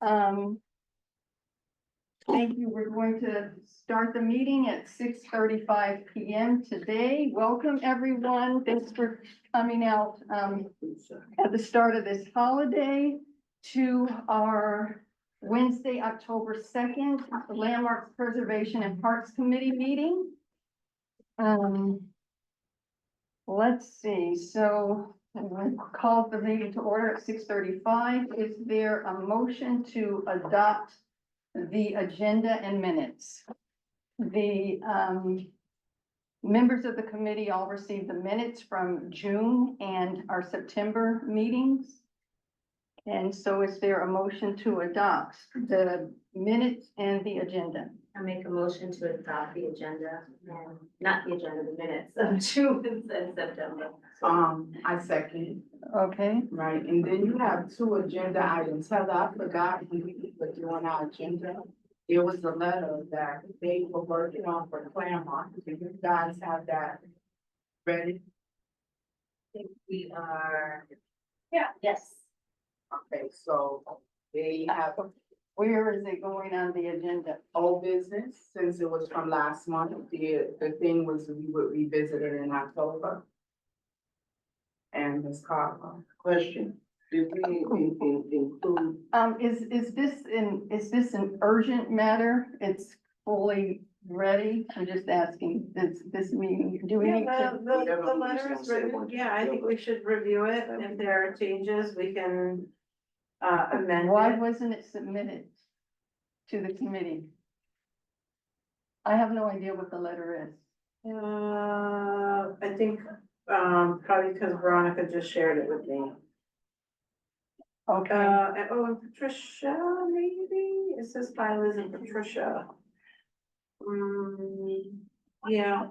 Thank you. We're going to start the meeting at 6:35 p.m. today. Welcome, everyone. Thanks for coming out at the start of this holiday to our Wednesday, October 2nd, Landmarks Preservation and Parks Committee meeting. Let's see. So we called the meeting to order at 6:35. Is there a motion to adopt the agenda and minutes? The members of the committee all received the minutes from June and our September meetings. And so is there a motion to adopt the minutes and the agenda? I make a motion to adopt the agenda, and not the agenda, the minutes of June and September. I second. Okay, Right, and then you have two agenda items. Heather, I forgot when we were doing our agenda. There was a letter that they were working on for Claremont. Do you guys have that ready? I think we are, yeah, yes. Okay, so they have where is it going on the agenda? old business, since it was from last month. The thing was we would revisit it in October. And Ms. Carter. Question, did we include, Is this an urgent matter? It's fully ready? I'm just asking, this meeting, do we need to? Whatever The we letter just is gonna say written, one. yeah, I think we should review it, and if there are changes, we can amend Why it. wasn't it submitted to the committee? I have no idea what the letter is. I think, probably because Veronica just shared it with me. Okay, And Patricia, maybe, it says by Liz and Patricia. Yeah.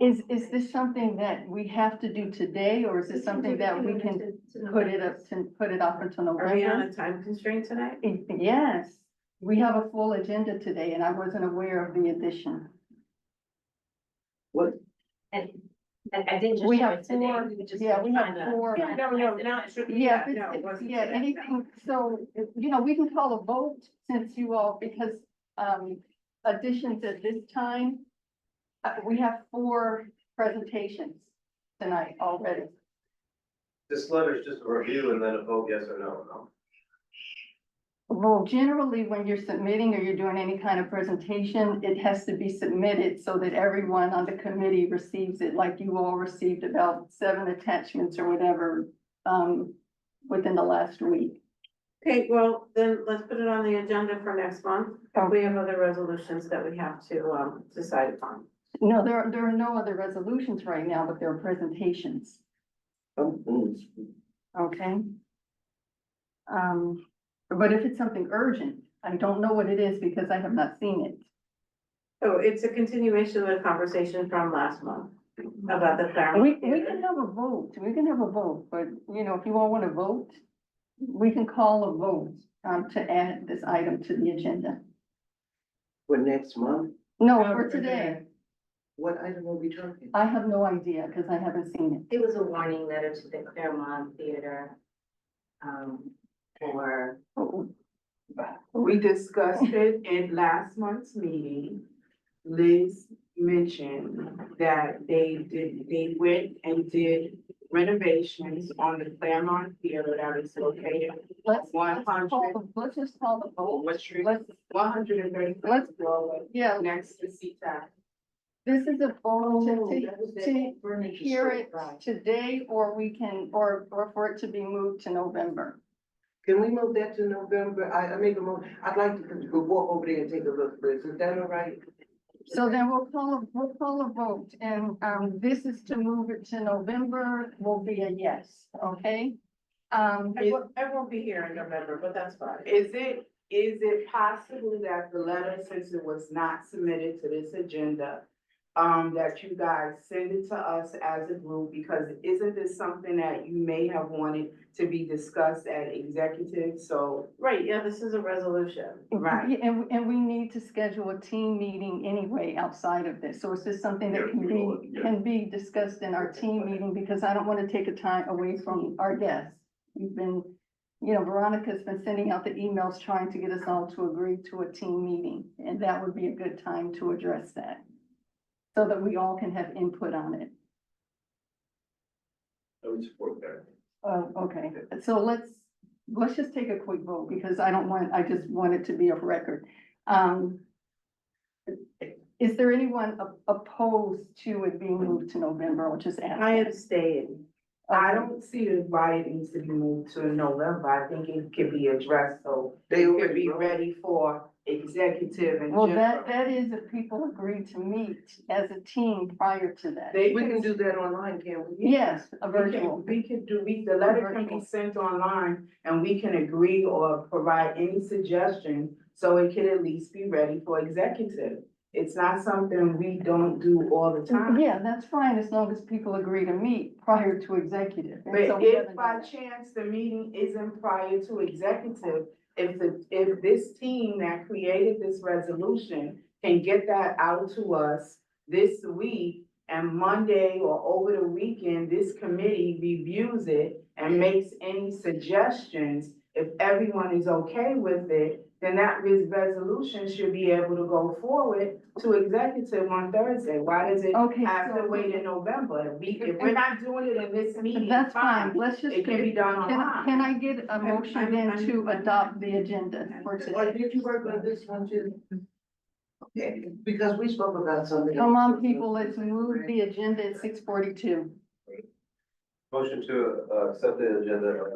is this something that we have to do today, or is this something that we can put it off until Are we on November? a time constraint tonight? Yes, we have a full agenda today, and I wasn't aware of the addition. And I didn't just We share have it today. four- We just yeah, we have trying to- four- Yeah, no, not true. Yeah, No, it wasn't yeah, today. anything, so, we can call a vote since you all, because, additions at this time, we have 4 presentations tonight already. This letter is just a review and then a vote yes or no. Well, generally, when you're submitting or you're doing any kind of presentation, it has to be submitted so that everyone on the committee receives it, like you all received about 7 attachments or whatever, within the last week. Okay, well, then let's put it on the agenda for next month. If we have other resolutions that we have to decide upon. No, there are no other resolutions right now, but there are presentations, okay? But if it's something urgent, I don't know what it is because I have not seen it. Oh, it's a continuation of the conversation from last month about the We Claremont can Theater. have a vote, but if you all want to vote, we can call a vote, to add this item to the agenda. for next month? No, No, for for today, What item are we talking? I have no idea because I haven't seen It was a warning letter to the Claremont Theater. For, it. We discussed it in last month's meeting. Liz mentioned that they went and did renovations on the Claremont Theater that is located Let's just call the vote. What street? Let's, 130. Let's- yeah, Next to CTAC. this is a vote Oh, to hear it today, or we can, or for it to be moved to November. Can we move that to November? I make a motion, I'd like to go walk over there and take a look, Liz, is that all right? So then we'll call a vote, and, this is to move it to November, will be a yes, okay? I won't be here in November, but that's fine. Is it possible that the letter, since it was not submitted to this agenda, that you guys send it to us as a group, because isn't this something that you may have wanted to be discussed at executive, so. Right, yeah, this is a resolution. Right. Yeah, and we need to schedule a team meeting anyway outside of this, so it's just something that can be discussed in our team meeting, because I don't want to take a time away from our guests. We've been you know, Veronica's been sending out the emails trying to get us all to agree to a team meeting, and that would be a good time to address that. So that we all can have input on it. I would support that. Okay, so let's just take a quick vote, because I just want it to be of record. Is there anyone opposed to it being moved to November, or just ask? I abstain. I don't see why it needs to be moved to November. I think it could be addressed, so they could be ready for executive and Well, general. that is if people agree to meet as a team prior to that. They We can do that online, can't we? Yes, a virtual. The letter can be sent online and we can agree or provide any suggestion, so it can at least be ready for executive. It's not something we don't do all the time. Yeah, that's fine, as long as people agree to meet prior to executive. And so But we if haven't by done that. chance the meeting isn't prior to executive, if this team that created this resolution can get that out to us this week, and Monday or over the weekend, this committee reviews it and makes any suggestions, if everyone is okay with it, then that resolution should be able to go forward to executive on Thursday. Why does it Okay, have to so- wait in November? If we're not doing it in this meeting, That's fine, fine. let's just. It can be done Can online. I get a motion then to adopt the agenda for Why today? did you work on this one too? Okay, because we spoke about something. Come on, people, let's move the agenda at 6:42. Motion to, accept the agenda.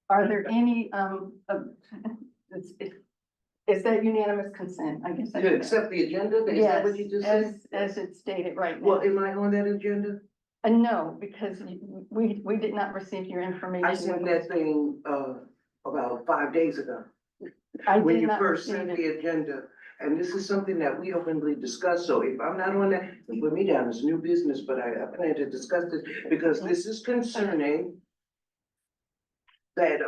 Are there any, is that unanimous consent? I guess. I To accept the agenda, is that Yes, what you just said? as it's stated right Well, now. am I on that agenda? No, because we did not receive your information. I sent that thing, about 5 days ago. I When did you not first receive sent it. the agenda, and this is something that we openly discuss, so if I'm not on that, put me down as new business, but I plan to discuss this, because this is concerning that,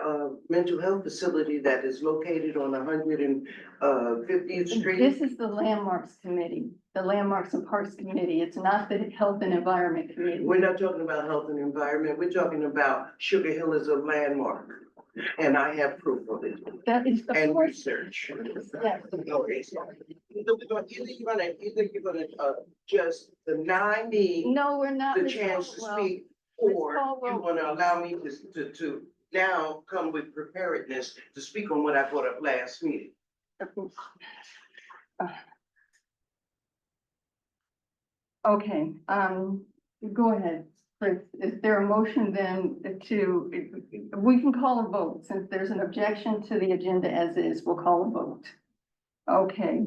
mental health facility that is located on 150th Street. This is the Landmarks Committee, the Landmarks and Parks Committee. It's not the Health and Environment Committee. We're not talking about health and environment, we're talking about Sugar Hill is a landmark, and I have proof of it, That is, of and course, research. yes. Okay, so either you're gonna, just deny me No, we're not. the Ms. chance to Caldwell. speak, or Caldwell. you wanna allow me to now come with preparedness to speak on what I brought up last meeting. Okay, go ahead, Chris. Is there a motion then we can call a vote, since there's an objection to the agenda as is, we'll call a vote. Okay,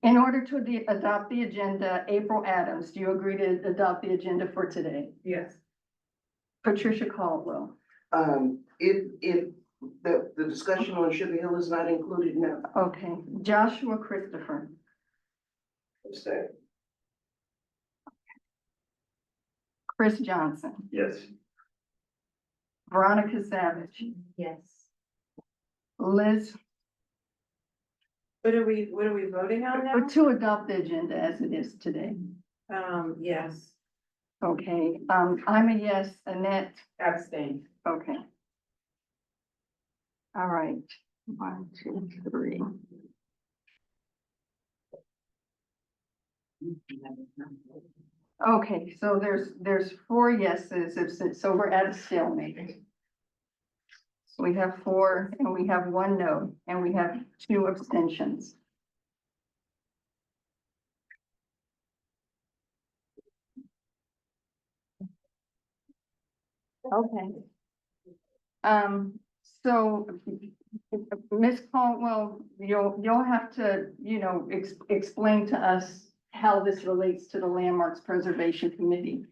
in order to adopt the agenda, April Adams, do you agree to adopt the agenda for today? Yes. Patricia Caldwell, If the discussion on Sugar Hill is not included now. okay, Joshua Christopher, Abstain. Chris Johnson, Yes. Veronica Savage, Yes. Liz, What are we voting on now? to adopt the agenda as it is today. Yes. Okay, I'm a yes, Annette, Abstain. okay. All right, 1, 2, 3. Okay, so there's 4 yeses, so we're at a stalemate. We have 4 and we have 1 no, and we have 2 abstentions. Okay. So, Ms. Caldwell, you'll have to, explain to us how this relates to the Landmarks Preservation Committee.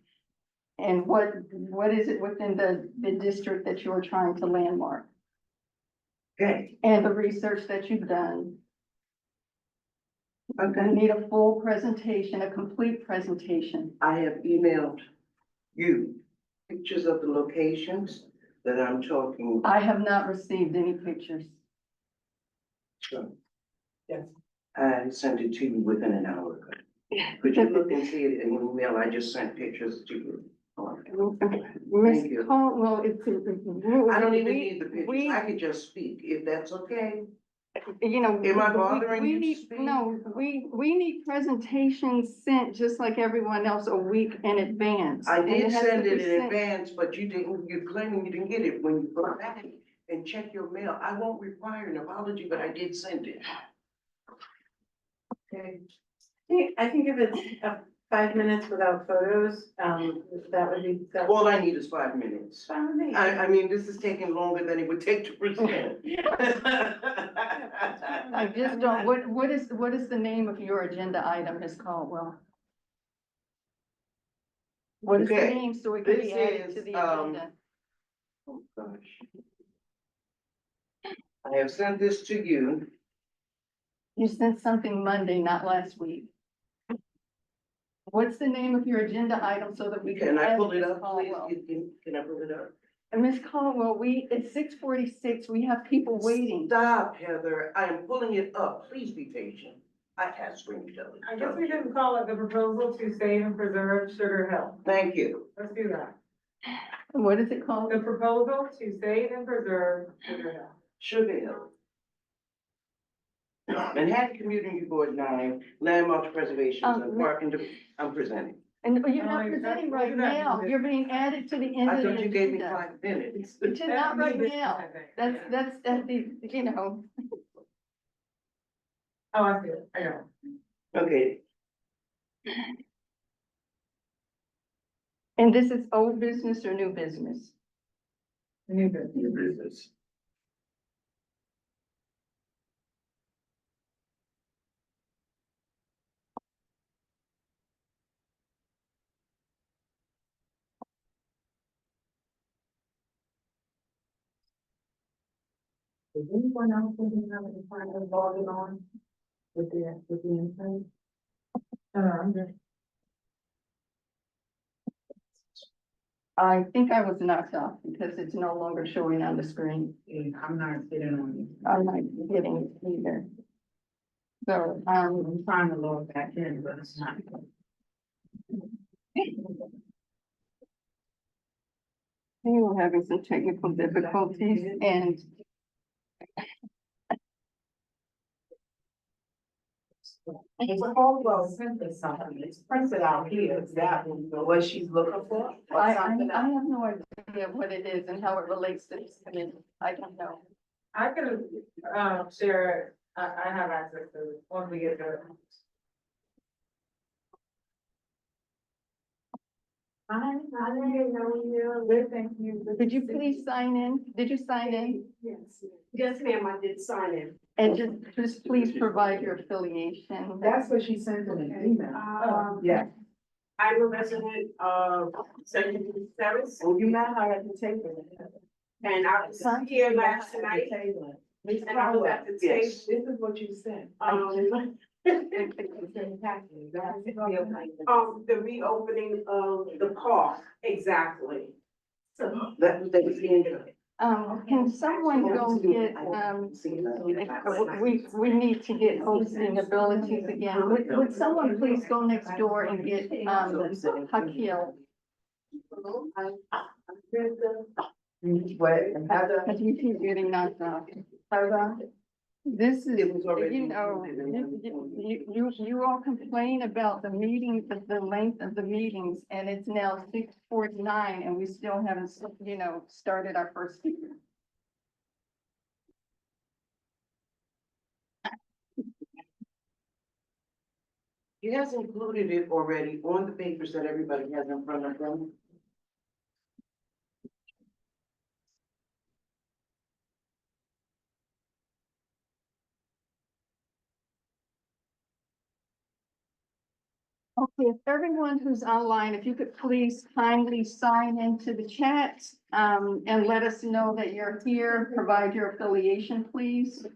And what is it within the district that you are trying to landmark, Okay, and the research that you've done. I okay. need a full presentation, a complete presentation. I have emailed you pictures of the locations that I'm talking about. I have not received any pictures. I sent it to you within an hour ago. Could you look and see it in the email I just sent pictures to you? Ms. Thank you. Caldwell, it's. I don't even we- need the pictures, we- I could just speak, if that's okay. You know. Am I we- bothering we you to need- speak? No, we need presentations sent just like everyone else a week in advance. I And did has send to it be in sent- advance, but you're claiming you didn't get it when you go back and check your mail. I won't require an apology, but I did send it. Okay. I think if it's 5 minutes without photos, that would be. All I need is 5 minutes. Fine with me. I mean, this is taking longer than it would take to present. I just don't, what is the name of your agenda item, Ms. Caldwell? What is the Okay, name so it can be this added to is, the agenda? Oh, gosh. I have sent this to you. You sent something Monday, not last week. What's the name of your agenda item so that we can Can I add pull it Ms. up, please? Caldwell? Can I pull it up? And Ms. Caldwell, it's 6:46, we have people waiting. Stop, Heather. I am pulling it up. Please be patient. I have screen telling. I guess we can call it the proposal to save and preserve Sugar Hill. Thank you. Let's do that. What is it called? The proposal to save and preserve Sugar Hill. Sugar Hill. Manhattan Community Board 9, Landmarks Preservation and Park and I'm presenting. And you're Oh, not exactly. presenting We'll right do that in now, a minute. you're being added to the end I of the thought you gave me agenda. 5 minutes. Not right now, That's. that's, you know, Oh, I see it. I got it. Okay, and this is old business or new business? New business. new business. Does anyone else have any kind of logging on with the insight? I'm just. I think I was knocked off because it's no longer showing on the screen. I'm not sitting on you. I'm not getting it either. So, I'm trying to log back in, but it's not. we were having some technical difficulties and It's Caldwell sent us something, it's printed out here, is that what she's looking for? Or I something else? have no idea what it is and how it relates to this committee. I don't know. I can, share it. I have access to it once we get there. I didn't know you. Good, thank you. Did you please sign in? Did you sign in? Yes. Yes, ma'am, I did sign in. And just please provide your affiliation. That's what she sent in an email. Yeah. I'm a resident of Section Service, Well, you met her at the table. and I was here last night, Miss and I was Caldwell, at the table. Yes. this is what you said. The reopening of the park, exactly. So, That was the end of it. Can someone go get, we need to get hosting abilities again. Would someone please go next door and get, Hakil? What, Heather? Cause you keep getting knocked off. This is, It was already you know, included in you all complain about the meetings, the length of the meetings, and it's now 6:49 and we still haven't, started our first speaker. He has included it already on the papers that everybody has in front of them. Okay, if everyone who's online, if you could please kindly sign into the chat, and let us know that you're here, provide your affiliation, please.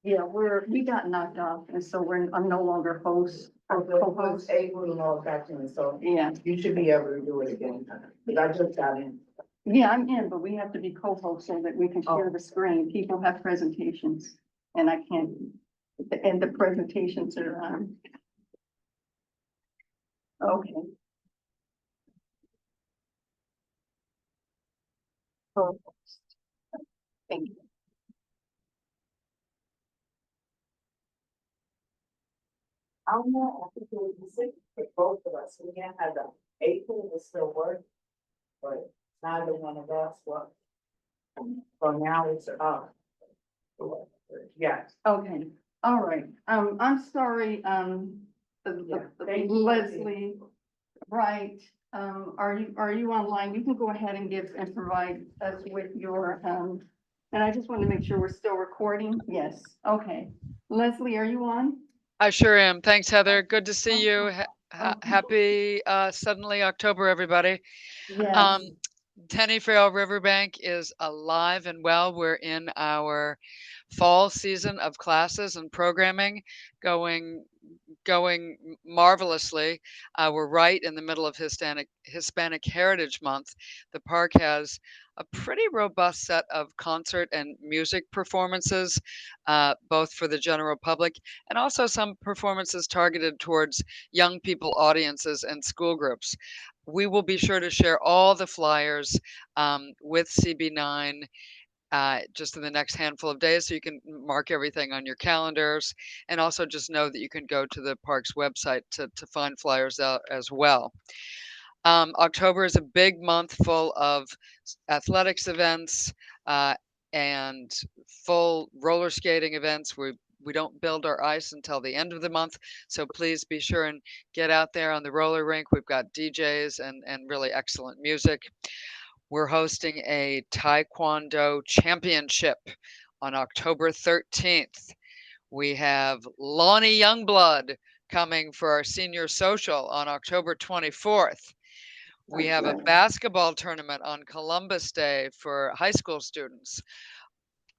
Yeah, we got knocked off, and so I'm no longer host or I was co-host. able to log back in, so Yeah, you should be able to do it again, but I just got in. yeah, I'm in, but we have to be co-hosts so that we can share the screen. People have presentations, and I can't, and the presentations are on. Okay, Thank you. I don't know, I think it would be sick for both of us, we can't have the April will still work, but neither one of us work. So now it's, yes. Okay, all right. I'm sorry, Yeah, thank you. Leslie, right, are you online? You can go ahead and give and provide us with your, and I just want to make sure we're still recording. Yes, okay. Leslie, are you on? I sure am. Thanks, Heather. Good to see you. Happy suddenly October, everybody. Yes, Tenny Trail Riverbank is alive and well. We're in our fall season of classes and programming going marvelously. We're right in the middle of Hispanic Heritage Month. The park has a pretty robust set of concert and music performances, both for the general public and also some performances targeted towards young people audiences and school groups. We will be sure to share all the flyers with CB9 just in the next handful of days, so you can mark everything on your calendars, and also just know that you can go to the park's website to find flyers out as well. October is a big month full of athletics events and full roller skating events. We don't build our ice until the end of the month, so please be sure and get out there on the roller rink. We've got DJs and really excellent music. We're hosting a Taekwondo championship on October 13th. We have Lonnie Youngblood coming for our senior social on October 24th. We have a basketball tournament on Columbus Day for high school students.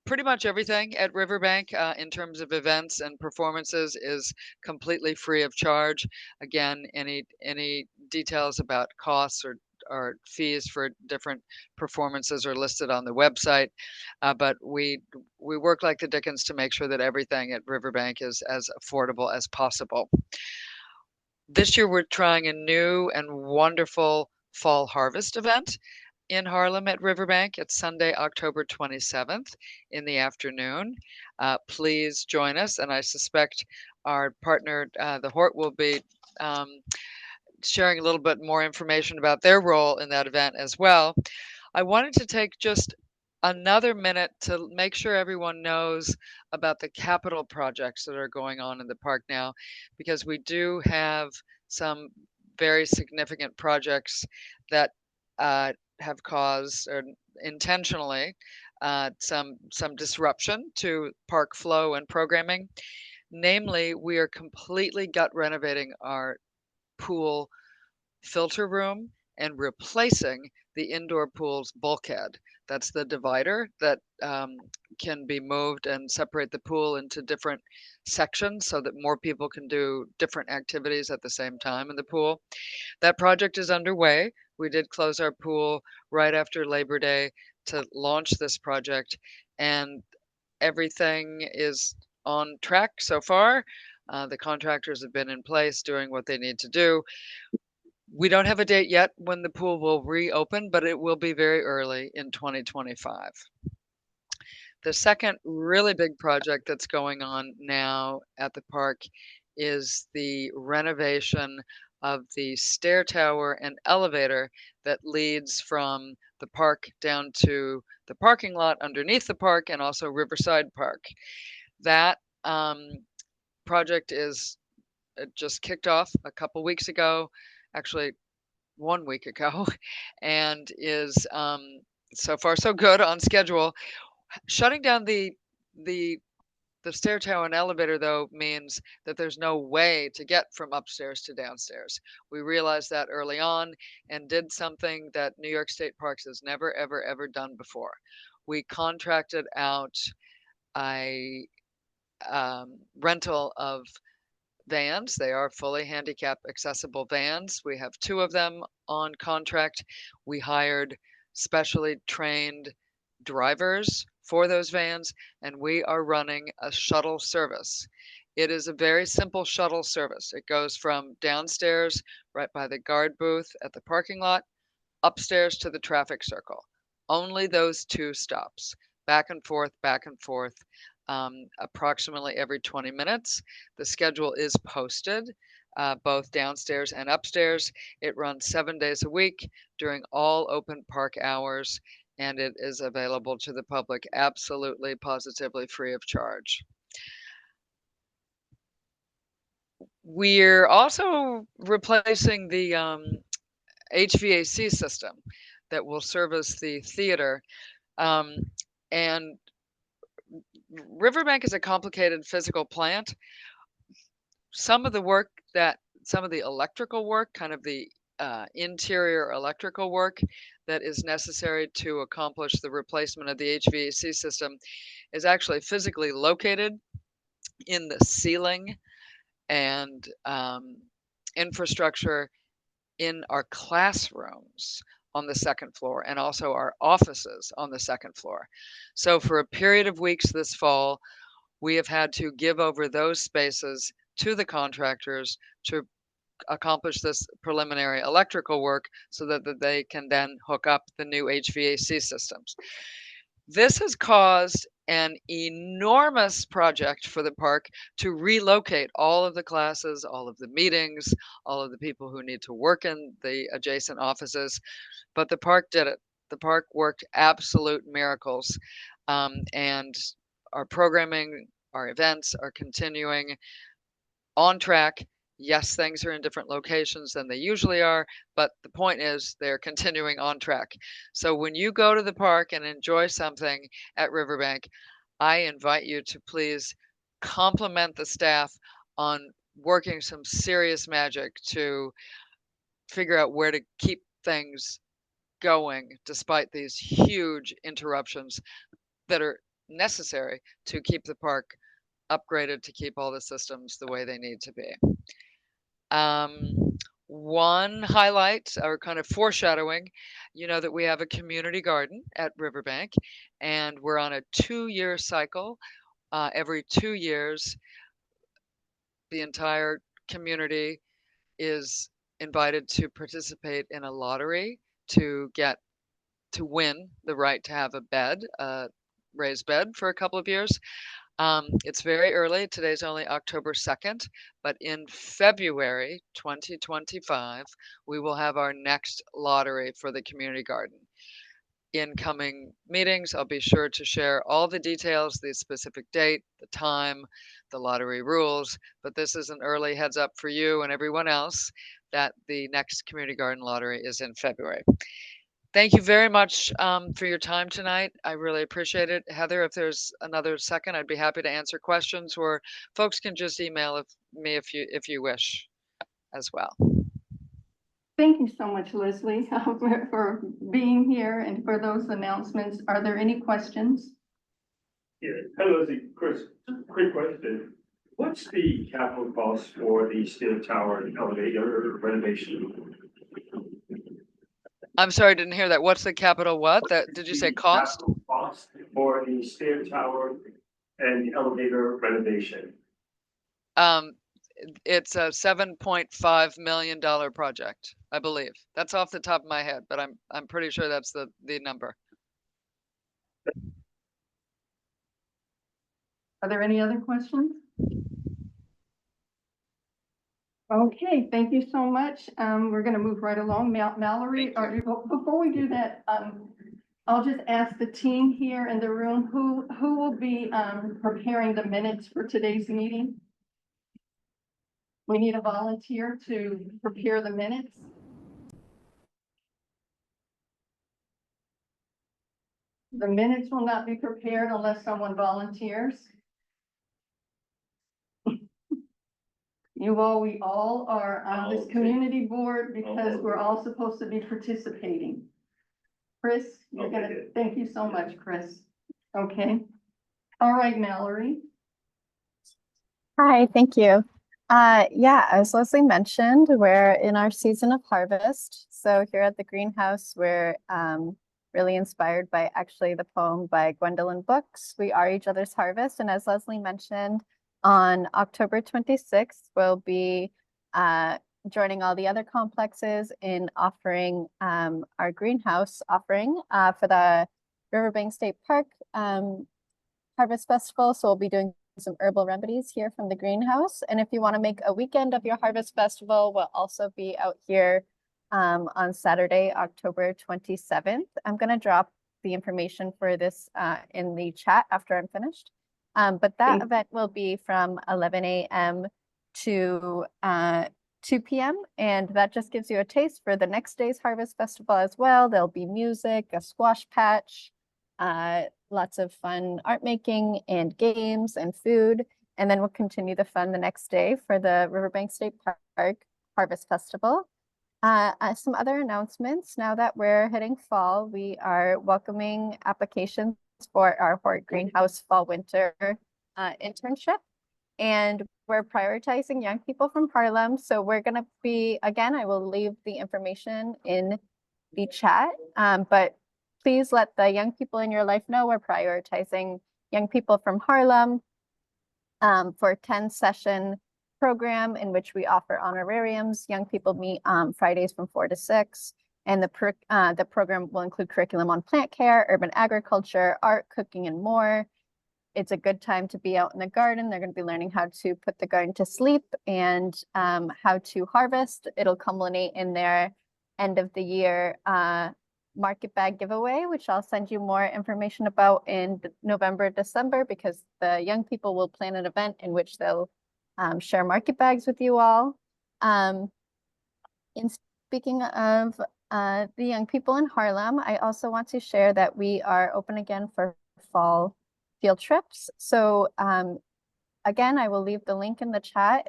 Pretty much everything at Riverbank in terms of events and performances is completely free of charge. Again, any details about costs or fees for different performances are listed on the website. But we work like the dickens to make sure that everything at Riverbank is as affordable as possible. This year, we're trying a new and wonderful fall harvest event in Harlem at Riverbank. It's Sunday, October 27th in the afternoon. Please join us, and I suspect our partner, the Hort, will be sharing a little bit more information about their role in that event as well. I wanted to take just another minute to make sure everyone knows about the capital projects that are going on in the park now, because we do have some very significant projects that have caused, or intentionally, some disruption to park flow and programming. Namely, we are completely gut renovating our pool filter room and replacing the indoor pool's bulkhead. That's the divider that can be moved and separate the pool into different sections so that more people can do different activities at the same time in the pool. That project is underway. We did close our pool right after Labor Day to launch this project, and everything is on track so far. The contractors have been in place doing what they need to do. We don't have a date yet when the pool will reopen, but it will be very early in 2025. The second really big project that's going on now at the park is the renovation of the stair tower and elevator that leads from the park down to the parking lot underneath the park and also Riverside Park. That project is just kicked off a couple weeks ago, actually 1 week ago, and is so far so good, on schedule. Shutting down the stair tower and elevator, though, means that there's no way to get from upstairs to downstairs. We realized that early on and did something that New York State Parks has never, ever, ever done before. We contracted out a rental of vans. They are fully handicap accessible vans. We have 2 of them on contract. We hired specially trained drivers for those vans, and we are running a shuttle service. It is a very simple shuttle service. It goes from downstairs, right by the guard booth at the parking lot, upstairs to the traffic circle. Only those 2 stops, back and forth, approximately every 20 minutes. The schedule is posted, both downstairs and upstairs. It runs 7 days a week during all open park hours, and it is available to the public absolutely, positively free of charge. We're also replacing the HVAC system that will service the theater. And Riverbank is a complicated physical plant. Some of the electrical work, kind of the interior electrical work that is necessary to accomplish the replacement of the HVAC system is actually physically located in the ceiling and infrastructure in our classrooms on the second floor and also our offices on the second floor. So for a period of weeks this fall, we have had to give over those spaces to the contractors to accomplish this preliminary electrical work so that they can then hook up the new HVAC systems. This has caused an enormous project for the park to relocate all of the classes, all of the meetings, all of the people who need to work in the adjacent offices. But the park did it. The park worked absolute miracles. And our programming, our events are continuing on track. Yes, things are in different locations than they usually are, but the point is they're continuing on track. So when you go to the park and enjoy something at Riverbank, I invite you to please compliment the staff on working some serious magic to figure out where to keep things going despite these huge interruptions that are necessary to keep the park upgraded to keep all the systems the way they need to be. One highlight or kind of foreshadowing, you know that we have a community garden at Riverbank and we're on a 2-year cycle. Every 2 years, the entire community is invited to participate in a lottery to win the right to have a bed, raised bed for a couple of years. It's very early. Today's only October 2nd, but in February 2025, we will have our next lottery for the community garden. In coming meetings, I'll be sure to share all the details, the specific date, the time, the lottery rules, but this is an early heads up for you and everyone else that the next community garden lottery is in February. Thank you very much for your time tonight. I really appreciate it. Heather, if there's another second, I'd be happy to answer questions, or folks can just email me if you wish as well. Thank you so much, Leslie, for being here and for those announcements. Are there any questions? Yeah, hello, Leslie. Chris, just a quick question. What's the capital cost for the steel tower and elevator renovation? I'm sorry, I didn't hear that. What's the capital what? Did you say cost? Capital cost for the steel tower and the elevator renovation. It's a $7.5 million project, I believe. That's off the top of my head, but I'm pretty sure that's the number. Are there any other questions? Okay, thank you so much. We're going to move right along. Mallory, before we do that, I'll just ask the team here in the room who will be preparing the minutes for today's meeting. We need a volunteer to prepare the minutes. The minutes will not be prepared unless someone volunteers. We all are on this community board because we're all supposed to be participating. Chris, thank you so much, Chris. Okay. All right, Mallory. Hi, thank you. Yeah, as Leslie mentioned, we're in our season of harvest. So here at the greenhouse, we're really inspired by actually the poem by Gwendolyn Brooks, We Are Each Other's Harvest. And as Leslie mentioned, on October 26th, we'll be joining all the other complexes in offering our greenhouse offering for the Riverbank State Park Harvest Festival. So we'll be doing some herbal remedies here from the greenhouse. And if you want to make a weekend of your Harvest Festival, we'll also be out here on Saturday, October 27th. I'm going to drop the information for this in the chat after I'm finished. But that event will be from 11 a.m. to 2 p.m. And that just gives you a taste for the next day's Harvest Festival as well. There'll be music, a squash patch, lots of fun art making and games and food. And then we'll continue the fun the next day for the Riverbank State Park Harvest Festival. Some other announcements. Now that we're hitting fall, we are welcoming applications for our Hort Greenhouse Fall Winter internship. And we're prioritizing young people from Harlem. So we're going to be, again, I will leave the information in the chat, but please let the young people in your life know we're prioritizing young people from Harlem for a 10-session program in which we offer honorariums. Young people meet Fridays from 4 to 6. And the program will include curriculum on plant care, urban agriculture, art, cooking, and more. It's a good time to be out in the garden. They're going to be learning how to put the garden to sleep and how to harvest. It'll culminate in their end of the year market bag giveaway, which I'll send you more information about in November, December, because the young people will plan an event in which they'll share market bags with you all. In speaking of the young people in Harlem, I also want to share that we are open again for fall field trips. So again, I will leave the link in the chat.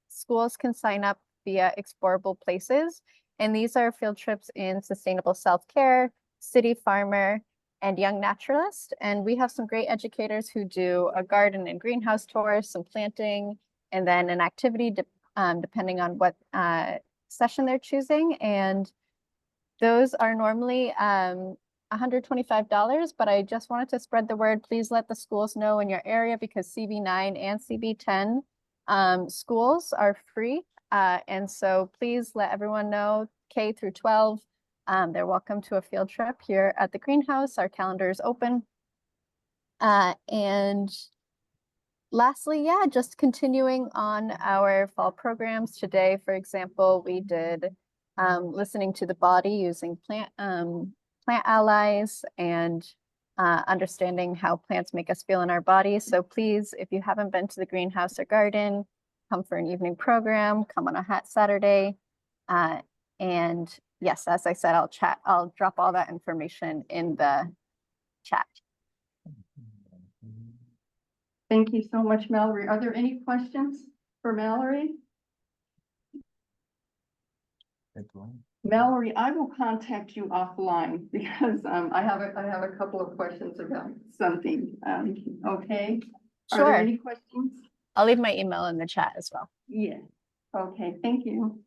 Schools can sign up via Explorable Places. And these are field trips in sustainable self-care, city farmer, and young naturalist. And we have some great educators who do a garden and greenhouse tour, some planting, and then an activity depending on what session they're choosing. And those are normally $125, but I just wanted to spread the word. Please let the schools know in your area because CB9 and CB10 schools are free. And so please let everyone know, K through 12, they're welcome to a field trip here at the greenhouse. Our calendar is open. And lastly, yeah, just continuing on our fall programs. Today, for example, we did listening to the body using plant allies and understanding how plants make us feel in our bodies. So please, if you haven't been to the greenhouse or garden, come for an evening program, come on a hot Saturday. And yes, as I said, I'll drop all that information in the chat. Thank you so much, Mallory. Are there any questions for Mallory? Mallory, I will contact you offline because I have a couple of questions about something. Okay. Sure. Are there any questions? I'll leave my email in the chat as well. Yeah. Okay. Thank you.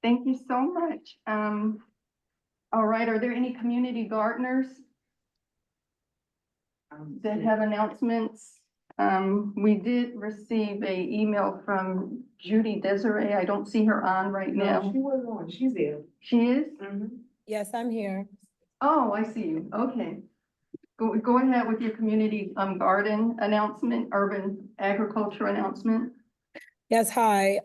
Thank you so much. All right. Are there any community gardeners that have announcements? We did receive a email from Judy Desiree. I don't see her on right now. No, she wasn't on, she's there. She is? Yes, I'm here. Oh, I see you. Okay. Go ahead with your community garden announcement, urban agriculture announcement. Yes, hi.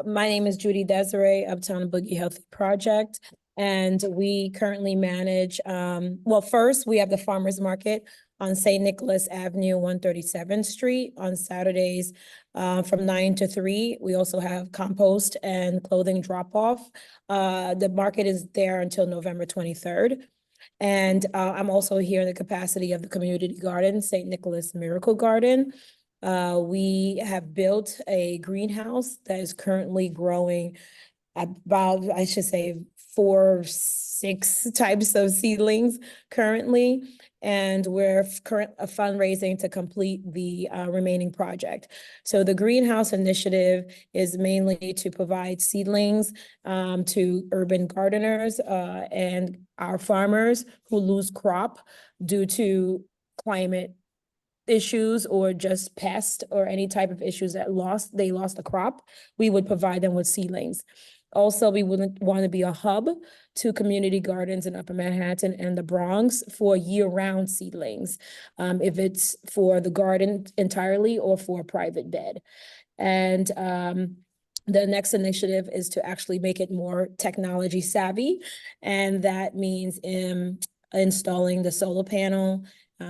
My name is Judy Desiree, Uptown Boogie Healthy Project. And we currently manage, well, first we have the farmer's market on St. Nicholas Avenue, 137th Street on Saturdays from 9 to 3. We also have compost and clothing drop-off. The market is there until November 23rd. And I'm also here in the capacity of the community garden, St. Nicholas Miracle Garden. We have built a greenhouse that is currently growing about, I should say, 4 or 6 types of seedlings currently. And we're fundraising to complete the remaining project. So the greenhouse initiative is mainly to provide seedlings to urban gardeners and our farmers who lose crop due to climate issues or just pest or any type of issues that they lost a crop, we would provide them with seedlings. Also, we wouldn't want to be a hub to community gardens in Upper Manhattan and the Bronx for year-round seedlings, if it's for the garden entirely or for a private bed. And the next initiative is to actually make it more technology savvy. And that means installing the solar panel,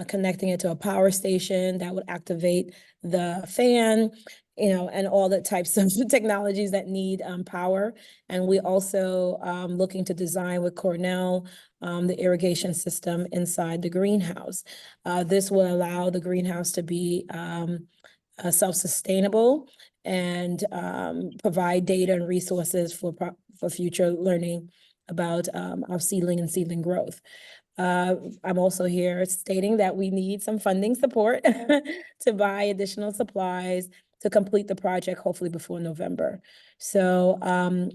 connecting it to a power station that would activate the fan, and all the types of technologies that need power. And we also looking to design with Cornell the irrigation system inside the greenhouse. This will allow the greenhouse to be self-sustainable and provide data and resources for future learning about our seedling and seedling growth. I'm also here stating that we need some funding support to buy additional supplies to complete the project, hopefully before November. So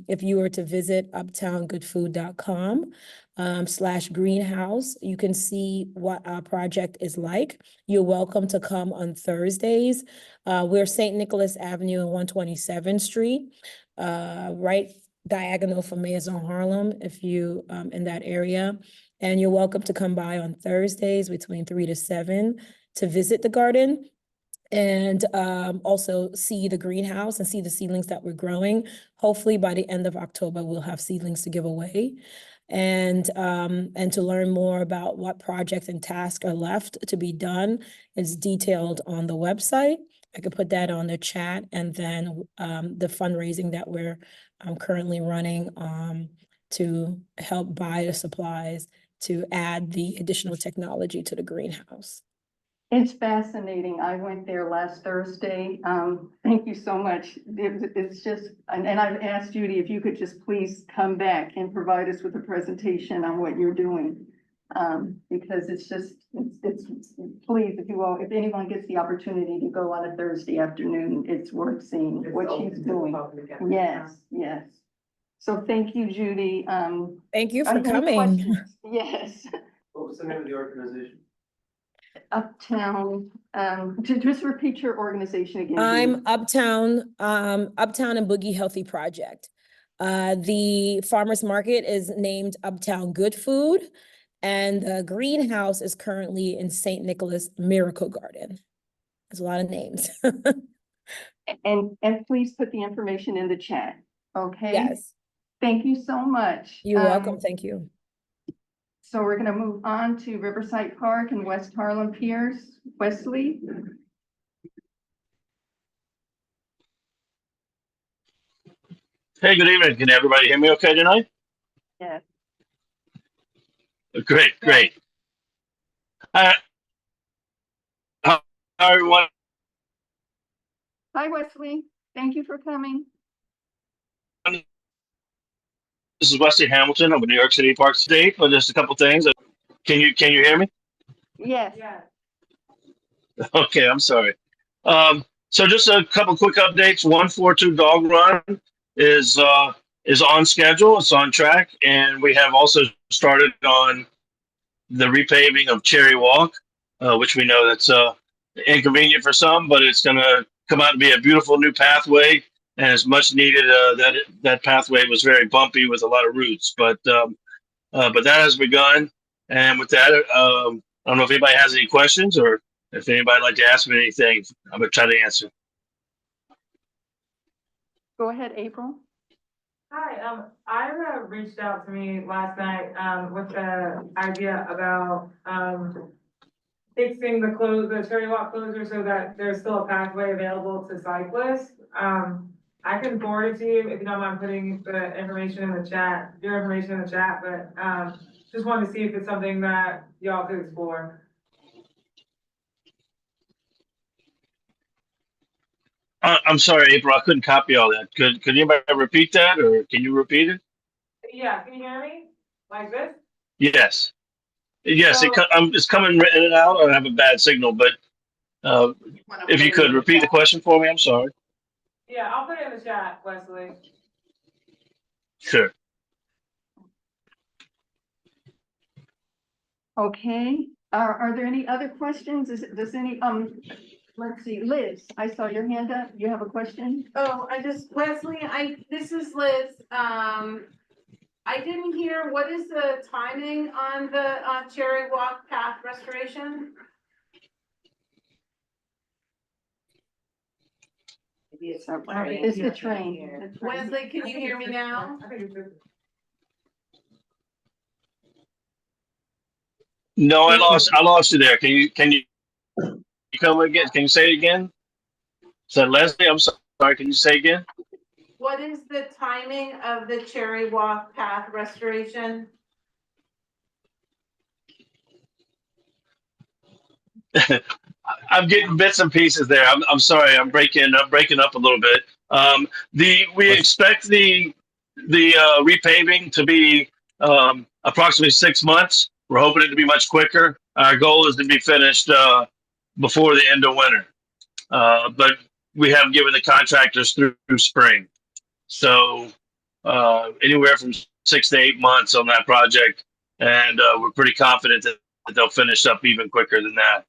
if you were to visit uptowngoodfood.com /greenhouse, you can see what our project is like. You're welcome to come on Thursdays. We're St. Nicholas Avenue and 127th Street, right diagonal from Maison Harlem, if you in that area. And you're welcome to come by on Thursdays between 3 to 7 to visit the garden and also see the greenhouse and see the seedlings that we're growing. Hopefully by the end of October, we'll have seedlings to give away. And to learn more about what projects and tasks are left to be done is detailed on the website. I could put that on the chat, and then the fundraising that we're currently running to help buy the supplies to add the additional technology to the greenhouse. It's fascinating. I went there last Thursday. Thank you so much. It's just, and I've asked Judy if you could just please come back and provide us with a presentation on what you're doing. Because it's just, please, if anyone gets the opportunity to go on a Thursday afternoon, it's worth seeing what she's doing. Yes, yes. So thank you, Judy. Thank you are for there any coming. questions? Yes. What was the name of the organization? Uptown, just repeat your organization again. I'm Uptown and Boogie Healthy Project. The farmer's market is named Uptown Good Food, and the greenhouse is currently in St. Nicholas Miracle Garden. There's a lot of names. And please put the information in the chat, okay? Yes. Thank you so much. You're welcome. Thank you. So we're gonna move on to Riverside Park and West Harlem Piers. Wesley? Hey, good evening. Can everybody hear me okay tonight? Yes. Great, great. Hi, everyone. Hi, Wesley. Thank you for coming. This is Wesley Hamilton. I'm with New York City Parks today for just a couple things. Can you hear me? Yes. Yeah. Okay, I'm sorry. So just a couple quick updates. 142 Dog Run is on schedule. It's on track, and we have also started on the repaving of Cherry Walk, which we know that's inconvenient for some, but it's going to come out to be a beautiful new pathway, and it's much needed. That pathway was very bumpy with a lot of roots, but that has begun. And with that, I don't know if anybody has any questions or if anybody would like to ask me anything. I'm going to try to answer. Go ahead, April. Hi, Ira reached out to me last night, with the idea about, fixing the Cherry Walk closure so that there's still a pathway available to cyclists. I can forward it to you if you don't mind putting the information in the chat, your information in the chat, but, just wanted to see if it's something that y'all could explore. I'm sorry, April. I couldn't copy all that. Could anybody repeat that, or can you repeat it? Yeah, can you hear me? Like this? Yes. Yes, So- it's coming in and out. I have a bad signal, but if you could repeat the question for me, I'm sorry. Yeah, I'll put it in the chat, Wesley. Sure. Okay, Are there any other questions? Does any, let's see, Liz, I saw your hand up. You have a question? Oh, Wesley, this is Liz. I didn't hear, what is the timing on the, Cherry Walk path restoration? It's the train. Wesley, can you hear me now? I think it's just. No, I lost you there. Can you come again? Can you say it again? So Leslie, I'm sorry. Can you say again? What is the timing of the Cherry Walk path restoration? I'm getting bits and pieces there. I'm sorry. I'm breaking up a little bit. We expect the repaving to be approximately 6 months. We're hoping it to be much quicker. Our goal is to be finished before the end of winter, but we have given the contractors through spring. So anywhere from 6 to 8 months on that project, and we're pretty confident that they'll finish up even quicker than that.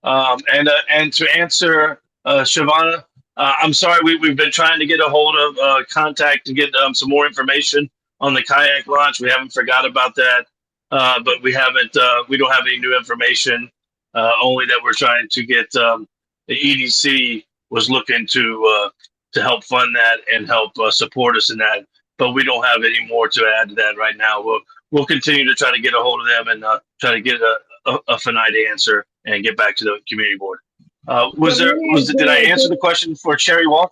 And to answer Shavana, I'm sorry, we've been trying to get a hold of contact to get some more information on the kayak launch. We haven't forgot about that, but we don't have any new information. Only that we're trying to get the EDC was looking to help fund that and help support us in that. But we don't have any more to add to that right now. We'll continue to try to get a hold of them and try to get a finite answer and get back to the community board. Did I answer the question for Cherry Walk?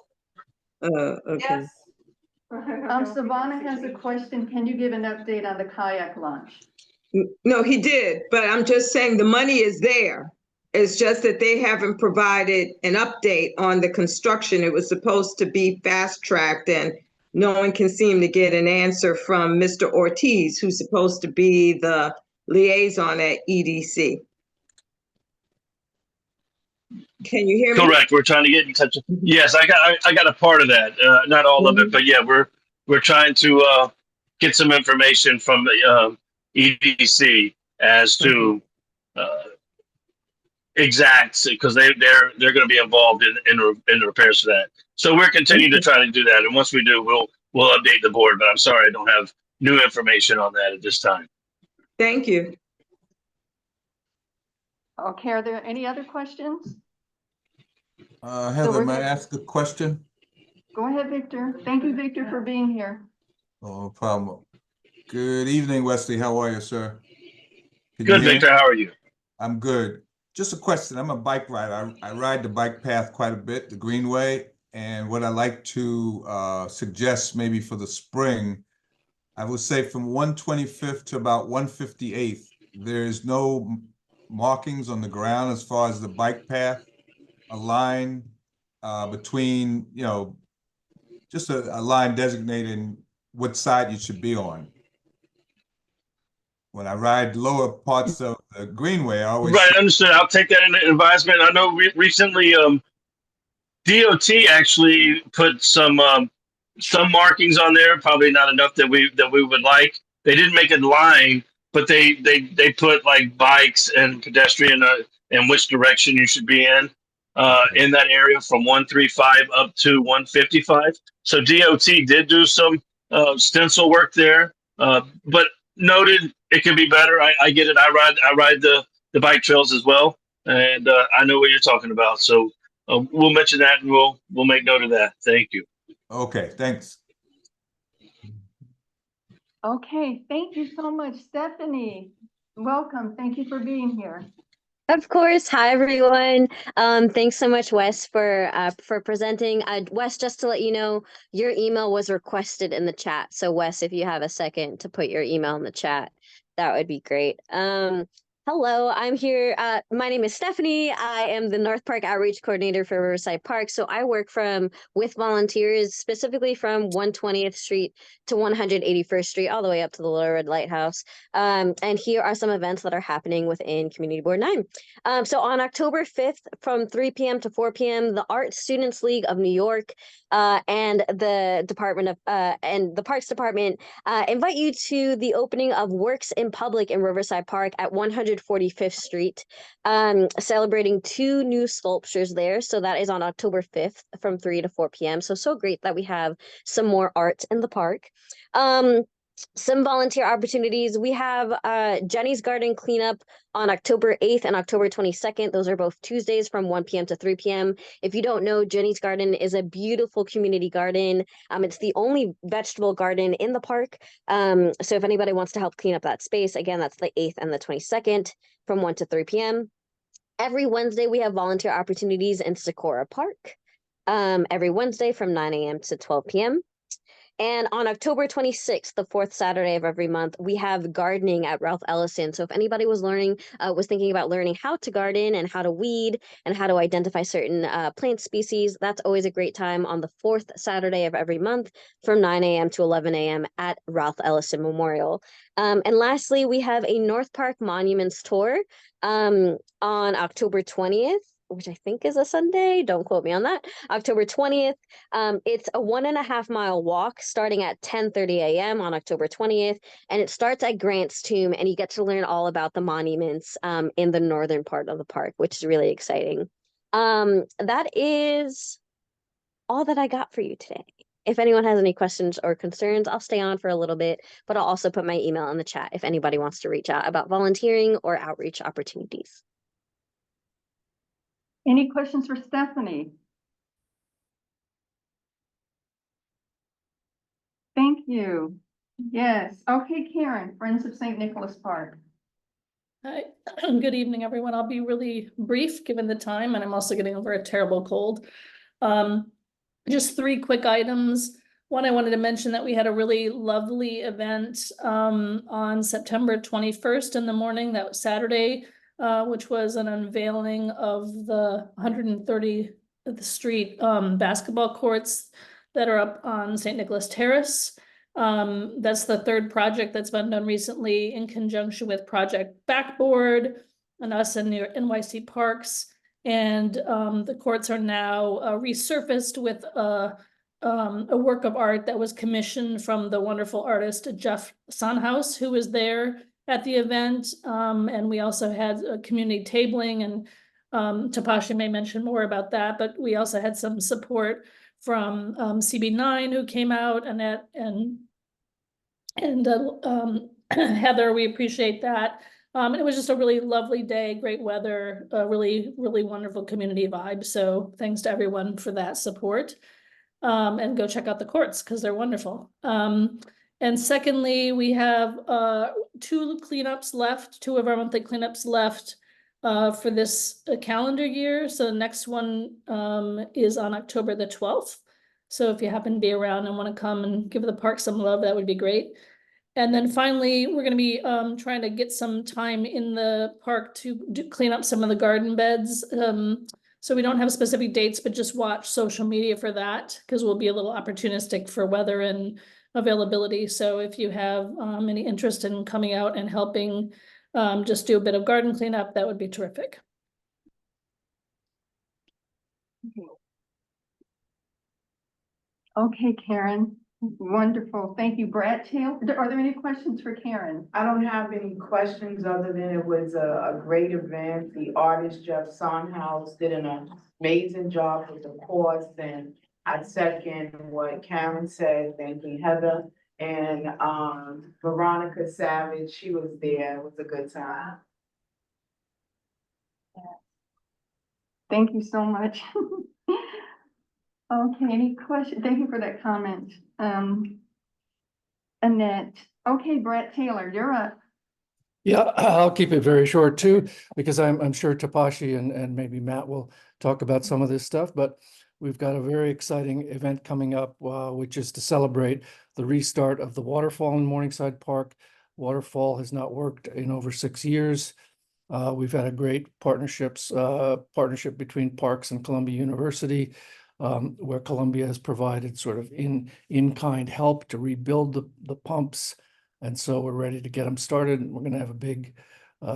Okay. Yes. Savannah has a question. Can you give an update on the kayak launch? No, he did, but I'm just saying the money is there. It's just that they haven't provided an update on the construction. It was supposed to be fast-tracked, and no one can seem to get an answer from Mr. Ortiz, who's supposed to be the liaison at EDC. Can you hear me? Correct. We're trying to get in touch. Yes, I got a part of that. Not all of it, but yeah, we're trying to get some information from the EDC as to exacts, because they're going to be involved in the repairs for that. So we're continuing to try to do that, and once we do, we'll update the board. But I'm sorry, I don't have new information on that at this time. Thank you. Okay, are there any other questions? Heather, may I ask a question? Go ahead, Victor. Thank you, Victor, for being here. Oh, no problem. Good evening, Wesley. How are you, sir? Good, Victor. How are you? I'm good. Just a question. I'm a bike rider. I ride the bike path quite a bit, the Greenway. And what I like to suggest maybe for the spring, I would say from 125th to about 158th, there's no markings on the ground as far as the bike path, a line between, just a line designating what side you should be on. When I ride lower parts of the Greenway, I always— Right, understood. I'll take that into advisement. I know recently DOT actually put some markings on there, probably not enough that we would like. They didn't make a line, but they put like bikes and pedestrian and which direction you should be in that area from 135 up to 155. So DOT did do some stencil work there, but noted it could be better. I get it. I ride the bike trails as well, and I know what you're talking about. So we'll mention that, and we'll make note of that. Thank you. Okay, thanks. Okay, thank you so much, Stephanie. Welcome. Thank you for being here. Of course. Hi, everyone. Thanks so much, Wes, for presenting. Wes, just to let you know, your email was requested in the chat. So, Wes, if you have a second to put your email in the chat, that would be great. Hello, I'm here. My name is Stephanie. I am the North Park Outreach Coordinator for Riverside Park. So I work with volunteers, specifically from 120th Street to 181st Street, all the way up to the Lower Red Lighthouse. And here are some events that are happening within Community Board 9. So on October 5th, from 3 p.m. to 4 p.m., the Art Students League of New York and the Department of and the Parks Department invite you to the opening of Works in Public in Riverside Park at 100 145th Street, celebrating 2 new sculptures there. So that is on October 5th from 3 to 4 p.m. So great that we have some more art in the park. Some volunteer opportunities. We have Jenny's Garden cleanup on October 8th and October 22nd. Those are both Tuesdays from 1 p.m. to 3 p.m. If you don't know, Jenny's Garden is a beautiful community garden. It's the only vegetable garden in the park. So if anybody wants to help clean up that space, again, that's the 8th and the 22nd from 1 to 3 p.m. Every Wednesday, we have volunteer opportunities in Socorro Park. Every Wednesday from 9 a.m. to 12 p.m. And on October 26th, the 4th Saturday of every month, we have gardening at Ralph Ellison. So if anybody was thinking about learning how to garden and how to weed and how to identify certain plant species, that's always a great time on the 4th Saturday of every month from 9 a.m. to 11 a.m. at Ralph Ellison Memorial. And lastly, we have a North Park Monuments tour on October 20th. Which I think is a Sunday. Don't quote me on that. October 20th. It's a 1.5 mile walk starting at 10:30 a.m. on October 20th. And it starts at Grant's Tomb, and you get to learn all about the monuments in the northern part of the park, which is really exciting. That is all that I got for you today. If anyone has any questions or concerns, I'll stay on for a little bit, but I'll also put my email in the chat if anybody wants to reach out about volunteering or outreach opportunities. Any questions for Stephanie? Thank you. Yes. Okay, Karen, Friends of St. Nicholas Park. Hi, good evening, everyone. I'll be really brief given the time, and I'm also getting over a terrible cold. Just 3 quick items. One, I wanted to mention that we had a really lovely event on September 21st in the morning. That was Saturday. Which was an unveiling of the 130th Street basketball courts that are up on St. Nicholas Terrace. That's the 3rd project that's been done recently in conjunction with Project Backboard and us and NYC Parks. And the courts are now resurfaced with a work of art that was commissioned from the wonderful artist Jeff Sonhouse, who was there at the event. And we also had a community tabling, and Tapashi may mention more about that, but we also had some support from MCB9 who came out, and Heather, we appreciate that. It was just a really lovely day, great weather, a really, really wonderful community vibe. So thanks to everyone for that support. And go check out the courts because they're wonderful. And secondly, we have 2 cleanups left, 2 of our monthly cleanups left for this calendar year. So the next one is on October the 12th. So if you happen to be around and want to come and give the park some love, that would be great. And then finally, we're going to be trying to get some time in the park to clean up some of the garden beds. So we don't have specific dates, but just watch social media for that, because we'll be a little opportunistic for weather and availability. So if you have any interest in coming out and helping just do a bit of garden cleanup, that would be terrific. Okay, Karen. Wonderful. Thank you, Brett Taylor. Are there any questions for Karen? I don't have any questions other than it was a great event. The artist Jeff Sonhouse did an amazing job with the course, and I second what Karen said, thanking Heather and Veronica Savage. She was there. It was a good time. Thank you so much. Okay, any question? Thank you for that comment. Annette. Okay, Brett Taylor, you're up. Yeah, I'll keep it very short too, because I'm sure Tapashi and maybe Matt will talk about some of this stuff, but we've got a very exciting event coming up, which is to celebrate the restart of the waterfall in Morningside Park. Waterfall has not worked in over 6 years. We've had a great partnership between Parks and Columbia University, where Columbia has provided sort of in-kind help to rebuild the pumps. And so we're ready to get them started. We're going to have a big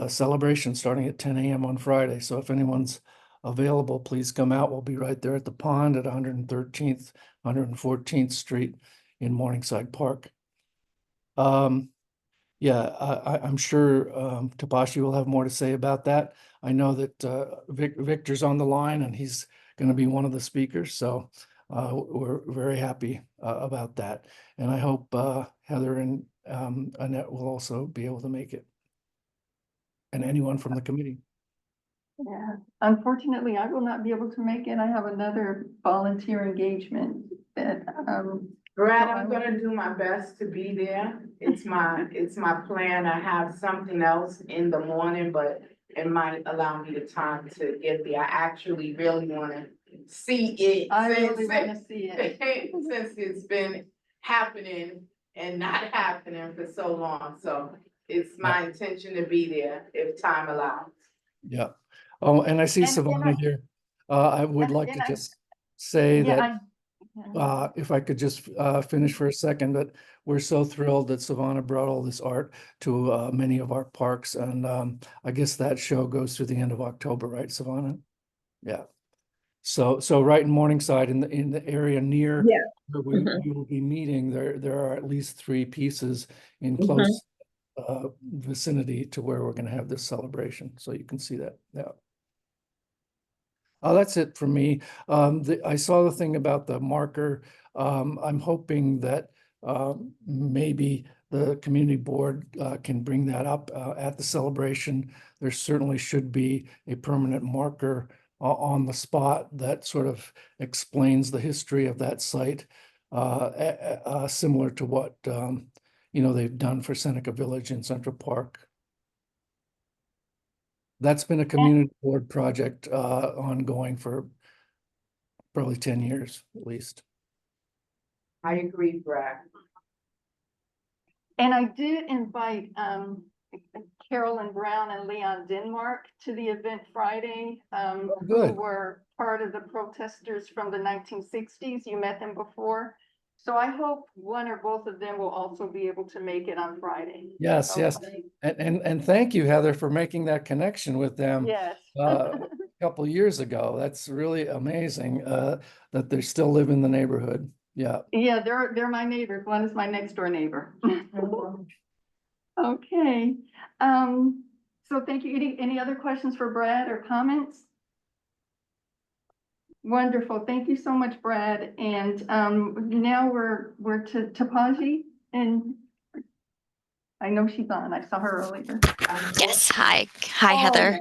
celebration starting at 10 a.m. on Friday. So if anyone's available, please come out. We'll be right there at the pond at 113th, 114th Street in Morningside Park. yeah, I'm sure Tabashi will have more to say about that. I know that Victor's on the line and he's going to be one of the speakers, so we're very happy about that. And I hope Heather and Annette will also be able to make it, and anyone from the committee. Yeah, unfortunately, I will not be able to make it. I have another volunteer engagement that, Brad, so I I'm will- gonna do my best to be there. It's my plan. I have something else in the morning, but it might allow me the time to get there. I actually really wanna see it. I really since- want to see it. Since it's been happening and not happening for so long, so it's my intention to be there if time allows. Yeah. Oh, and I see And Savannah here. I would like to just say that if I could just finish for a second, that we're so thrilled that Savannah brought all this art to many of our parks. And I guess that show goes through the end of October, right, Savannah? Yeah. So right in Morningside, in the area near where we will be meeting, there are at least 3 pieces in close vicinity to where we're going to have this celebration. So you can see that. Yeah. Oh, that's it for me. I saw the thing about the marker. I'm hoping that maybe the community board can bring that up at the celebration. There certainly should be a permanent marker on the spot that sort of explains the history of that site, similar to what they've done for Seneca Village in Central Park. That's been a community board project ongoing for probably 10 years at least. I agree, Brad. And I did invite Carolyn Brown and Leon Denmark to the event Friday, who good. were part of the protesters from the 1960s. You met them before. So I hope one or both of them will also be able to make it on Friday. Yes, yes. And thank you, Heather, for making that connection with them Yes. a couple of years ago. That's really amazing that they still live in the neighborhood. Yeah. Yeah, they're my neighbors. One is my next door neighbor. Okay. So thank you. Any other questions for Brad or comments? Wonderful. Thank you so much, Brad. And now we're to Tapaji, and I know she's on. I saw her earlier. Yes, hi. Hi, Heather.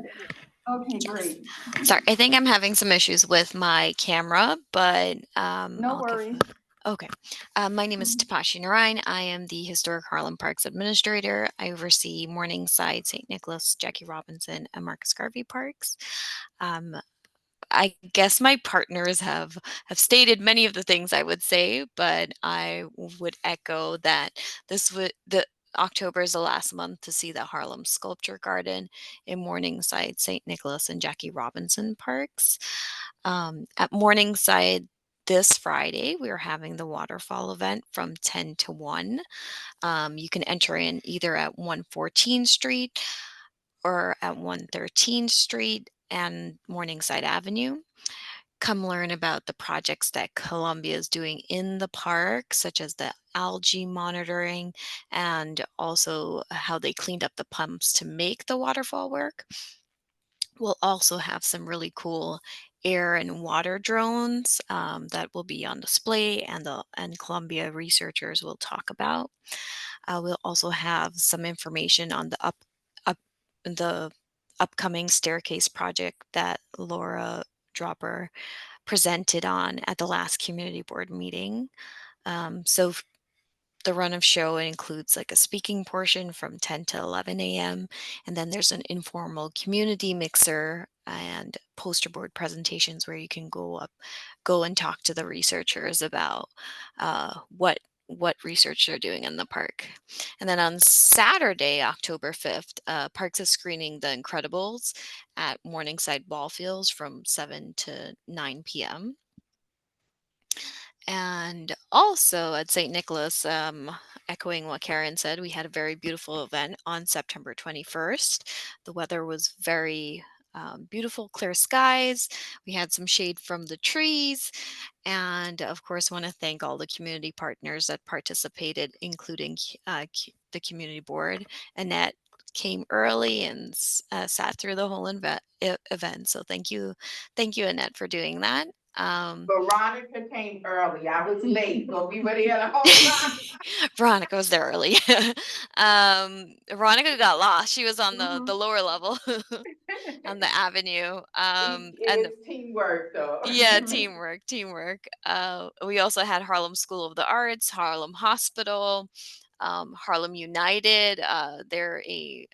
Okay, great. Sorry, I think I'm having some issues with my camera, but No worries. Okay. My name is Tapashi Narayan. I am the Historic Harlem Parks Administrator. I oversee Morningside, St. Nicholas, Jackie Robinson, and Marcus Garvey Parks. I guess my partners have stated many of the things I would say, but I would echo that the October is the last month to see the Harlem Sculpture Garden in Morningside, St. Nicholas, and Jackie Robinson Parks. At Morningside this Friday, we are having the waterfall event from 10 to 1. You can enter in either at 114 Street or at 113 Street and Morningside Avenue. Come learn about the projects that Columbia is doing in the park, such as the algae monitoring and also how they cleaned up the pumps to make the waterfall work. We'll also have some really cool air and water drones that will be on display, and Columbia researchers will talk about. We'll also have some information on the upcoming staircase project that Laura Dropper presented on at the last community board meeting. So the run of show includes like a speaking portion from 10 to 11 a.m. And then there's an informal community mixer and poster board presentations where you can go and talk to the researchers about what research they're doing in the park. And then on Saturday, October 5th, Parks is screening The Incredibles at Morningside Ball Fields from 7 to 9 p.m. And also at St. Nicholas, echoing what Karen said, we had a very beautiful event on September 21st. The weather was very beautiful, clear skies. We had some shade from the trees. And of course, want to thank all the community partners that participated, including the community board. Annette came early and sat through the whole event. So thank you, Annette, for doing that. Veronica came early. I was late, but we were there the whole time. Veronica was there early. Veronica got lost. She was on the lower level on the avenue. It is teamwork, though. Yeah, teamwork. We also had Harlem School of the Arts, Harlem Hospital, Harlem United. They're a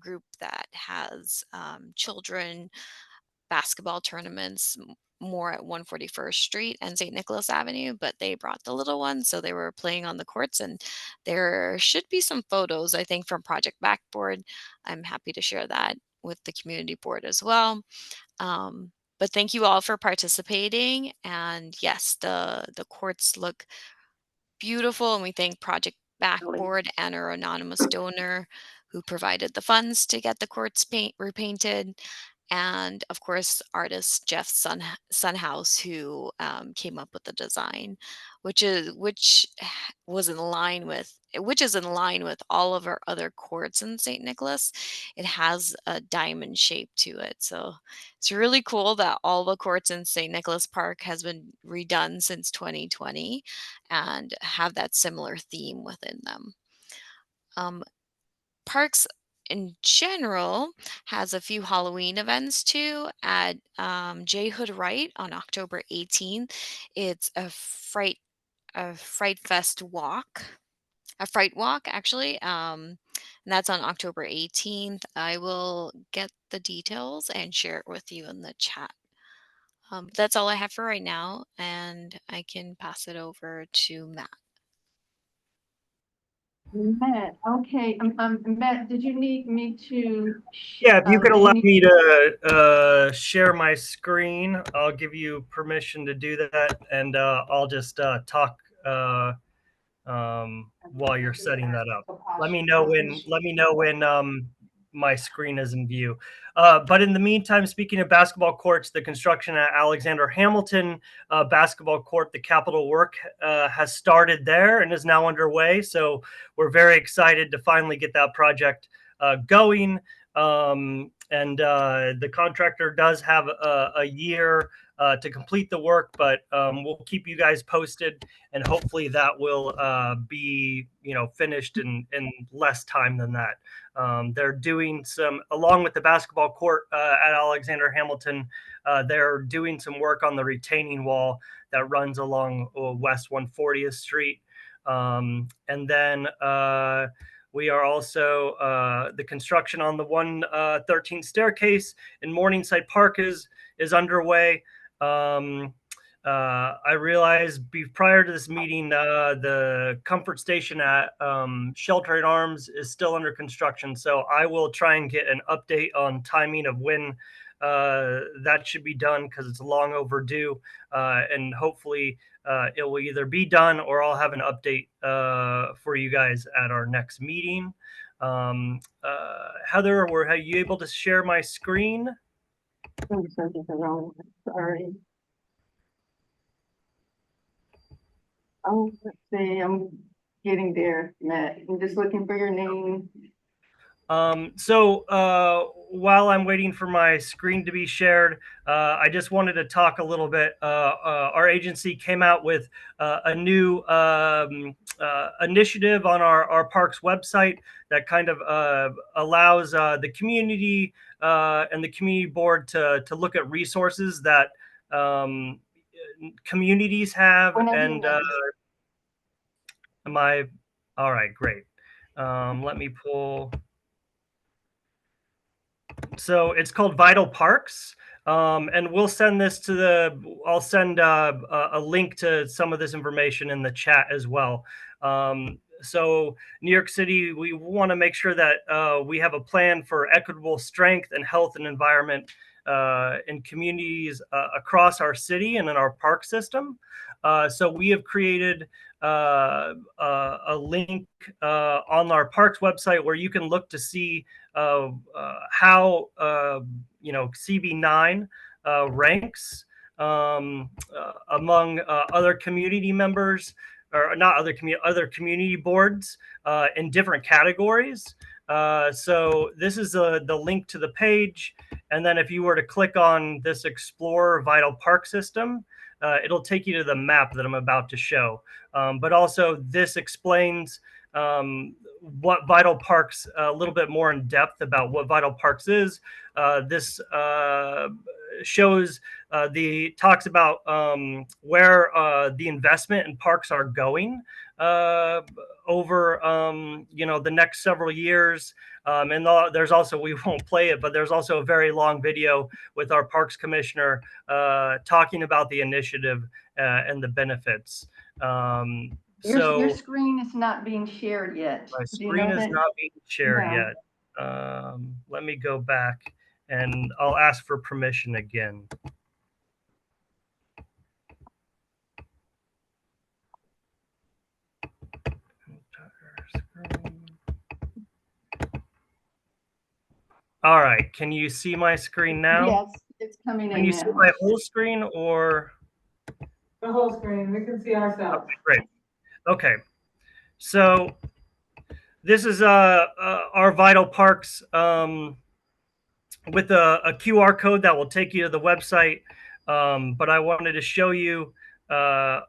group that has children basketball tournaments more at 141st Street and St. Nicholas Avenue, but they brought the little ones, so they were playing on the courts, and there should be some photos, I think, from Project Backboard. I'm happy to share that with the community board as well. But thank you all for participating, and yes, the courts look beautiful, and we thank Project Backboard and our anonymous donor who provided the funds to get the courts repainted, and of course, artist Jeff Sunhouse, who came up with the design, was in line with which is in line with all of our other courts in St. Nicholas. It has a diamond shape to it, so it's really cool that all the courts in St. Nicholas Park has been redone since 2020 and have that similar theme within them. Parks in general has a few Halloween events too at J. Hood Wright on October 18th. It's a fright fest walk, a fright walk actually. And that's on October 18th. I will get the details and share it with you in the chat. That's all I have for right now, and I can pass it over to Matt. Matt, okay, Matt, did you need me to? Yeah, if you could did allow need- me to share my screen, I'll give you permission to do that, and I'll just talk while you're setting that up. Let me know when my screen is in view. But in the meantime, speaking of basketball courts, the construction at Alexander Hamilton basketball court, the capital work has started there and is now underway. So we're very excited to finally get that project going. And the contractor does have a year to complete the work, but we'll keep you guys posted, and hopefully that will be finished in less time than that. They're doing some, along with the basketball court at Alexander Hamilton, they're doing some work on the retaining wall that runs along West 140th Street. And then we are also, the construction on the 113th staircase in Morningside Park is underway. I realized prior to this meeting, the comfort station at Shelter at Arms is still under construction. So I will try and get an update on timing of when that should be done, because it's long overdue. And hopefully it will either be done or I'll have an update for you guys at our next meeting. Heather, are you able to share my screen? Sorry. Oh, let's see, I'm getting there, Matt. I'm just looking for your name. So while I'm waiting for my screen to be shared, I just wanted to talk a little bit. Our agency came out with a new initiative on our parks website that kind of allows the community and the community board to look at resources that communities have. And am I all right? Great. Let me pull. So it's called Vital Parks. And we'll send this to I'll send a link to some of this information in the chat as well. So New York City, we want to make sure that we have a plan for equitable strength and health and environment in communities across our city and in our park system. So we have created a link on our parks website where you can look to see how CB9 ranks among other community members or not other community boards in different categories. So this is the link to the page. And then if you were to click on this Explore Vital Park System, it'll take you to the map that I'm about to show. But also this explains what Vital Parks, a little bit more in depth about what Vital Parks is. This shows talks about where the investment in parks are going over the next several years. And there's also, we won't play it, but there's also a very long video with our Parks Commissioner talking about the initiative and the benefits. Your screen is not being shared yet. My screen is not being shared No. yet. Let me go back and I'll ask for permission again. All right, can you see my screen now? Yes, it's coming in Can you now. see my whole screen or? The whole screen, we can see ourselves. Okay, great. Okay, so this is our Vital Parks with a QR code that will take you to the website. But I wanted to show you the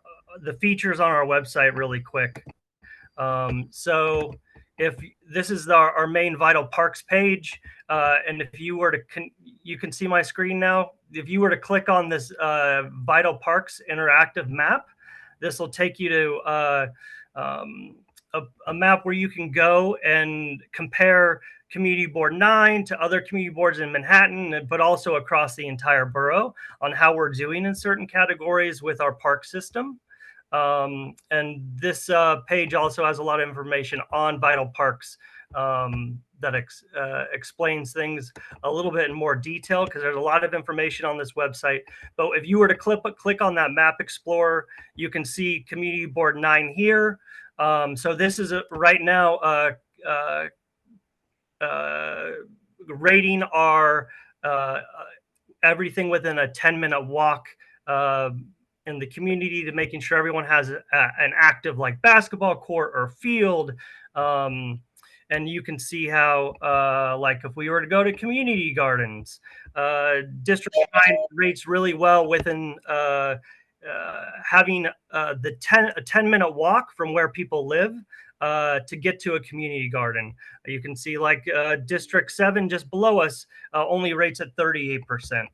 features on our website really quick. So if this is our main Vital Parks page, and if you were to, you can see my screen now. If you were to click on this Vital Parks interactive map, this will take you to a map where you can go and compare Community Board 9 to other community boards in Manhattan, but also across the entire borough on how we're doing in certain categories with our park system. And this page also has a lot of information on Vital Parks that explains things a little bit in more detail, because there's a lot of information on this website. But if you were to click on that map explorer, you can see Community Board 9 here. So this is right now rating our everything within a 10-minute walk in the community, to making sure everyone has an active like basketball court or field. And you can see how like if we were to go to community gardens, District 9 rates really well within having a 10-minute walk from where people live to get to a community garden. You can see like District 7 just below us only rates at 38%.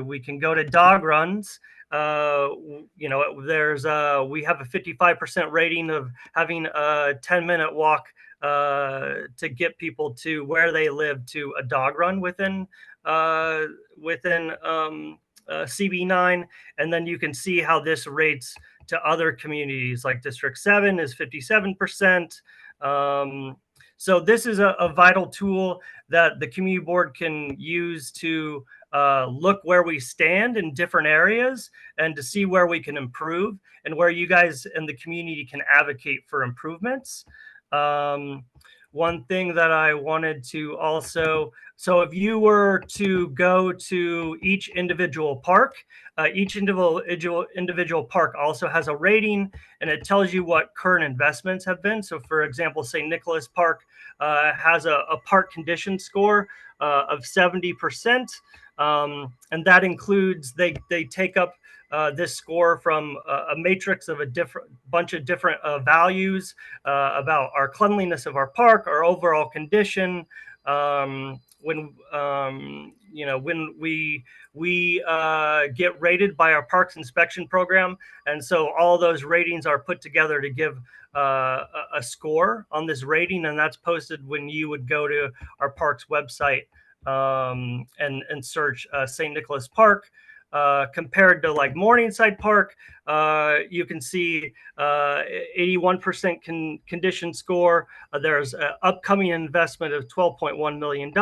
We can go to dog runs. There's we have a 55% rating of having a 10-minute walk to get people to where they live to a dog run within CB9. And then you can see how this rates to other communities, like District 7 is 57%. So this is a vital tool that the community board can use to look where we stand in different areas and to see where we can improve and where you guys in the community can advocate for improvements. One thing that I wanted to also, so if you were to go to each individual park, each individual park also has a rating, and it tells you what current investments have been. So for example, St. Nicholas Park has a park condition score of 70%. And that includes, they take up this score from a matrix of a bunch of different values about our cleanliness of our park, our overall condition. When we get rated by our parks inspection program, and so all those ratings are put together to give a score on this rating, and that's posted when you would go to our parks website and search St. Nicholas Park. Compared to like Morningside Park, you can see 81% condition score. There's an upcoming investment of $12.1 million.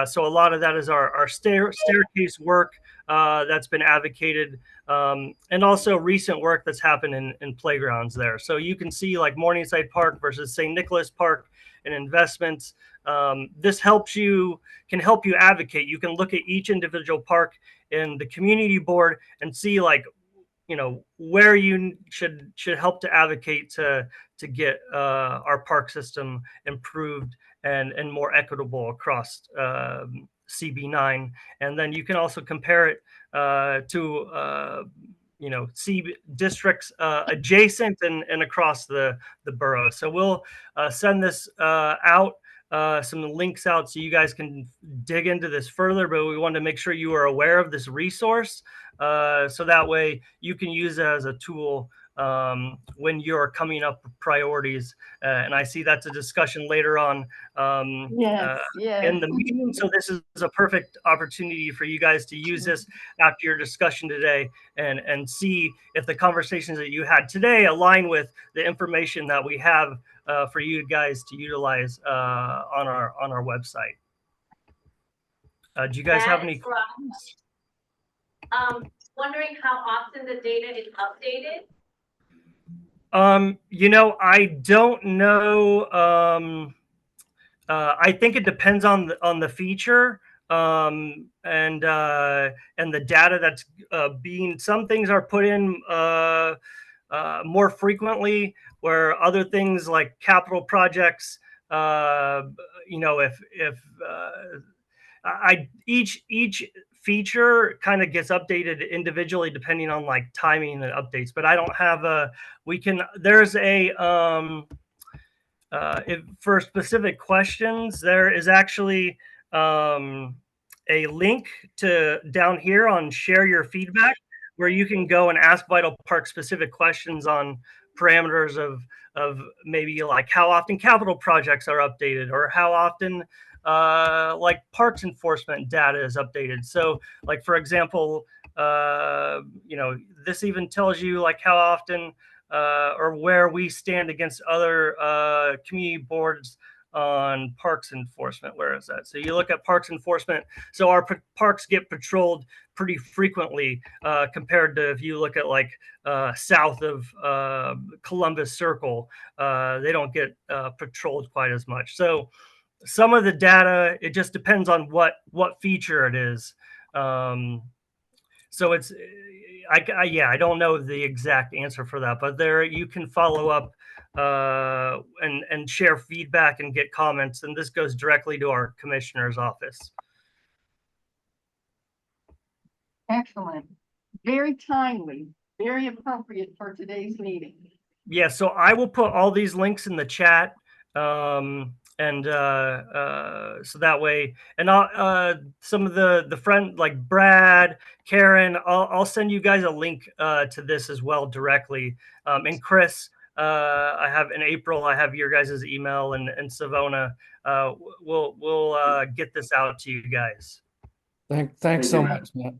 So a lot of that is our staircase work that's been advocated, and also recent work that's happened in playgrounds there. So you can see like Morningside Park versus St. Nicholas Park and investments. This can help you advocate. You can look at each individual park in the community board and see like where you should help to advocate to get our park system improved and more equitable across CB9. And then you can also compare it to C districts adjacent and across the borough. So we'll send this out, some links out so you guys can dig into this further, but we wanted to make sure you are aware of this resource so that way you can use it as a tool when you're coming up with priorities. And I see that's a discussion later on Yes, in yes. the meeting. So this is a perfect opportunity for you guys to use this after your discussion today and see if the conversations that you had today align with the information that we have for you guys to utilize on our website. Do you guys have any questions? Wondering how often the data is updated? I don't know. I think it depends on the feature and the data that's some things are put in more frequently, where other things like capital projects, if each feature kind of gets updated individually depending on like timing and updates, but I don't have there's a for specific questions, there is actually a link to down here on share your feedback, where you can go and ask Vital Park specific questions on parameters of maybe like how often capital projects are updated, or how often like parks enforcement data is updated. So like, for example, this even tells you like how often or where we stand against other community boards on parks enforcement. Where is that? So you look at parks enforcement. So our parks get patrolled pretty frequently compared to if you look at like south of Columbus Circle, they don't get patrolled quite as much. So some of the data, it just depends on what feature it is. So it's, I don't know the exact answer for that, but there you can follow up and share feedback and get comments, and this goes directly to our commissioner's office. Excellent. Very timely, very appropriate for today's meeting. Yeah, so I will put all these links in the chat. And so that way, and I'll some of the friend like Brad, Karen, I'll send you guys a link to this as well directly. And Chris, I have in April, I have your guys' email, and Savona, we'll get this out to you guys. Thanks so much, Matt.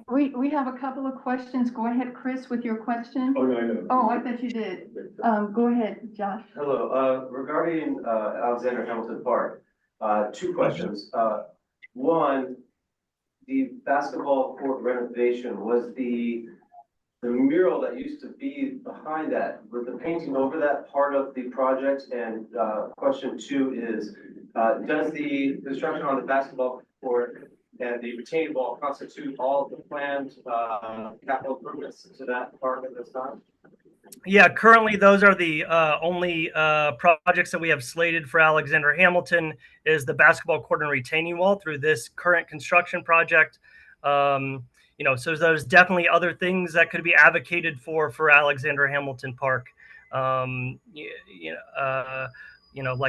We have a couple of questions. Go ahead, Chris, with your question. Oh, no, I know. Oh, I bet you did. Go ahead, Josh. Hello, regarding Alexander Hamilton Park, two questions. One, the basketball court renovation, was the mural that used to be behind that, was the painting over that part of the project? And question two is, does the construction on the basketball court and the retaining wall constitute all of the planned capital improvements to that park at this time? Yeah, currently those are the only projects that we have slated for Alexander Hamilton, is the basketball court and retaining wall through this current construction project. So there's definitely other things that could be advocated for Alexander Hamilton Park. Like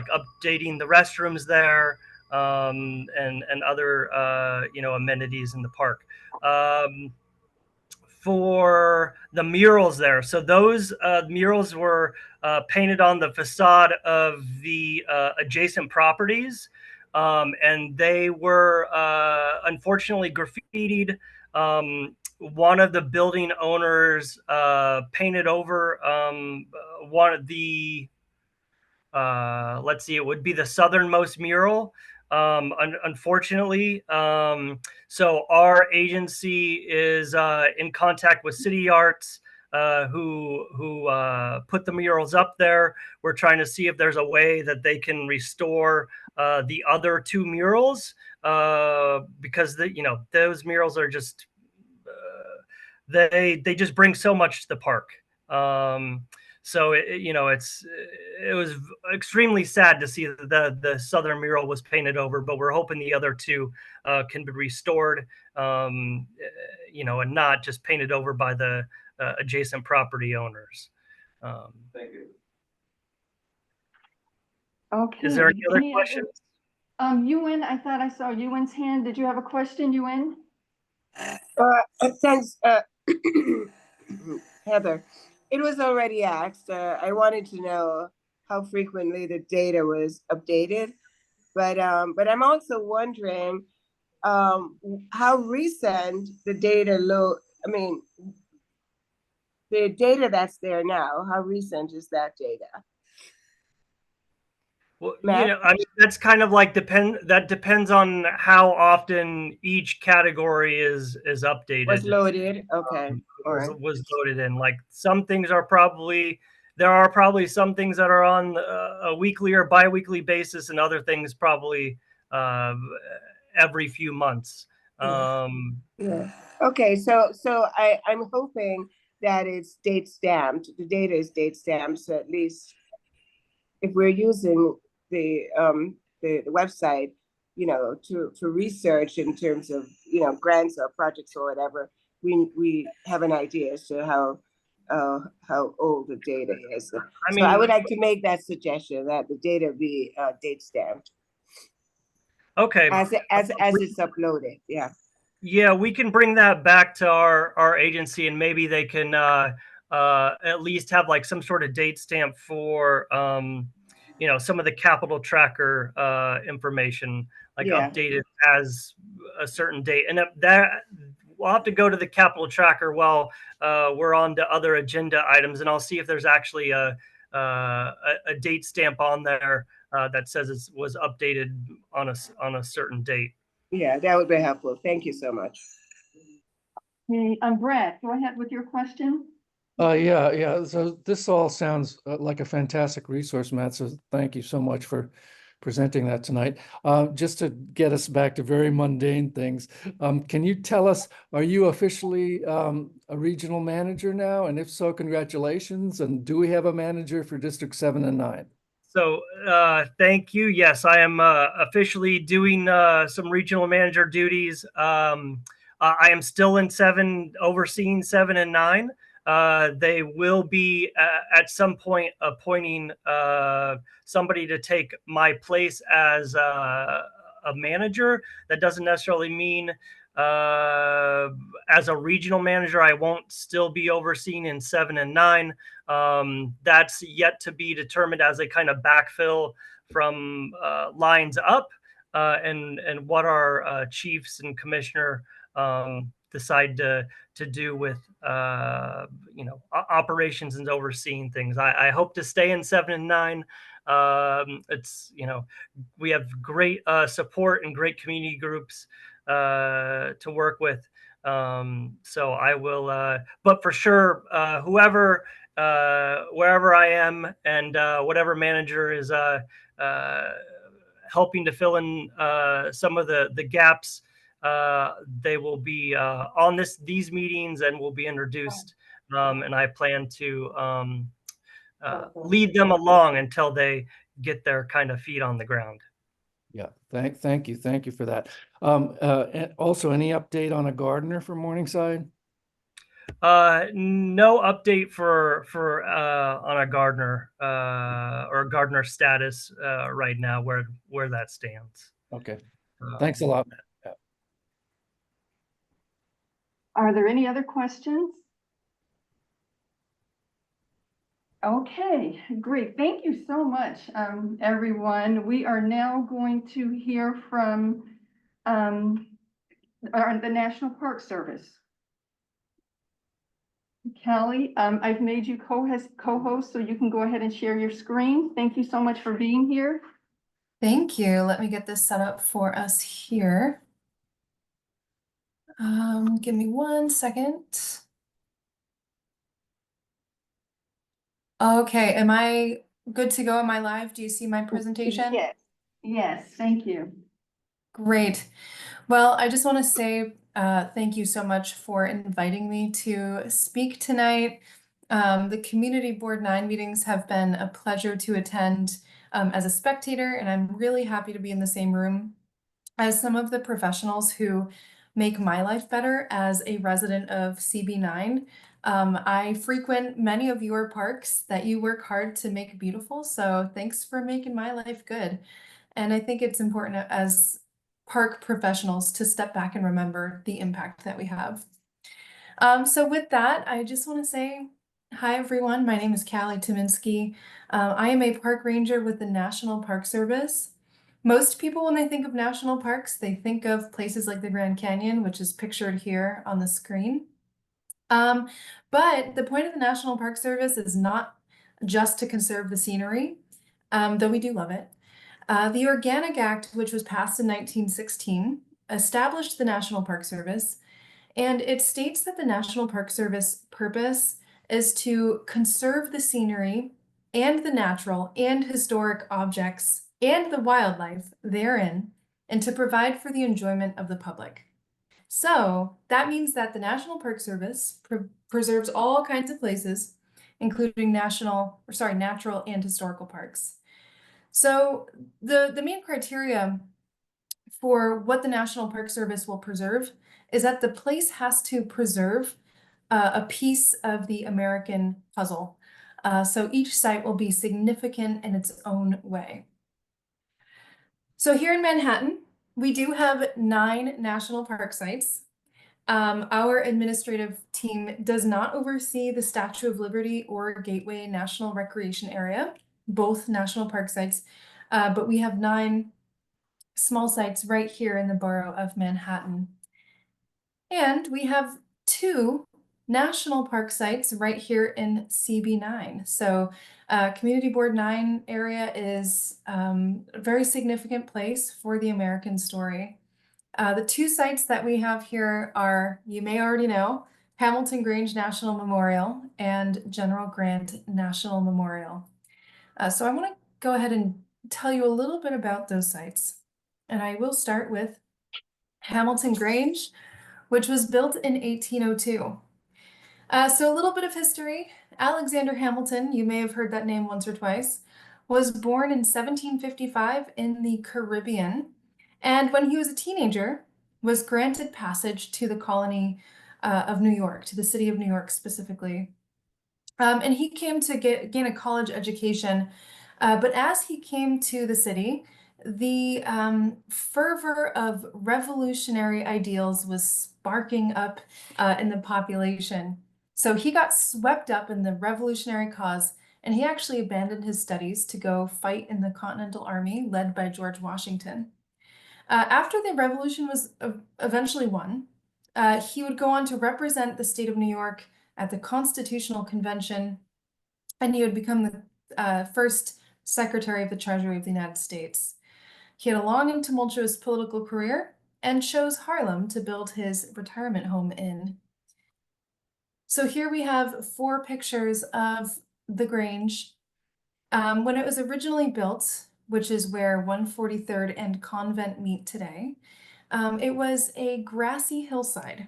updating the restrooms there, and other amenities in the park. For the murals there, so those murals were painted on the facade of the adjacent properties, and they were unfortunately graffitied. One of the building owners painted over one of the let's see, it would be the southernmost mural. Unfortunately, so our agency is in contact with City Arts, who put the murals up there. We're trying to see if there's a way that they can restore the other two murals, because those murals are just they just bring so much to the park. So it was extremely sad to see that the southern mural was painted over, but we're hoping the other two can be restored, and not just painted over by the adjacent property owners. Thank you. Okay. Is there any other questions? Ewan, I thought I saw Ewan's hand. Did you have a question, Ewan? Thanks, Heather. It was already asked. I wanted to know how frequently the data was updated, but I'm also wondering how recent the data the data that's there now, how recent is that data? Well, Matt? that's kind of like that depends on how often each category is updated. Was loaded, okay, all right. Was loaded in. Like some things there are probably some things that are on a weekly or bi-weekly basis, and other things probably every few months. Yeah. Okay, so I'm hoping that it's date stamped. The data is date stamped, so at least if we're using the website, to research in terms of grants or projects or whatever, we have an idea as to how old the data is. So I would like to make that suggestion that the data be date stamped. Okay. As it's uploaded, yeah. Yeah, we can bring that back to our agency, and maybe they can at least have like some sort of date stamp for some of the capital tracker information, like updated as a certain date. And that we'll have to go to the capital tracker while we're on to other agenda items, and I'll see if there's actually a date stamp on there that says it was updated on a certain date. Yeah, that would be helpful. Thank you so much. Okay, Brett, go ahead with your question. Yeah. So this all sounds like a fantastic resource, Matt. So thank you so much for presenting that tonight. Just to get us back to very mundane things, can you tell us, are you officially a regional manager now? And if so, congratulations. And do we have a manager for District 7 and 9? So thank you. Yes, I am officially doing some regional manager duties. I am still in 7, overseeing 7 and 9. They will be at some point appointing somebody to take my place as a manager. That doesn't necessarily mean as a regional manager, I won't still be overseeing in 7 and 9. That's yet to be determined as a kind of backfill from lines up, and what our chiefs and commissioner decide to do with operations and overseeing things. I hope to stay in 7 and 9. It's we have great support and great community groups to work with. So I will, but for sure, wherever I am, and whatever manager is helping to fill in some of the gaps, they will be on these meetings and will be introduced, and I plan to lead them along until they get their kind of feet on the ground. Yeah, thank you for that. And also, any update on a gardener for Morningside? No update for on a gardener or a gardener status right now, where that stands. Okay, thanks a lot, Matt. Yeah. Are there any other questions? Okay, great. Thank you so much, everyone. We are now going to hear from the National Park Service. Kelly, I've made you co-host, so you can go ahead and share your screen. Thank you so much for being here. Thank you. Let me get this set up for us here. Give me 1 second. Okay, am I good to go? Am I live? Do you see my presentation? Yes, thank you. Great. Well, I just want to say Thank you so much for inviting me to speak tonight. The Community Board 9 meetings have been a pleasure to attend as a spectator, and I'm really happy to be in the same room as some of the professionals who make my life better as a resident of CB9. I frequent many of your parks that you work hard to make beautiful, so thanks for making my life good. And I think it's important as park professionals to step back and remember the impact that we have. So with that, I just want to say hi, everyone. My name is Callie Tominski. I am a park ranger with the National Park Service. Most people, when they think of national parks, they think of places like the Grand Canyon, which is pictured here on the screen. But the point of the National Park Service is not just to conserve the scenery, though we do love it. The Organic Act, which was passed in 1916, established the National Park Service, and it states that the National Park Service purpose is to conserve the scenery and the natural and historic objects and the wildlife therein, and to provide for the enjoyment of the public. So that means that the National Park Service preserves all kinds of places, including natural and historical parks. So the main criteria for what the National Park Service will preserve is that the place has to preserve a piece of the American puzzle. So each site will be significant in its own way. So here in Manhattan, we do have 9 national park sites. Our administrative team does not oversee the Statue of Liberty or Gateway National Recreation Area, both national park sites, but we have 9 small sites right here in the borough of Manhattan. And we have 2 national park sites right here in CB9. So Community Board 9 area is a very significant place for the American story. The 2 sites that we have here are, you may already know, Hamilton Grange National Memorial and General Grant National Memorial. So I want to go ahead and tell you a little bit about those sites. And I will start with Hamilton Grange, which was built in 1802. So a little bit of history. Alexander Hamilton, you may have heard that name once or twice, was born in 1755 in the Caribbean. And when he was a teenager, was granted passage to the colony of New York, to the city of New York specifically. And he came to gain a college education. But as he came to the city, the fervor of revolutionary ideals was sparking up in the population. So he got swept up in the revolutionary cause, and he actually abandoned his studies to go fight in the Continental Army led by George Washington. After the revolution was eventually won, he would go on to represent the state of New York at the Constitutional Convention, and he would become the first Secretary of the Treasury of the United States. He had a long and tumultuous political career and chose Harlem to build his retirement home in. So here we have 4 pictures of the Grange. When it was originally built, which is where 143rd and Convent meet today, it was a grassy hillside.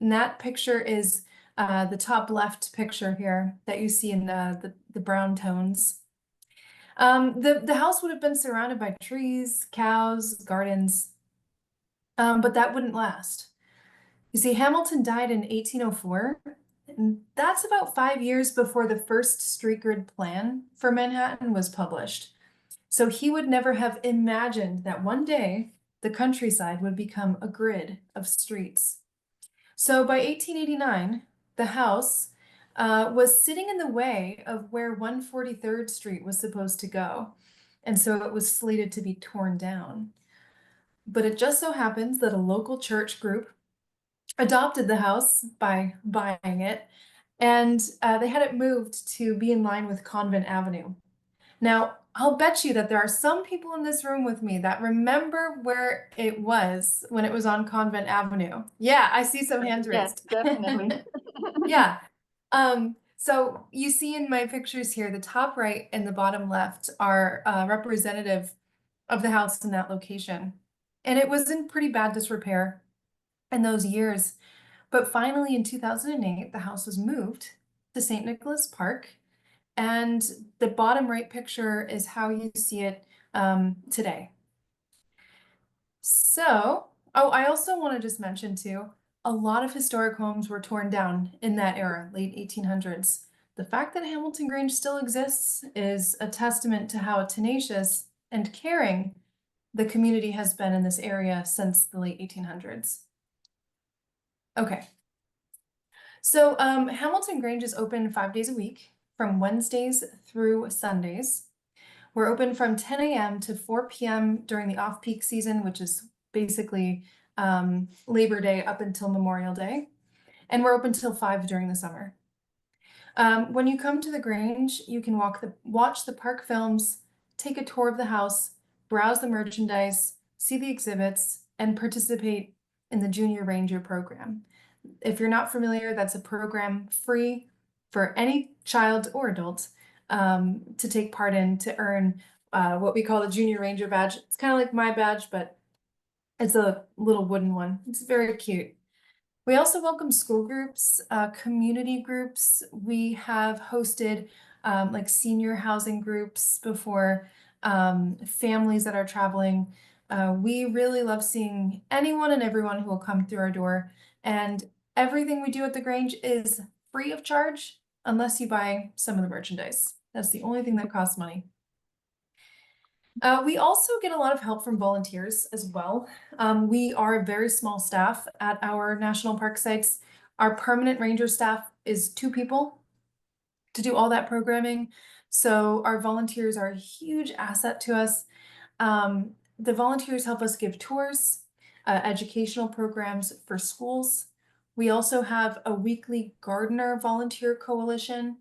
And that picture is the top left picture here that you see in the brown tones. The house would have been surrounded by trees, cows, gardens, but that wouldn't last. You see, Hamilton died in 1804, and that's about 5 years before the first street grid plan for Manhattan was published. So he would never have imagined that one day the countryside would become a grid of streets. So by 1889, the house was sitting in the way of where 143rd Street was supposed to go. And so it was slated to be torn down. But it just so happens that a local church group adopted the house by buying it, and they had it moved to be in line with Convent Avenue. Now, I'll bet you that there are some people in this room with me that remember where it was when it was on Convent Avenue. Yeah, I see some hands raised. Yes, definitely. Yeah. So you see in my pictures here, the top right and the bottom left are representative of the house in that location. And it was in pretty bad disrepair. in those years. But finally, in 2008, the house was moved to St. Nicholas Park. And the bottom right picture is how you see it today. So, oh, I also want to just mention too, a lot of historic homes were torn down in that era, late 1800s. The fact that Hamilton Grange still exists is a testament to how tenacious and caring the community has been in this area since the late 1800s. Okay. So Hamilton Grange is open 5 days a week from Wednesdays through Sundays. We're open from 10 a.m. to 4 p.m. during the off-peak season, which is basically Labor Day up until Memorial Day. And we're open till 5 during the summer. When you come to the Grange, you can watch the park films, take a tour of the house, browse the merchandise, see the exhibits, and participate in the Junior Ranger program. If you're not familiar, that's a program free for any child or adult to take part in to earn what we call the Junior Ranger badge. It's kind of like my badge, but it's a little wooden one. It's very cute. We also welcome school groups, community groups. We have hosted like senior housing groups before, families that are traveling. We really love seeing anyone and everyone who will come through our door. And everything we do at the Grange is free of charge unless you buy some of the merchandise. That's the only thing that costs money. We also get a lot of help from volunteers as well. We are a very small staff at our national park sites. Our permanent ranger staff is 2 people to do all that programming. So our volunteers are a huge asset to us. The volunteers help us give tours, educational programs for schools. We also have a weekly gardener volunteer coalition.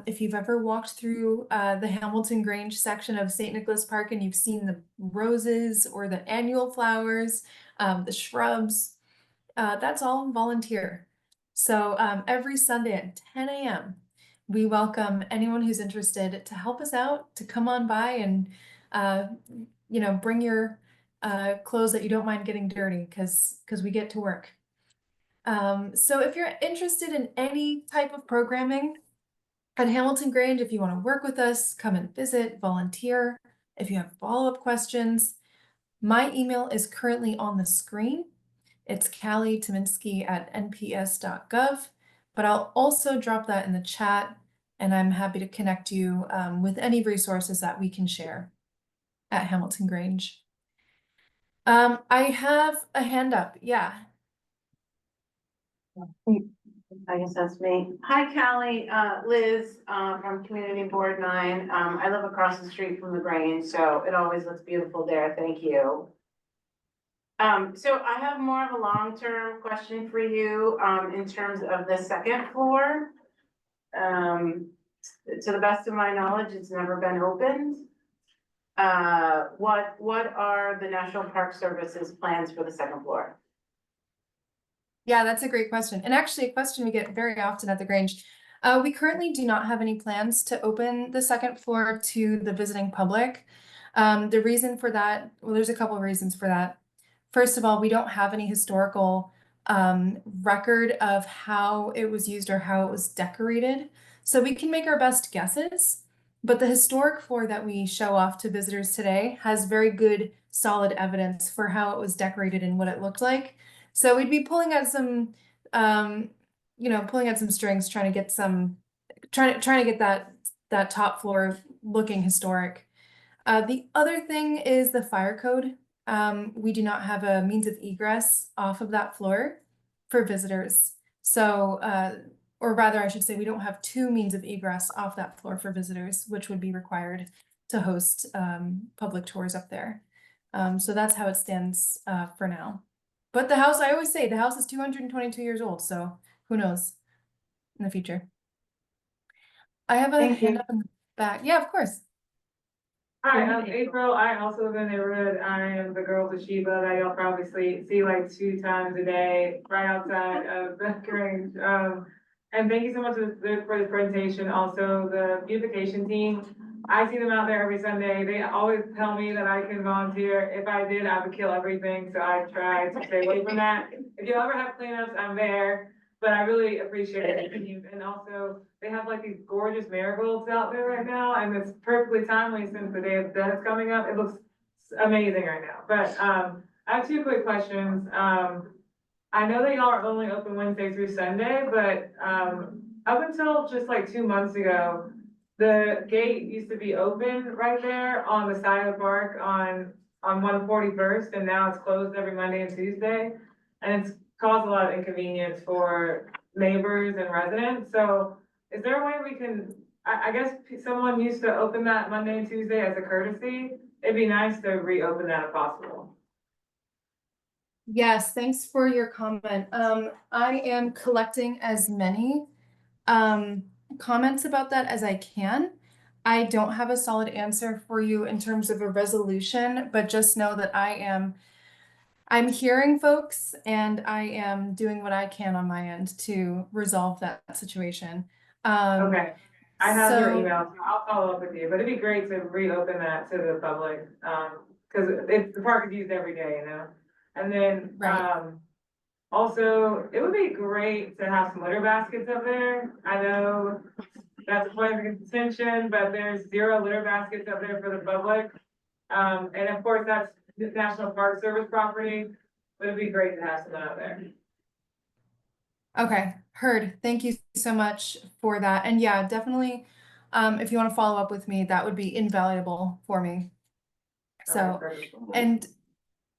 If you've ever walked through the Hamilton Grange section of St. Nicholas Park and you've seen the roses or the annual flowers, the shrubs, that's all volunteer. So every Sunday at 10 a.m., we welcome anyone who's interested to help us out, to come on by and, bring your clothes that you don't mind getting dirty because we get to work. So if you're interested in any type of programming at Hamilton Grange, if you want to work with us, come and visit, volunteer. If you have follow-up questions, my email is currently on the screen. It's callie.tominski@nps.gov, but I'll also drop that in the chat, and I'm happy to connect you with any resources that we can share at Hamilton Grange. I have a hand up. Yeah. I guess that's me. Hi, Callie, Liz, from Community Board 9. I live across the street from the Grange, so it always looks beautiful there. Thank you. So I have more of a long-term question for you, in terms of the second floor. To the best of my knowledge, it's never been opened. What are the National Park Service's plans for the second floor? Yeah, that's a great question. And actually a question we get very often at the Grange. We currently do not have any plans to open the second floor to the visiting public. The reason for that, well, there's a couple of reasons for that. First of all, we don't have any historical record of how it was used or how it was decorated. So we can make our best guesses, but the historic floor that we show off to visitors today has very good, solid evidence for how it was decorated and what it looked like. So we'd be pulling at some, pulling at some strings, trying to get that top floor looking historic. The other thing is the fire code. We do not have a means of egress off of that floor for visitors. So, or rather, I should say, we don't have 2 means of egress off that floor for visitors, which would be required to host public tours up there. So that's how it stands for now. But the house, I always say, the house is 222 years old, so who knows in the future. I have a hand up in the back. Yeah, of course. Hi, I'm April. I also live in the neighborhood. I am the girl with Sheba that y'all probably see like 2 times a day right outside of the Grange. And thank you so much for the presentation. Also, the beautification team. I see them out there every Sunday. They always tell me that I can volunteer. If I did, I would kill everything. So I try to stay away from that. if you ever have cleanups, I'm there. But I really appreciate it. And also, they have like these gorgeous marigolds out there right now, and it's perfectly timely since the Day of the Dead is coming up. It looks amazing right now. But I have two quick questions. I know that y'all are only open Wednesday through Sunday, but up until just like 2 months ago, the gate used to be open right there on the side of the park on 141st, and now it's closed every Monday and Tuesday. And it's caused a lot of inconvenience for neighbors and residents. So is there a way we can, I guess someone used to open that Monday and Tuesday as a courtesy. It'd be nice to reopen that if possible. Yes, thanks for your comment. I am collecting as many comments about that as I can. I don't have a solid answer for you in terms of a resolution, but just know that I'm hearing folks and I am doing what I can on my end to resolve that situation. Okay, I have your so- email, so I'll follow up with you, but it'd be great to reopen that to the public. Cause the park is used every day, you know? And then, also, it would be great to have some litter baskets up there. I know that's a point of contention, but there's 0 litter baskets up there for the public. And of course, that's the National Park Service property, but it'd be great to have some out there. Okay, heard. Thank you so much for that. And yeah, definitely, if you want to follow up with me, that would be invaluable for me. So, and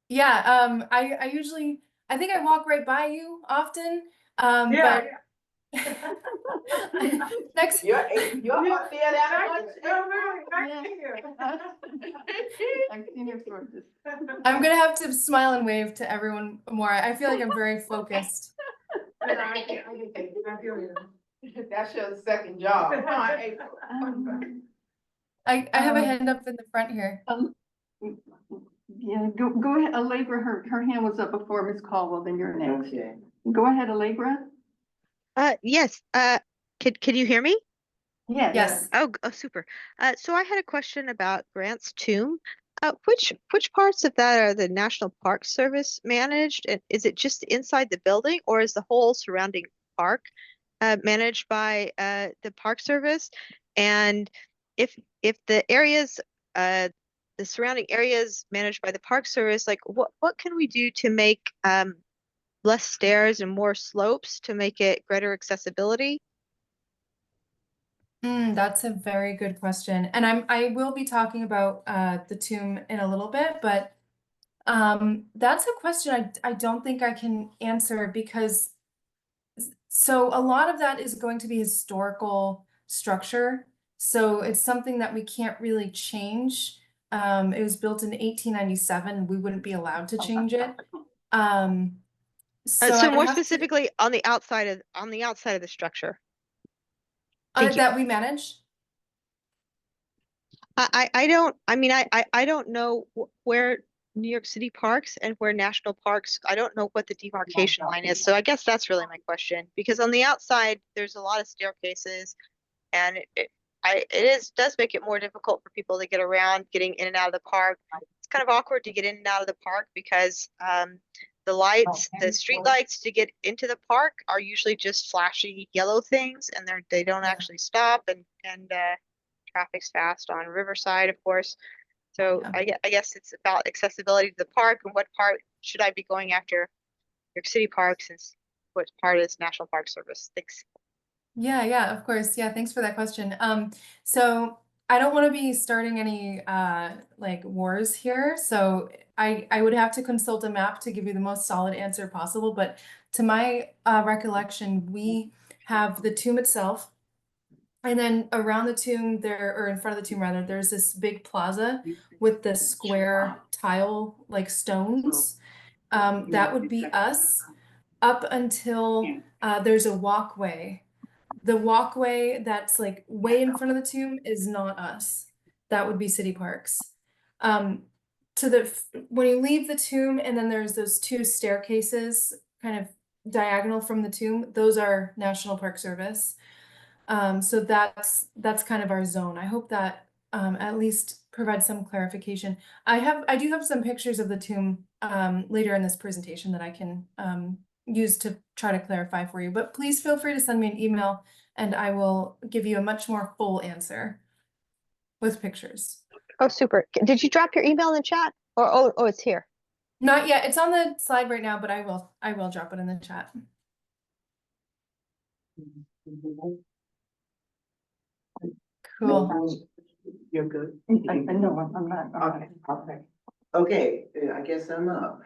yeah, I usually, I think I walk right by you often, Yeah. but next. You're up there that much. I've seen your sources. I'm gonna have to smile and wave to everyone more. I feel like I'm very focused. That's your second job. I have a hand up in the front here. Yeah, go ahead, Allegra, her hand was up before Ms. Caldwell, then you're next. Okay. Go ahead, Allegra. Yes, can you hear me? Yes. Oh, super. So I had a question about Grant's Tomb. Which parts of that are the National Park Service managed? And is it just inside the building, or is the whole surrounding park managed by the Park Service? And if the areas, the surrounding areas managed by the Park Service, like what can we do to make less stairs and more slopes to make it greater accessibility? That's a very good question. And I will be talking about the tomb in a little bit, but that's a question I don't think I can answer because so a lot of that is going to be historical structure. So it's something that we can't really change. It was built in 1897. We wouldn't be allowed to change it. So more specifically on the outside of the structure. That we manage? I don't know where New York City parks and where national parks, I don't know what the demarcation line is. So I guess that's really my question, because on the outside, there's a lot of staircases and it does make it more difficult for people to get around, getting in and out of the park. It's kind of awkward to get in and out of the park because the street lights to get into the park are usually just flashy yellow things, and they don't actually stop, and traffic's fast on Riverside, of course. So I guess it's about accessibility to the park, and what part should I be going after New York City parks, and what part is National Park Service? Thanks. Yeah, of course. Yeah, thanks for that question. So I don't want to be starting any like wars here. So I would have to consult a map to give you the most solid answer possible. But to my recollection, we have the tomb itself. And then around the tomb there, or in front of the tomb rather, there's this big plaza with the square tile like stones. That would be us up until there's a walkway. The walkway that's like way in front of the tomb is not us. That would be City Parks. When you leave the tomb, and then there's those 2 staircases kind of diagonal from the tomb, those are National Park Service. So that's kind of our zone. I hope that at least provides some clarification. I do have some pictures of the tomb later in this presentation that I can use to try to clarify for you, but please feel free to send me an email and I will give you a much more full answer with pictures. Oh, super. Did you drop your email in the chat? Or, oh, it's here. Not yet. It's on the slide right now, but I will drop it in the chat. Cool. You're good. I know, I'm not. Okay. Okay, I guess I'm up.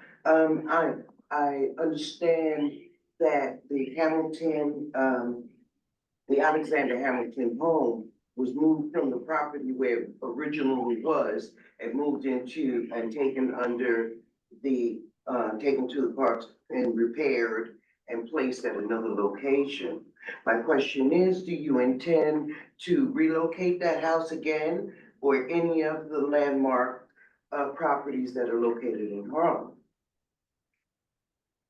I understand that the the Alexander Hamilton home was moved from the property where it originally was and moved into and taken under taken to the parks and repaired and placed at another location. My question is, do you intend to relocate that house again or any of the landmark properties that are located in Harlem?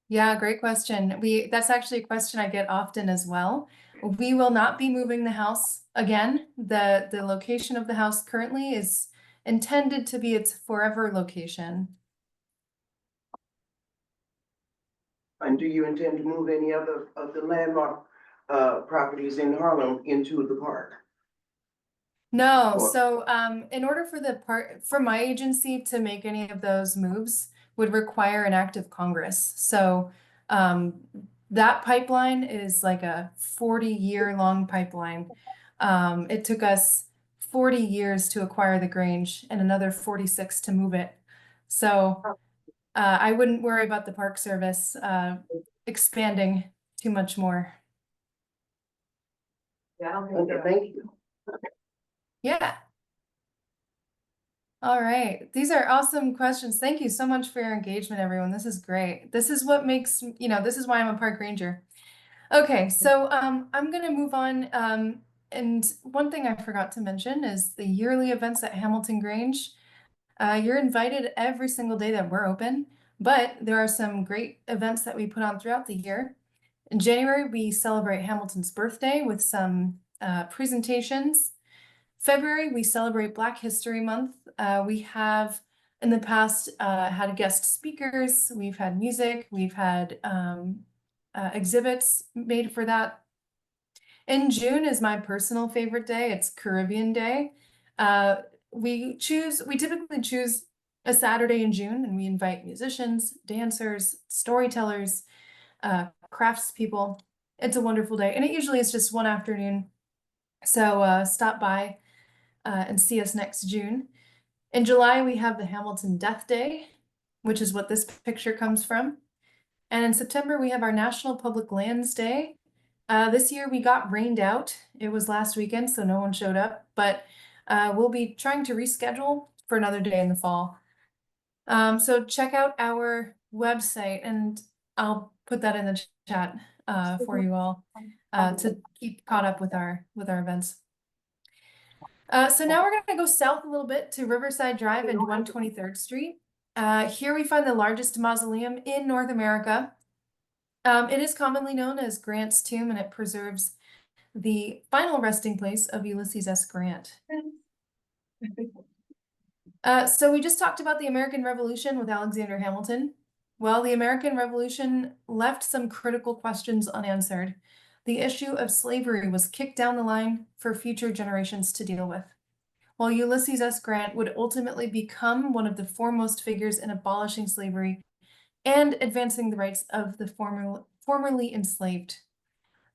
Yeah, great question. That's actually a question I get often as well. We will not be moving the house again. The location of the house currently is intended to be its forever location. And do you intend to move any other of the landmark properties in Harlem into the park? No, so in order for my agency to make any of those moves would require an act of Congress. So that pipeline is like a 40-year long pipeline. It took us 40 years to acquire the Grange and another 46 to move it. So I wouldn't worry about the Park Service expanding too much more. Yeah, okay, thank you. Yeah. All right. These are awesome questions. Thank you so much for your engagement, everyone. This is great. This is what makes, this is why I'm a park ranger. Okay, so I'm going to move on. And one thing I forgot to mention is the yearly events at Hamilton Grange. You're invited every single day that we're open, but there are some great events that we put on throughout the year. In January, we celebrate Hamilton's birthday with some presentations. February, we celebrate Black History Month. We have in the past had guest speakers, we've had music, we've had exhibits made for that. In June is my personal favorite day. It's Caribbean Day. We typically choose a Saturday in June and we invite musicians, dancers, storytellers, craftspeople. It's a wonderful day. And it usually is just one afternoon. So stop by and see us next June. In July, we have the Hamilton Death Day, which is what this picture comes from. And in September, we have our National Public Lands Day. This year we got rained out. It was last weekend, so no one showed up, but we'll be trying to reschedule for another day in the fall. So check out our website and I'll put that in the chat for you all to keep caught up with our events. So now we're going to go south a little bit to Riverside Drive and 123rd Street. Here we find the largest mausoleum in North America. It is commonly known as Grant's Tomb, and it preserves the final resting place of Ulysses S. Grant. So we just talked about the American Revolution with Alexander Hamilton. Well, the American Revolution left some critical questions unanswered. The issue of slavery was kicked down the line for future generations to deal with. While Ulysses S. Grant would ultimately become one of the foremost figures in abolishing slavery and advancing the rights of the formerly enslaved.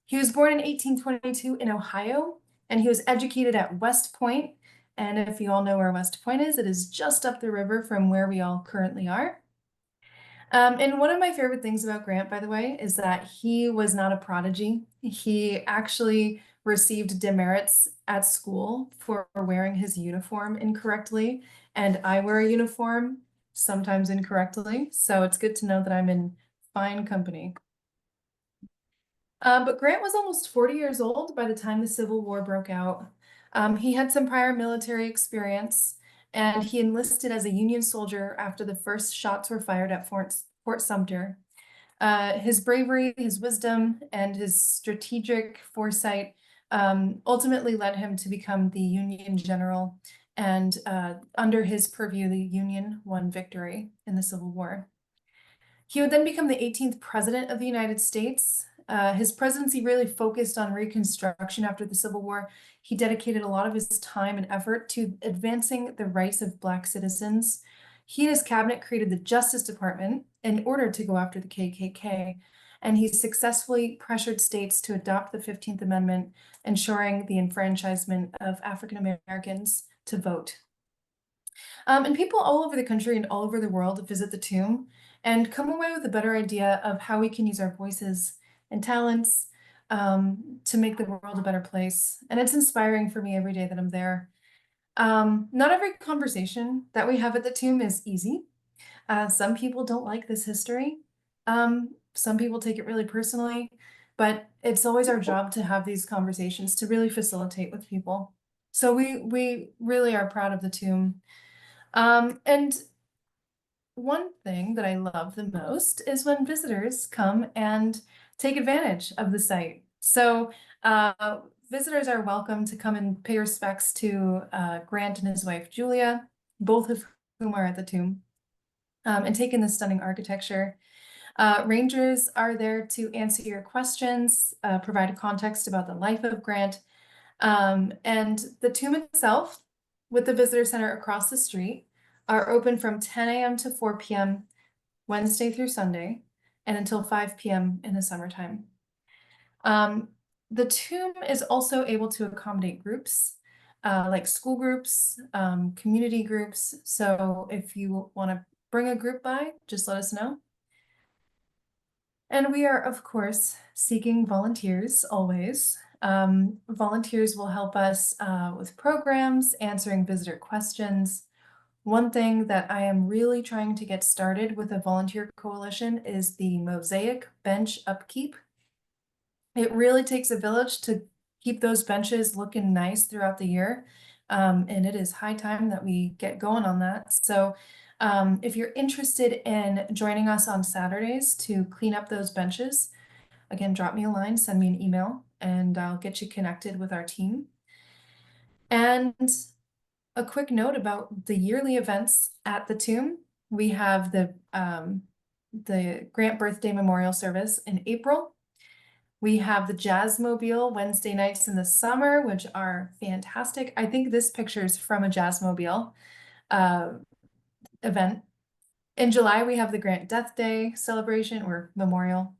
He was born in 1822 in Ohio, and he was educated at West Point. And if you all know where West Point is, it is just up the river from where we all currently are. And one of my favorite things about Grant, by the way, is that he was not a prodigy. He actually received demerits at school for wearing his uniform incorrectly, and I wear a uniform sometimes incorrectly, so it's good to know that I'm in fine company. But Grant was almost 40 years old by the time the Civil War broke out. He had some prior military experience, and he enlisted as a Union soldier after the first shots were fired at Fort Sumter. His bravery, his wisdom, and his strategic foresight ultimately led him to become the Union general, and under his purview, the Union won victory in the Civil War. He would then become the 18th president of the United States. His presidency really focused on Reconstruction after the Civil War. He dedicated a lot of his time and effort to advancing the rights of Black citizens. He and his cabinet created the Justice Department in order to go after the KKK, and he successfully pressured states to adopt the 15th Amendment, ensuring the enfranchisement of African Americans to vote. And people all over the country and all over the world visit the tomb and come away with a better idea of how we can use our voices and talents to make the world a better place. And it's inspiring for me every day that I'm there. Not every conversation that we have at the tomb is easy. Some people don't like this history. Some people take it really personally, but it's always our job to have these conversations to really facilitate with people. So we really are proud of the tomb. And one thing that I love the most is when visitors come and take advantage of the site. So visitors are welcome to come and pay respects to Grant and his wife, Julia, both of whom are at the tomb, and take in the stunning architecture. Rangers are there to answer your questions, provide context about the life of Grant, and the tomb itself, with the visitor center across the street, are open from 10 a.m. to 4 p.m. Wednesday through Sunday, and until 5 p.m. in the summertime. The tomb is also able to accommodate groups, like school groups, community groups. So if you want to bring a group by, just let us know. And we are, of course, seeking volunteers always. Volunteers will help us with programs, answering visitor questions. One thing that I am really trying to get started with a volunteer coalition is the mosaic bench upkeep. It really takes a village to keep those benches looking nice throughout the year. And it is high time that we get going on that. So if you're interested in joining us on Saturdays to clean up those benches, again, drop me a line, send me an email, and I'll get you connected with our team. And a quick note about the yearly events at the tomb. We have the Grant Birthday Memorial Service in April. We have the Jazzmobile Wednesday nights in the summer, which are fantastic. I think this picture is from a Jazzmobile event. In July, we have the Grant Death Day celebration or memorial.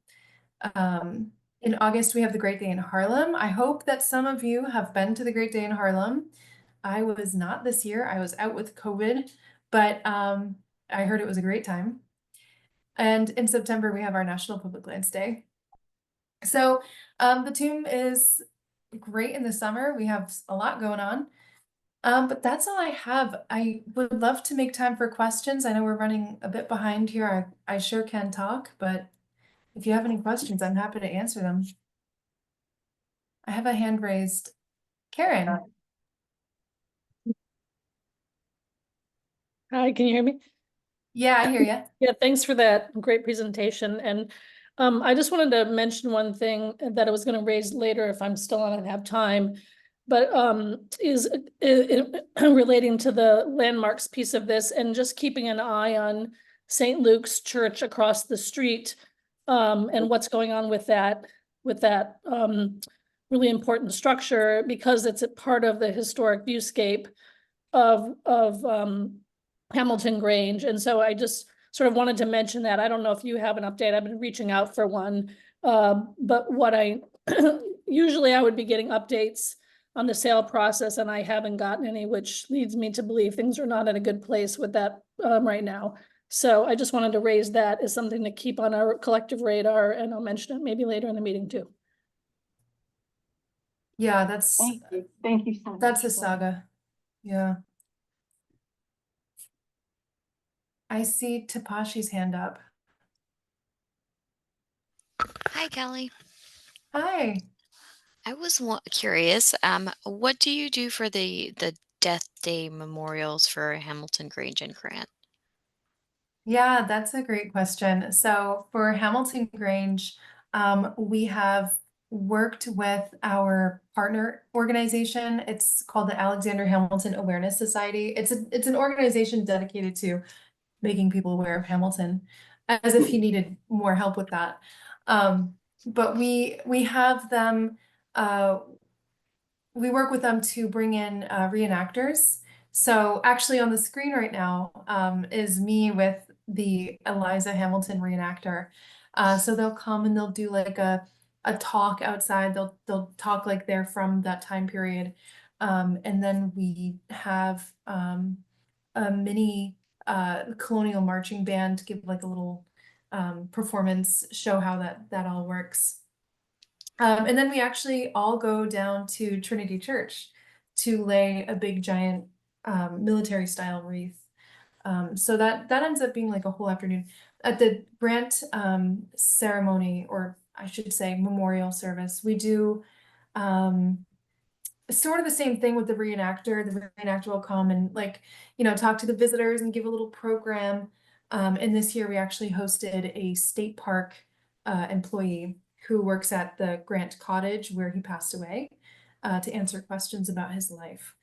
In August, we have the Great Day in Harlem. I hope that some of you have been to the Great Day in Harlem. I was not this year. I was out with COVID, but I heard it was a great time. And in September, we have our National Public Lands Day. So the tomb is great in the summer. We have a lot going on. But that's all I have. I would love to make time for questions. I know we're running a bit behind here. I sure can talk, but if you have any questions, I'm happy to answer them. I have a hand raised. Karen. Hi, can you hear me? Yeah, I hear you. Yeah, thanks for that great presentation. And I just wanted to mention one thing that I was going to raise later if I'm still on and have time, but is relating to the landmarks piece of this and just keeping an eye on St. Luke's Church across the street and what's going on with that really important structure, because it's a part of the historic viewscape of Hamilton Grange. And so I just sort of wanted to mention that. I don't know if you have an update. I've been reaching out for one, but what I usually I would be getting updates on the sale process, and I haven't gotten any, which leads me to believe things are not in a good place with that right now. So I just wanted to raise that as something to keep on our collective radar, and I'll mention it maybe later in the meeting too. Yeah, that's thank you so much. That's a saga. Yeah. I see Tapashi's hand up. Hi, Kelly. Hi. I was curious, what do you do for the Death Day memorials for Hamilton Grange and Grant? Yeah, that's a great question. So for Hamilton Grange, we have worked with our partner organization. It's called the Alexander Hamilton Awareness Society. It's an organization dedicated to making people aware of Hamilton. as if he needed more help with that. But we have them, we work with them to bring in reenactors. So actually on the screen right now is me with the Eliza Hamilton reenactor. So they'll come and they'll do like a talk outside. They'll talk like they're from that time period. And then we have a mini colonial marching band give like a little performance, show how that all works. And then we actually all go down to Trinity Church to lay a big giant military style wreath. So that ends up being like a whole afternoon. At the grant ceremony, or I should say memorial service, we do sort of the same thing with the reenactor. The reenactor will come and like, talk to the visitors and give a little program. And this year we actually hosted a state park employee who works at the Grant Cottage where he passed away to answer questions about his life.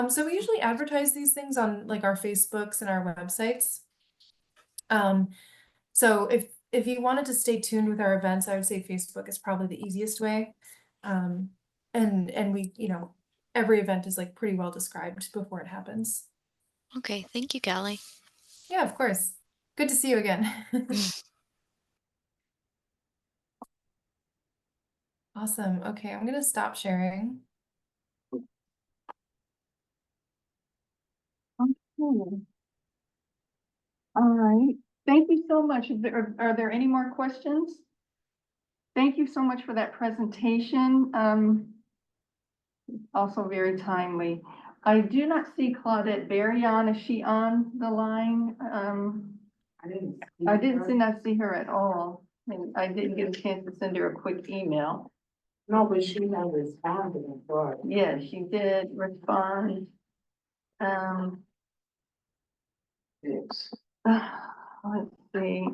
So we usually advertise these things on like our Facebooks and our websites. So if you wanted to stay tuned with our events, I would say Facebook is probably the easiest way. And we, every event is like pretty well described before it happens. Okay, thank you, Callie. Yeah, of course. Good to see you again. Awesome. Okay, I'm gonna stop sharing. Okay. All right. Thank you so much. Are there any more questions? Thank you so much for that presentation. Also very timely. I do not see Claudette Berry on. Is she on the line? I didn't see her at all. I didn't get a chance to send her a quick email. No, but she has responded, but. Yeah, she did respond. Yes. Let's see.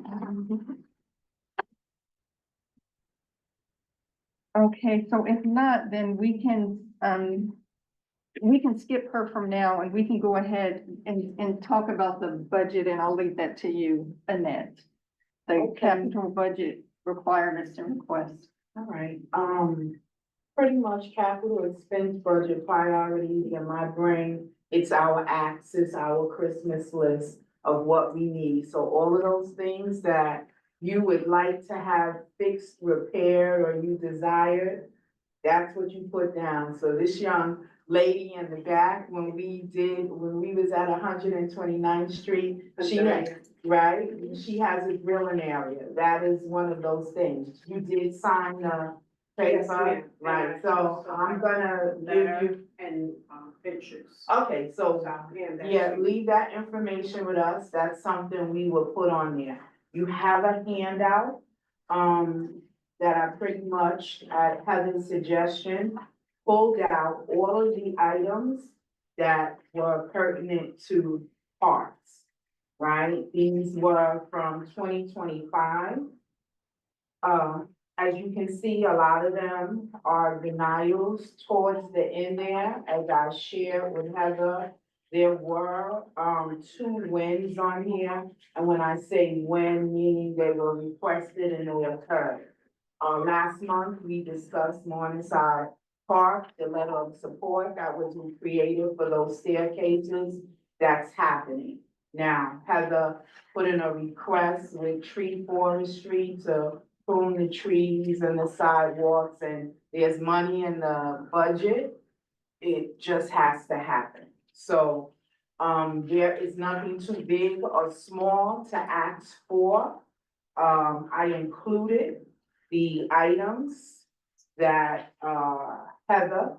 Okay, so if not, then we can skip her from now and we can go ahead and talk about the budget, and I'll leave that to you, Annette. The capital budget requirements and requests. All right, pretty much capital expense budget priorities in my brain. It's our axis, our Christmas list of what we need. So all of those things that you would like to have fixed, repaired, or you desire, that's what you put down. So this young lady in the back, when we was at 129th Street, she had, right? She has a grilling area. That is one of those things. You did sign the paper, right? So I'm gonna give you. And pictures. Okay, so, yeah, leave that information with us. That's something we will put on there. You have a handout, that I pretty much, at Heather's suggestion, pulled out all of the items that were pertinent to parks, right? These were from 2025. As you can see, a lot of them are denials towards the end there. As I shared with Heather, there were, 2 wins on here. And when I say win, meaning they were requested and they occurred. Last month, we discussed Morningside Park, the letter of support that was created for those staircases. That's happening. Now, Heather put in a request with tree forestry to prune the trees and the sidewalks, and there's money in the budget. It just has to happen. So, there is nothing too big or small to ask for. I included the items that, Heather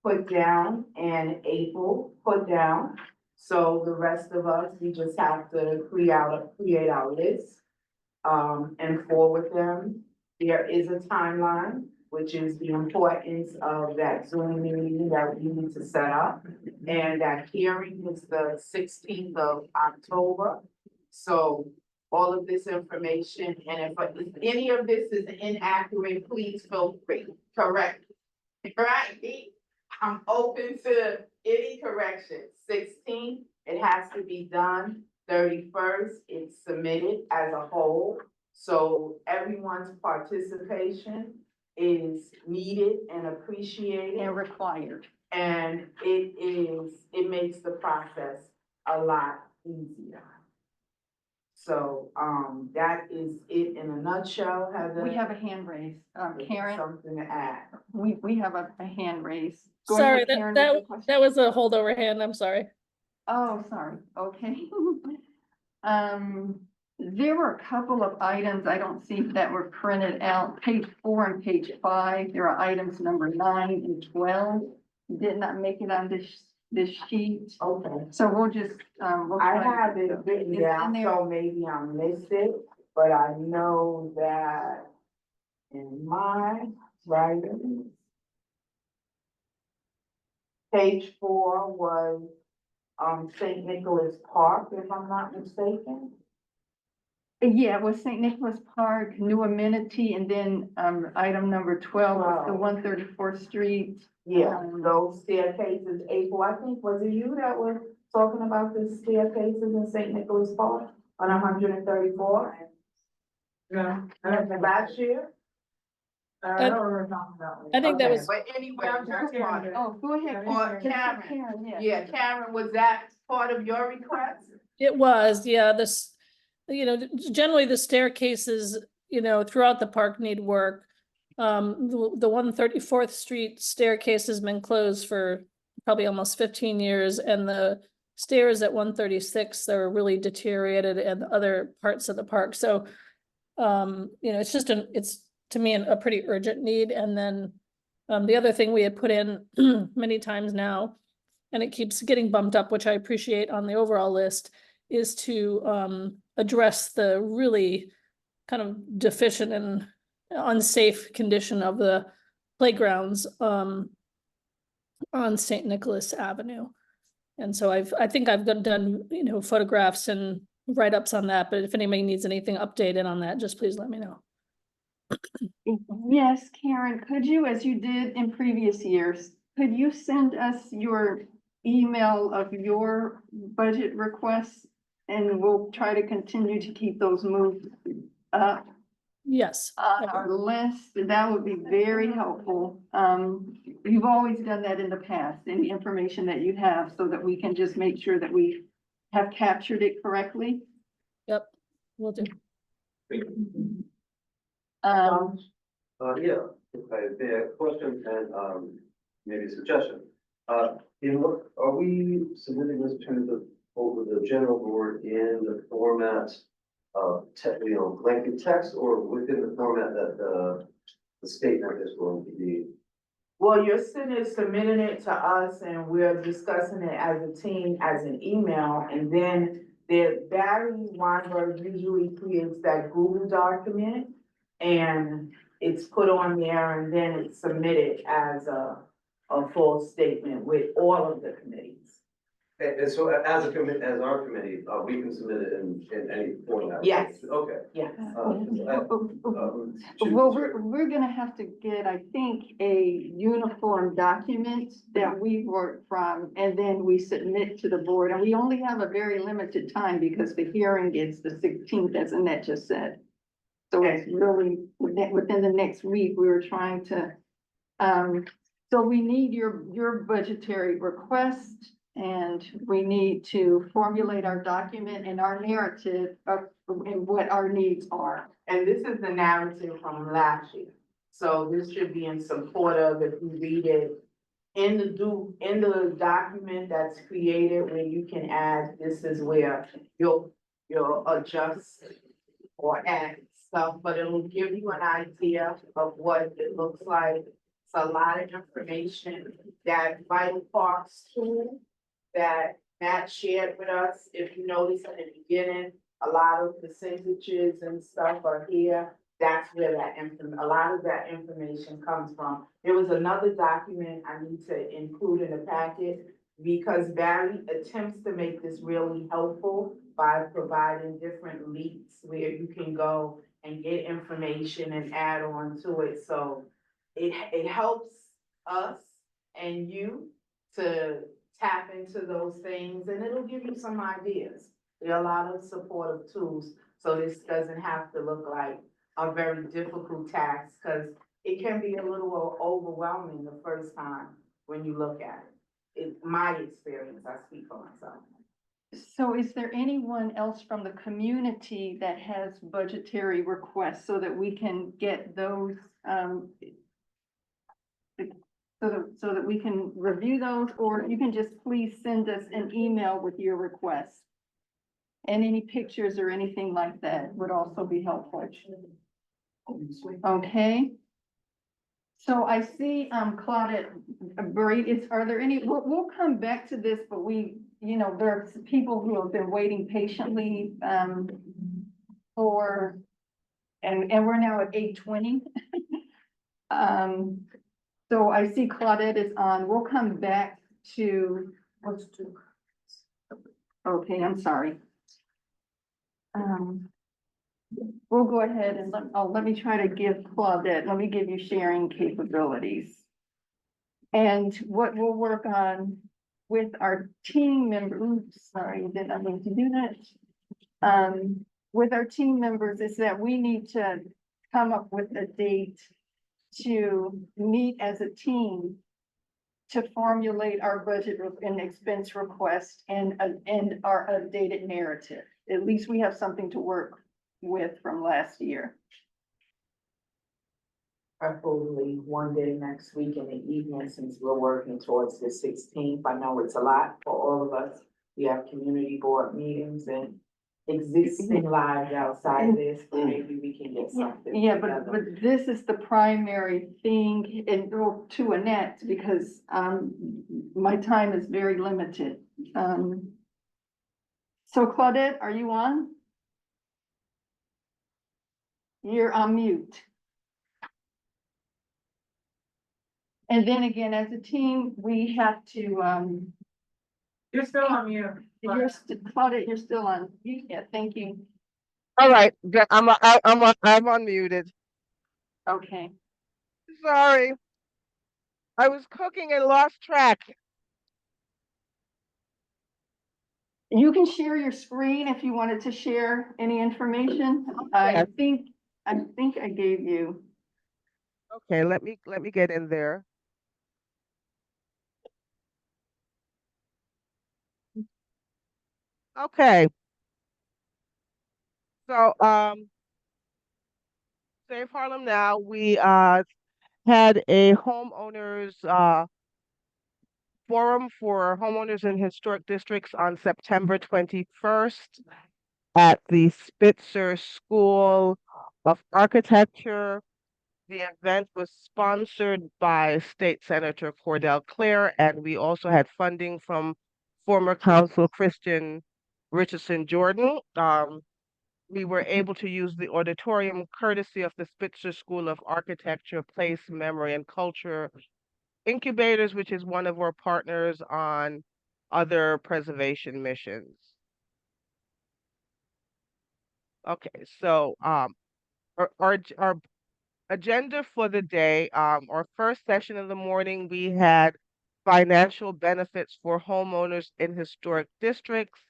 put down and April put down. So the rest of us, we just have to create our list, and forward them. There is a timeline, which is the importance of that Zoom meeting that we need to set up. And that hearing is the 16th of October. So all of this information, and if any of this is inaccurate, please feel free, correct. Right? I'm open to any correction. 16, it has to be done 31st, it's submitted as a whole. So everyone's participation is needed and appreciated. And required. And it makes the process a lot easier. So, that is it in a nutshell, Heather. We have a hand raised. Karen, Something to add. we have a hand raised. Go Sorry, ahead, Karen, that with your question. that was a holdover hand. I'm sorry. Oh, sorry. Okay. There were a couple of items I don't see that were printed out. Page 4 and page 5, there are items number 9 and 12. Did not make it on this sheet. Okay. So we'll just, we'll I try to- have it written It's in down, there. so maybe I missed it, but I know that in my writing, page 4 was, St. Nicholas Park, if I'm not mistaken. Yeah, it was St. Nicholas Park, new amenity, and then, item number 12 was the 134th Street. Yeah, those staircases, April, I think, was it you that was talking about the staircases in St. Nicholas Park on 134? Yeah. Last year? I don't remember talking about it. I think that Okay, was, but anyway, Yeah, that's Karen part did. of. Oh, go ahead. Or Karen. Yeah, Karen, was that part of your request? it was, yeah, this, generally the staircases, throughout the park need work. The 134th Street staircase has been closed for probably almost 15 years, and the stairs at 136 are really deteriorated and other parts of the park. So, it's just it's to me a pretty urgent need. And then the other thing we had put in many times now, and it keeps getting bumped up, which I appreciate on the overall list, is to address the really kind of deficient and unsafe condition of the playgrounds on St. Nicholas Avenue. And so I think I've done, photographs and write-ups on that, but if anybody needs anything updated on that, just please let me know. Yes, Karen, could you, as you did in previous years, could you send us your email of your budget requests? And we'll try to continue to keep those moved up Yes. on our list. That would be very helpful. You've always done that in the past, any information that you have, so that we can just make sure that we have captured it correctly. Yep, will do. Yeah, if I may, a question and, maybe a suggestion. Are we submitting this to over the general board in the format of lengthy text, or within the format that the statement is going to be? Well, you're submitting it to us and we're discussing it as a team, as an email, and then Barry Weinberg usually creates that Google document and it's put on there and then it's submitted as a full statement with all of the committees. And so as a as our committee, we can submit it in any format? Yes. Okay. Yes. Well, we're gonna have to get, I think, a uniform document that we work from, and then we submit to the board. And we only have a very limited time because the hearing is the 16th, as Annette just said. So it's really within the next week. We were trying to, so we need your budgetary request, and we need to formulate our document and our narrative of and what our needs are. And this is the narrative from last year. So this should be in support of, if you read it in the document that's created, where you can add, this is where you'll adjust or add stuff, but it'll give you an idea of what it looks like. It's a lot of information. That Vital Parks tool that Matt shared with us, if you notice in the beginning, a lot of percentages and stuff are here. That's where a lot of that information comes from. There was another document I need to include in the packet, because Barry attempts to make this really helpful by providing different links where you can go and get information and add on to it. So it helps us and you to tap into those things, and it'll give you some ideas. There are a lot of supportive tools, so this doesn't have to look like a very difficult task, because it can be a little overwhelming the first time when you look at it. In my experience, I speak for myself. So is there anyone else from the community that has budgetary requests so that we can get those, so that we can review those, or you can just please send us an email with your requests? And any pictures or anything like that would also be helpful. Okay. So I see, Claudette, are there any, we'll come back to this, but there are people who have been waiting patiently, and we're now at 8:20. So I see Claudette is on. We'll come back to, okay, I'm sorry. We'll go ahead and let me try to give Claudette, let me give you sharing capabilities. And what we'll work on with our team members, oops, sorry, did I mean to do that? With our team members is that we need to come up with a date to meet as a team to formulate our budget and expense request and our updated narrative. At least we have something to work with from last year. Preferably one day next week in the evening, since we're working towards the 16th. I know it's a lot for all of us. We have community board meetings and existing lives outside this, but maybe we can get something Yeah, together. but this is the primary thing, and to Annette, because my time is very limited. So Claudette, are you on? You're on mute. And then again, as a team, we have to, You're still on mute. Claudette, you're still on. Yeah, thank you. All right, I'm unmuted. Okay. Sorry, I was cooking and lost track. You can share your screen if you wanted to share any information. I think I gave you. Okay, let me get in there. Okay. So Save Harlem Now, we had a homeowners forum for homeowners in historic districts on September 21st at the Spitzer School of Architecture. The event was sponsored by State Senator Cordell Clare, and we also had funding from former Council Christian Richardson Jordan. We were able to use the auditorium courtesy of the Spitzer School of Architecture, Place, Memory, and Culture Incubators, which is one of our partners on other preservation missions. Okay, so our agenda for the day, our first session of the morning, we had financial benefits for homeowners in historic districts.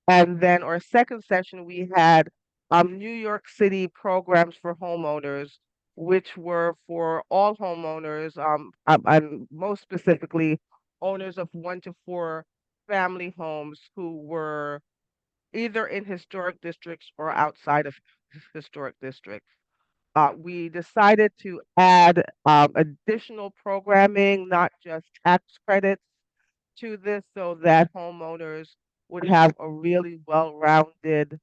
And then our second session, we had New York City programs for homeowners, which were for all homeowners, and most specifically, owners of 1 to 4 family homes who were either in historic districts or outside of historic districts. We decided to add additional programming, not just tax credits, to this so that homeowners would have a really well-rounded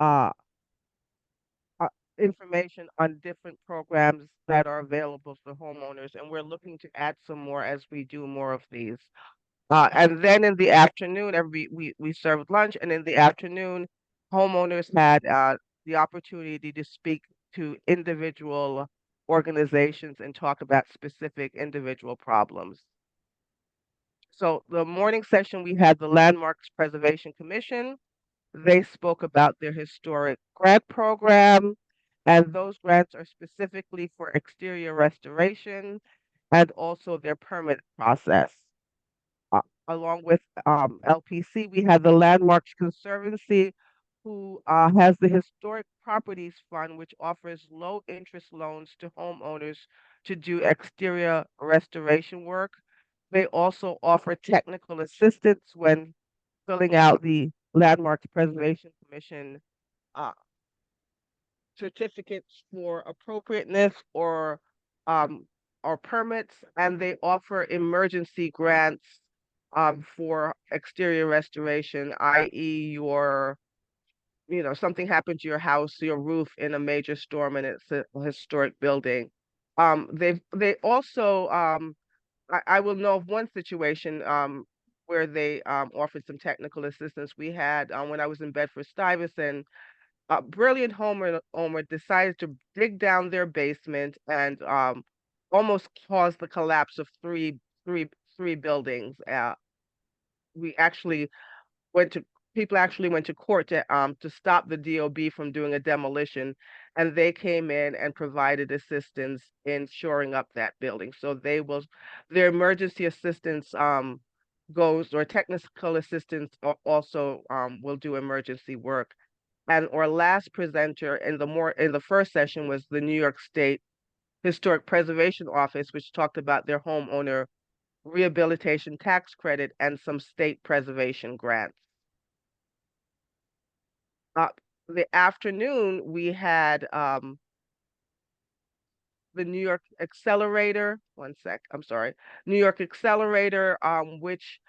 uh, information on different programs that are available for homeowners. And we're looking to add some more as we do more of these. And then in the afternoon, we served lunch, and in the afternoon, homeowners had the opportunity to speak to individual organizations and talk about specific individual problems. So the morning session, we had the Landmarks Preservation Commission. They spoke about their historic grant program, and those grants are specifically for exterior restoration and also their permit process. along with LPC, we have the Landmarks Conservancy, who has the Historic Properties Fund, which offers low interest loans to homeowners to do exterior restoration work. They also offer technical assistance when filling out the Landmarks Preservation Commission uh, certificates for appropriateness um, or permits, and they offer emergency grants for exterior restoration, i.e. something happened to your house, your roof in a major storm and it's a historic building. They also I will know of one situation where they offered some technical assistance. We had when I was in Bedford-Stuyvesant, a brilliant owner decided to dig down their basement and almost caused the collapse of three buildings. We actually went to people actually went to court to stop the DOB from doing a demolition, and they came in and provided assistance in shoring up that building. So their emergency assistance goes, or technical assistance also will do emergency work. And our last presenter in the first session was the New York State Historic Preservation Office, which talked about their homeowner rehabilitation tax credit and some state preservation grants. The afternoon, we had the New York Accelerator. One sec, I'm sorry. New York Accelerator, which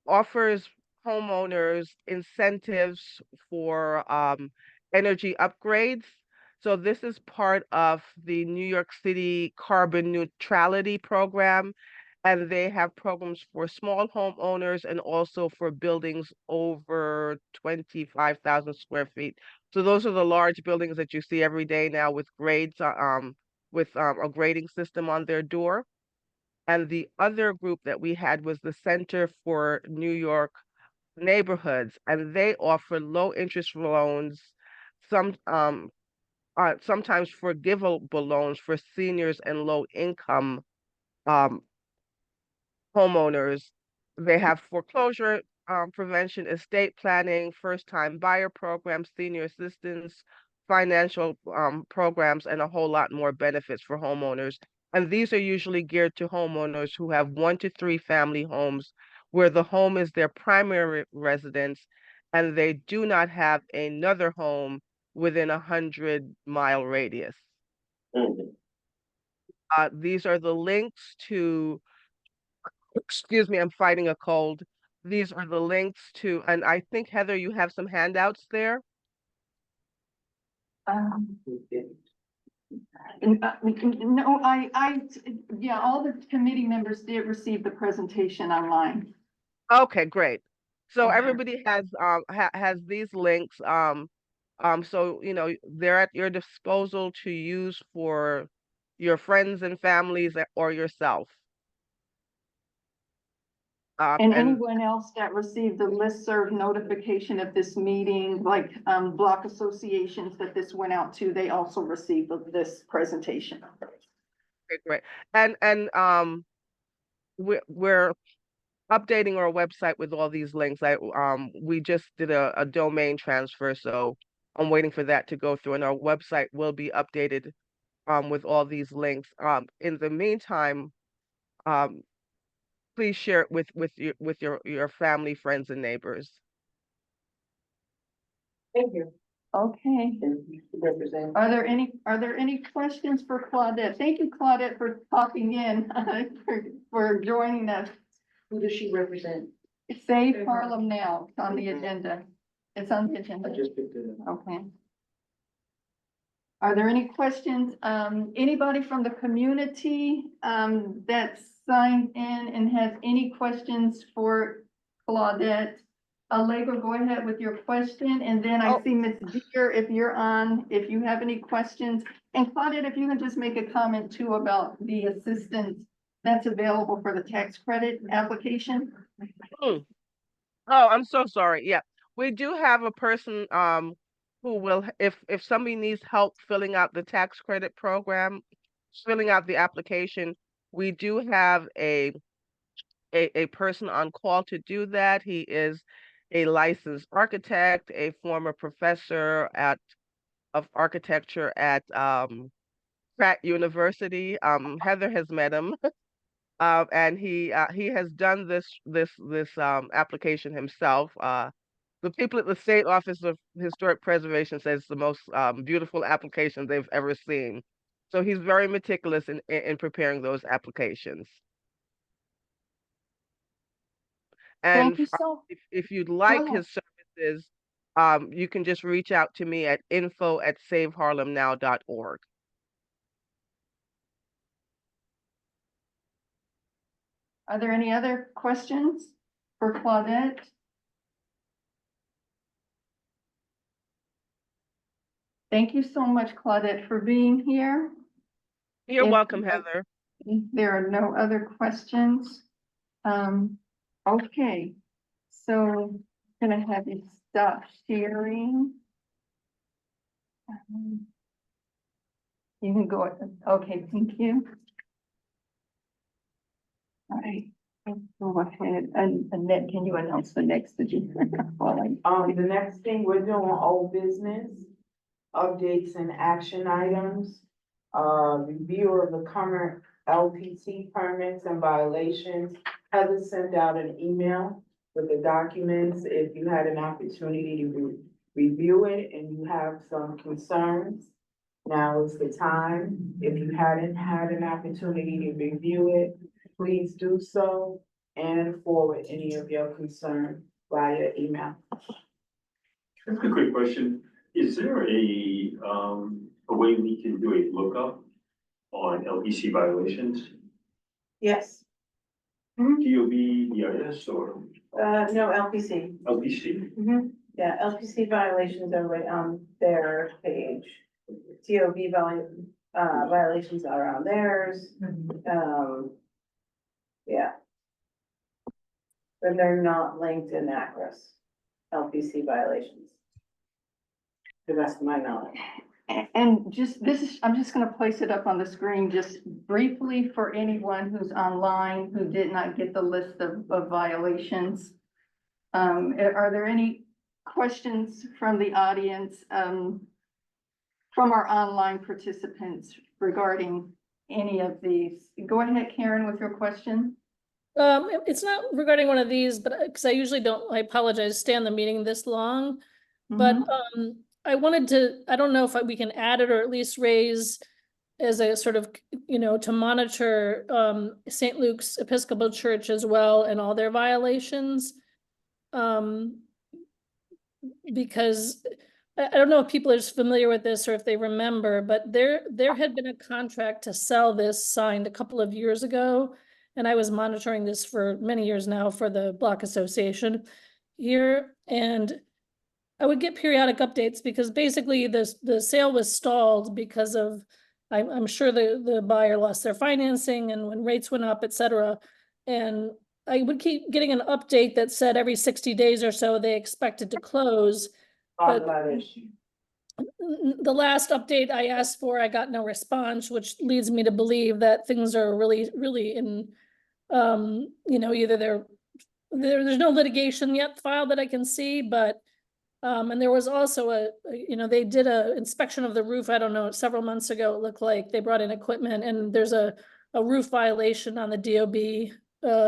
offers homeowners incentives for energy upgrades. So this is part of the New York City carbon neutrality program, and they have programs for small homeowners and also for buildings over 25,000 square feet. So those are the large buildings that you see every day now with grades, with a grading system on their door. And the other group that we had was the Center for New York Neighborhoods, and they offer low interest loans, some sometimes forgivable loans for seniors and low income um, homeowners. They have foreclosure prevention, estate planning, first time buyer programs, senior assistance, financial programs, and a whole lot more benefits for homeowners. And these are usually geared to homeowners who have 1 to 3 family homes where the home is their primary residence and they do not have another home within 100-mile radius. These are the links to, excuse me, I'm fighting a cold. These are the links to, and I think Heather, you have some handouts there. No, yeah, all the committee members did receive the presentation online. Okay, great. So Okay. everybody has these links. So they're at your disposal to use for your friends and families or yourself. And anyone else that received the listserv notification of this meeting, like block associations that this went out to, they also received this presentation. Okay, great. And we're updating our website with all these links. We just did a domain transfer, so I'm waiting for that to go through, and our website will be updated with all these links. In the meantime, please share it with your family, friends, and neighbors. Thank you. Okay. Are there any questions for Claudette? Thank you, Claudette, for popping in, for joining us. Who does she represent? Save Harlem Now. It's on the agenda. It's on the agenda. I just picked it up. Okay. Are there any questions? Anybody from the community that signed in and has any questions for Claudette? Lego, go ahead with your question, and then I see Ms. Deere, if you're on, if you have any questions. And Claudette, if you can just make a comment too about the assistance that's available for the tax credit application. Oh, I'm so sorry. Yeah, we do have a person who will, if somebody needs help filling out the tax credit program, filling out the application, we do have a a person on call to do that. He is a licensed architect, a former professor of architecture at Pratt University. Heather has met him. And he has done this application himself. The people at the State Office of Historic Preservation says it's the most beautiful application they've ever seen. So he's very meticulous in preparing those applications. Thank And you so. if you'd Go like ahead. his services, you can just reach out to me at info@saveharlemnow.org. Are there any other questions for Claudette? Thank you so much, Claudette, for being here. You're If welcome, Heather. there are no other questions. Okay, so gonna have you stop sharing. You can go, okay, thank you. All right, go ahead, and Annette, can you announce the next agenda? The next thing we're doing old business, updates and action items. Review of the current LPT permits and violations. Heather sent out an email with the documents. If you had an opportunity to review it and you have some concerns, now is the time. If you hadn't had an opportunity to review it, please do so and forward any of your concerns via email. That's a quick question. Is there a way we can do a lookup on LPC violations? Yes, DOB, BIS, or no, LPC. LPC? Yeah, LPC violations are right on their page. TOB violations are on theirs. Yeah. But they're not linked in ACRIS, LPC violations. To the best of my knowledge. And just, I'm just gonna place it up on the screen just briefly for anyone who's online who did not get the list of violations. Are there any questions from the audience, from our online participants regarding any of these? Go ahead, Karen, with your question. It's not regarding one of these, but because I usually don't, I apologize, stay on the meeting this long. But I wanted to, I don't know if we can add it or at least raise as a sort of, to monitor St. Luke's Episcopal Church as well and all their violations. Because I don't know if people are just familiar with this or if they remember, but there had been a contract to sell this signed a couple of years ago. And I was monitoring this for many years now for the Block Association here. And I would get periodic updates because basically the sale was stalled because of, I'm sure the buyer lost their financing and when rates went up, et cetera. And I would keep getting an update that said every 60 days or so they expected to close. But the last update I asked for, I got no response, which leads me to believe that things are really, really in, either there's no litigation yet filed that I can see, but and there was also they did a inspection of the roof, I don't know, several months ago. It looked like they brought in equipment and there's a roof violation on the DOB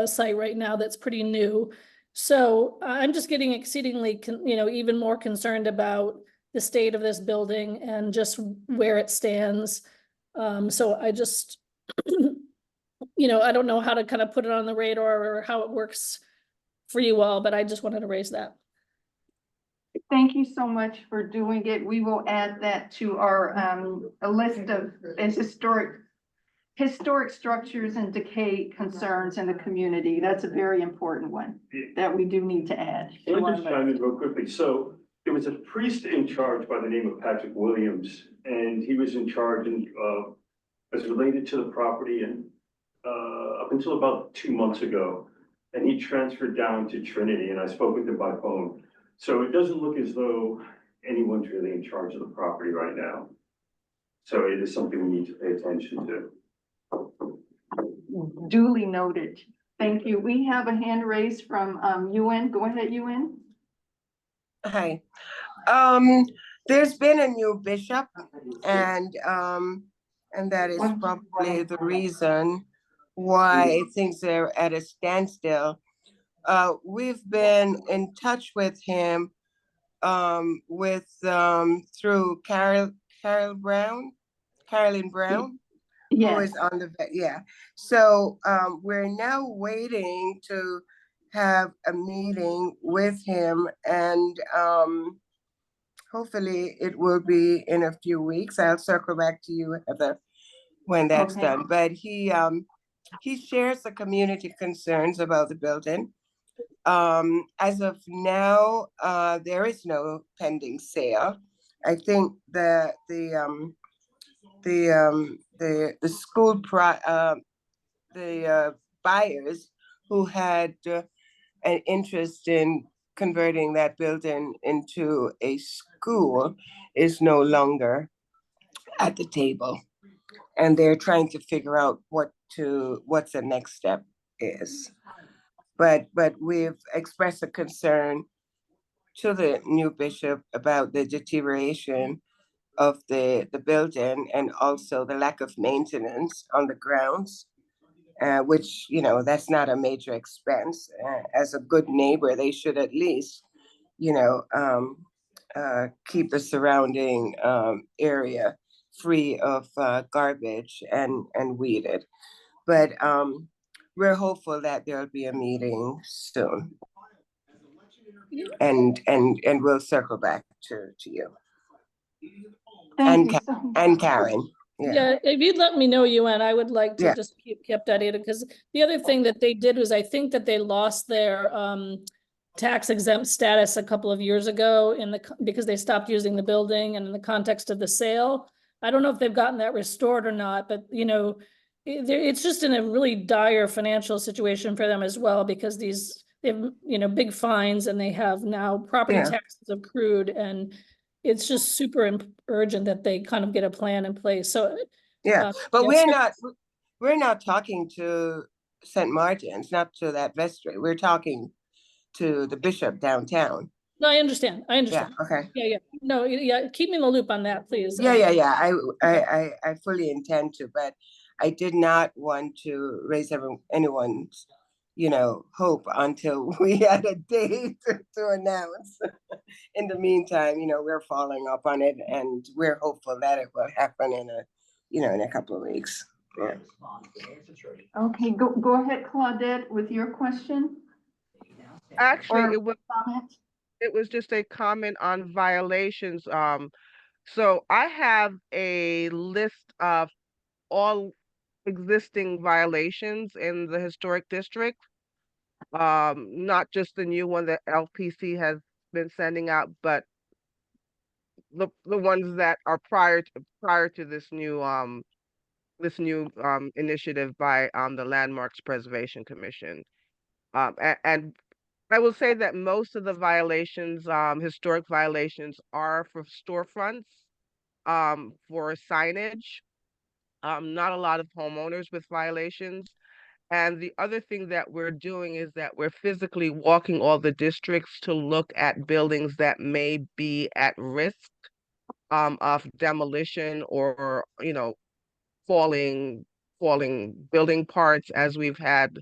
site right now that's pretty new. So I'm just getting exceedingly, even more concerned about the state of this building and just where it stands. So I just, I don't know how to kind of put it on the radar or how it works for you all, but I just wanted to raise that. Thank you so much for doing it. We will add that to our a list of historic structures and decay concerns in the community. That's a very important one that we do need to add. Let me just chime in real quickly. So there was a priest in charge by the name of Patrick Williams, and he was in charge as related to the property and up until about 2 months ago. And he transferred down to Trinity, and I spoke with him by phone. So it doesn't look as though anyone's really in charge of the property right now. So it is something we need to pay attention to. Duly noted. Thank Thank you. We have a hand raised from UN. Go ahead, UN. Hi. There's been a new bishop and that is probably the reason why things are at a standstill. We've been in touch with him through Carolyn Brown, who Yes. is on the, yeah. So we're now waiting to have a meeting with him and hopefully it will be in a few weeks. I'll circle back to you, Heather, when that's Okay. done. But he shares the community concerns about the building. As of now, there is no pending sale. I think the school buyers who had an interest in converting that building into a school is no longer at the table. And they're trying to figure out what's the next step is. But we've expressed a concern to the new bishop about the deterioration of the building and also the lack of maintenance on the grounds, which, you know, that's not a major expense. As a good neighbor, they should at least, you know, keep the surrounding area free of garbage and weeded. But we're hopeful that there'll be a meeting soon. And we'll circle back to you. Thank you so much. And Karen. Yeah, if you'd let me know, UN, I would like to Yeah. just keep updated, because the other thing that they did was I think that they lost their tax exempt status a couple of years ago because they stopped using the building and in the context of the sale. I don't know if they've gotten that restored or not, but you know, it's just in a really dire financial situation for them as well, because they have, you know, big fines and they have now property Yeah. taxes accrued, and it's just super urgent that they kind of get a plan in place. So Yeah, but yeah, we're not talking to St. Martin's, not to that vestry. We're talking to the bishop downtown. no, I understand. Yeah, okay. Yeah. No, yeah, keep me in the loop on that, please. Yeah. I fully intend to, but I did not want to raise anyone's, you know, hope until we had a date to announce. In the meantime, you know, we're following up on it and we're hopeful that it will happen in a couple of weeks. Yeah. Okay, go ahead, Claudette, with your question. Actually, Or it was comment. it was just a comment on violations. So I have a list of all existing violations in the historic district. Not just the new one that LPC has been sending out, but the ones that are prior to this new initiative by the Landmarks Preservation Commission. And I will say that most of the violations, historic violations, are for storefronts, for signage. Not a lot of homeowners with violations. And the other thing that we're doing is that we're physically walking all the districts to look at buildings that may be at risk of demolition or, you know, falling building parts, as we've had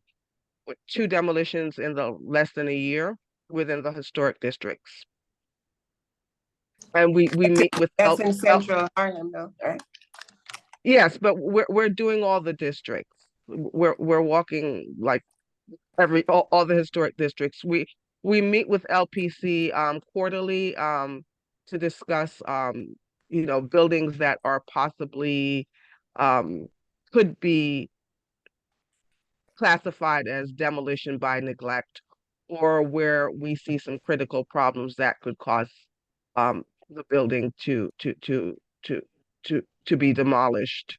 2 demolitions in the less than a year within the historic districts. And we meet with That's in central Harlem though, right? Yes, but we're doing all the districts. We're walking like all the historic districts. We meet with LPC quarterly to discuss you know, buildings that are possibly could be classified as demolition by neglect, or where we see some critical problems that could cause the building to be demolished,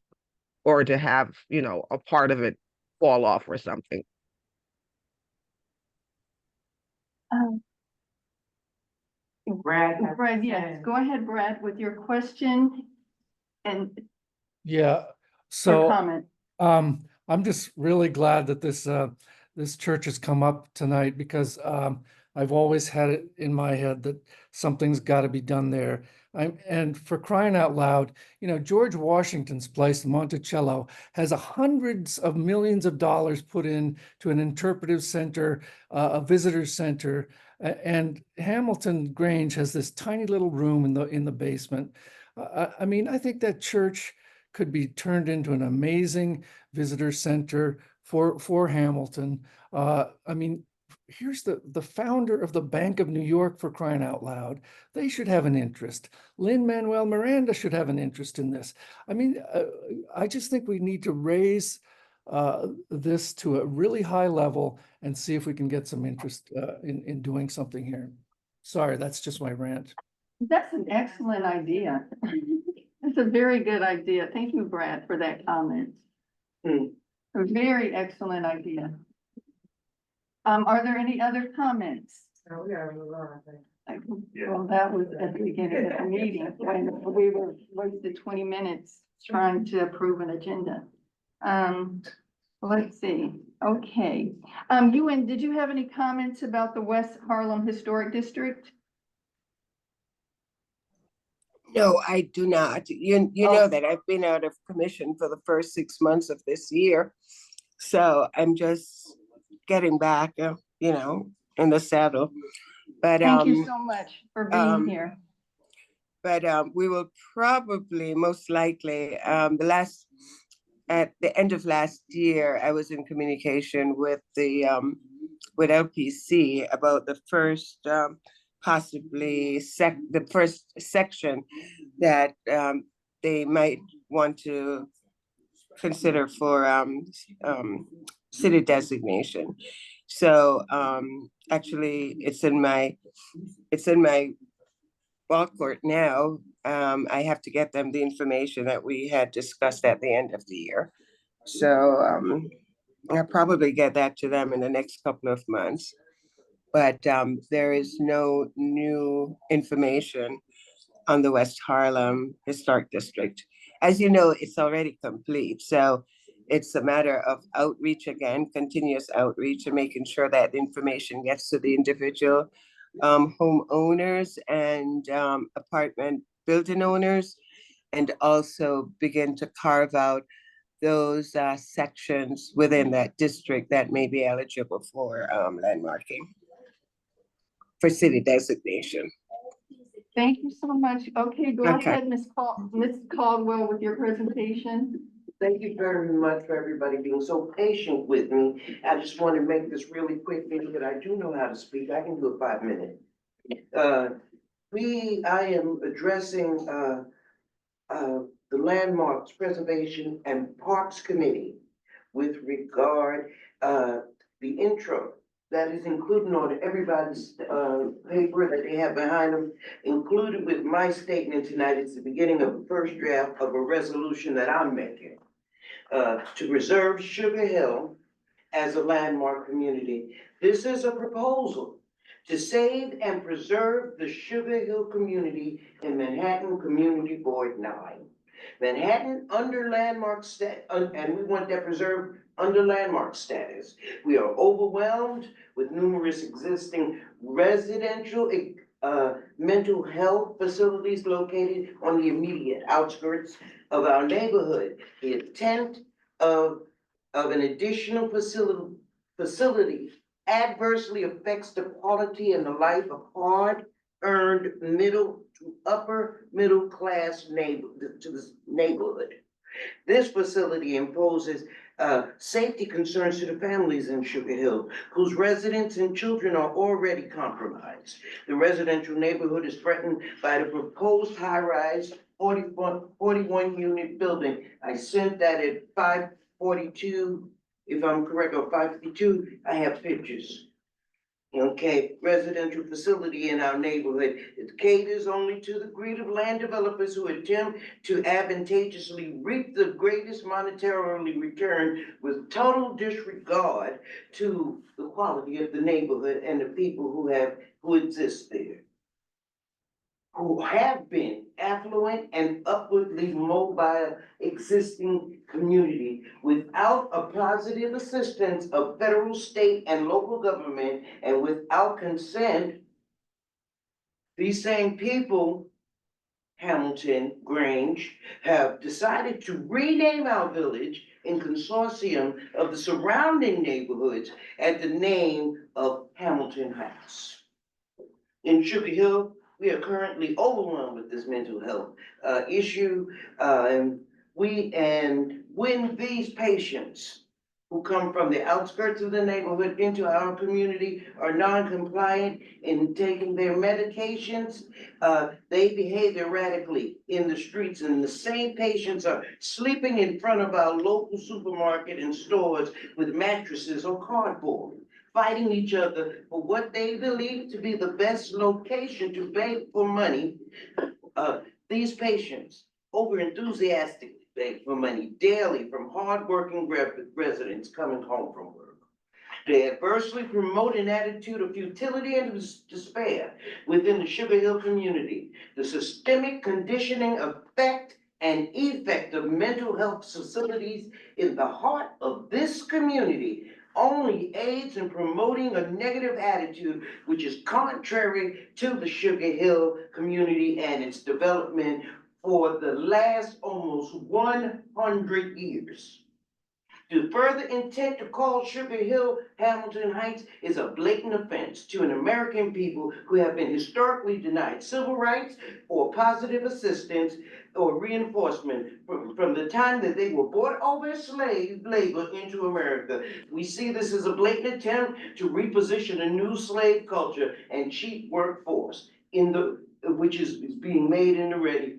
or to have, you know, a part of it fall off or something. Brad, yes, go ahead, Brad, with your question and Yeah, or so comment. I'm just really glad that this this church has come up tonight because I've always had it in my head that something's got to be done there. And for crying out loud, you know, George Washington's place, Monticello, has hundreds of millions of dollars put in to an interpretive center, a visitor center, and Hamilton Grange has this tiny little room in the basement. I mean, I think that church could be turned into an amazing visitor center for Hamilton. I mean, here's the founder of the Bank of New York, for crying out loud. They should have an interest. Lin-Manuel Miranda should have an interest in this. I mean, I just think we need to raise this to a really high level and see if we can get some interest in doing something here. Sorry, that's just my rant. That's an excellent idea. That's a very good idea. Thank you, Brad, for that comment. A very excellent idea. Are there any other comments? No, we gotta move on, I think. Well, that was at the beginning of the meeting when we were wasted 20 minutes trying to approve an agenda. Let's see. Okay. Ewan, did you have any comments about the West Harlem Historic District? No, I do not. You know that I've been out of commission for the first 6 months of this year. So I'm just getting back, you know, in the saddle. But Thank you so much for being here. But we will probably, most likely, at the end of last year, I was in communication with the with LPC about the first possibly the first section that they might want to consider for city designation. So actually, it's in my ball court now. I have to get them the information that we had discussed at the end of the year. So I'll probably get that to them in the next couple of months. But there is no new information on the West Harlem Historic District. As you know, it's already complete. So it's a matter of outreach again, continuous outreach, and making sure that the information gets to the individual homeowners and apartment building owners, and also begin to carve out those sections within that district that may be eligible for landmarking for city designation. Thank you so much. Okay, go ahead, Ms. Caldwell, with your presentation. Thank you very much for everybody being so patient with me. I just want to make this really quick, being that I do know how to speak. I can do it 5 minutes. I am addressing the Landmarks Preservation and Parks Committee with regard the intro that is included on everybody's paper that they have behind them. Included with my statement tonight is the beginning of the first draft of a resolution that I'm making to preserve Sugar Hill as a landmark community. This is a proposal to save and preserve the Sugar Hill community in Manhattan Community Board 9. Manhattan under landmark status, and we want that preserved under landmark status. We are overwhelmed with numerous existing residential mental health facilities located on the immediate outskirts of our neighborhood. The intent of an additional facility adversely affects the quality and the life of hard-earned middle to upper middle class neighborhood. This facility imposes safety concerns to the families in Sugar Hill, whose residents and children are already compromised. The residential neighborhood is threatened by the proposed high-rise 41 unit building. I sent that at 542, if I'm correct, or 552, I have pictures. Okay, residential facility in our neighborhood. It caters only to the greed of land developers who attempt to advantageously reap the greatest monetarily return with total disregard to the quality of the neighborhood and the people who exist there. who have been affluent and upwardly mobile existing community without a positive assistance of federal, state, and local government, and without consent, these same people, Hamilton, Grange, have decided to rename our village in consortium of the surrounding neighborhoods at the name of Hamilton Heights. In Sugar Hill, we are currently overwhelmed with this mental health issue. And when these patients who come from the outskirts of the neighborhood into our community are non-compliant in taking their medications, they behave erratically in the streets, and the same patients are sleeping in front of our local supermarket and stores with mattresses or cardboard, fighting each other for what they believe to be the best location to beg for money. These patients over-enthusiastically beg for money daily from hardworking residents coming home from work. They adversely promote an attitude of futility and despair within the Sugar Hill community. The systemic conditioning effect and effect of mental health facilities in the heart of this community only aids in promoting a negative attitude which is contrary to the Sugar Hill community and its development for the last almost 100 years. The further intent to call Sugar Hill Hamilton Heights is a blatant offense to an American people who have been historically denied civil rights or positive assistance or reinforcement from the time that they were brought over as slave labor into America. We see this as a blatant attempt to reposition a new slave culture and cheap workforce which is being made in the ready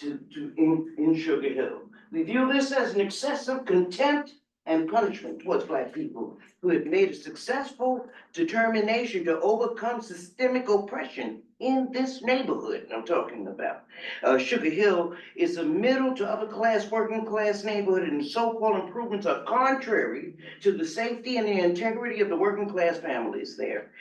in Sugar Hill. We view this as an excessive contempt and punishment towards Black people who have made a successful determination to overcome systemic oppression in this neighborhood I'm talking about. Sugar Hill is a middle to upper class, working class neighborhood, and so-called improvements are contrary to the safety and the integrity of the working class families there.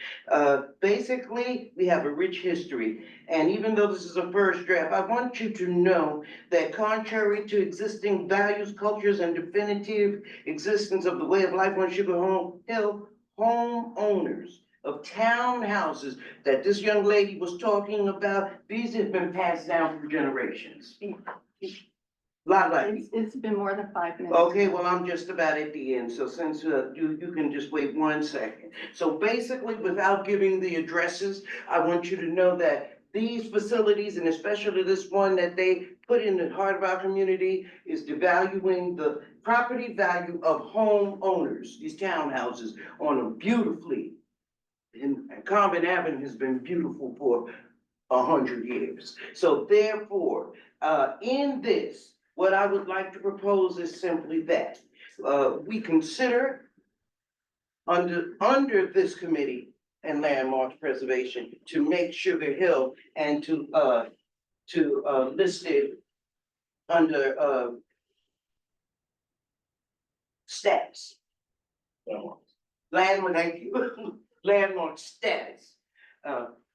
Basically, we have a rich history, and even though this is a first draft, I want you to know that contrary to existing values, cultures, and definitive existence of the way of life on Sugar Hill, homeowners of townhouses that this young lady was talking about, these have been passed down for generations. It's been more than 5 minutes. Okay, well, I'm just about at the end, so since you can just wait 1 second. So basically, without giving the addresses, I want you to know that these facilities, and especially this one that they put in the heart of our community, is devaluing the property value of homeowners, these townhouses, on a beautifully, and Common Avenue has been beautiful for 100 years. So therefore, in this, what I would like to propose is simply that we consider under this committee and landmarks preservation to make Sugar Hill and to list it under status. Landmark status.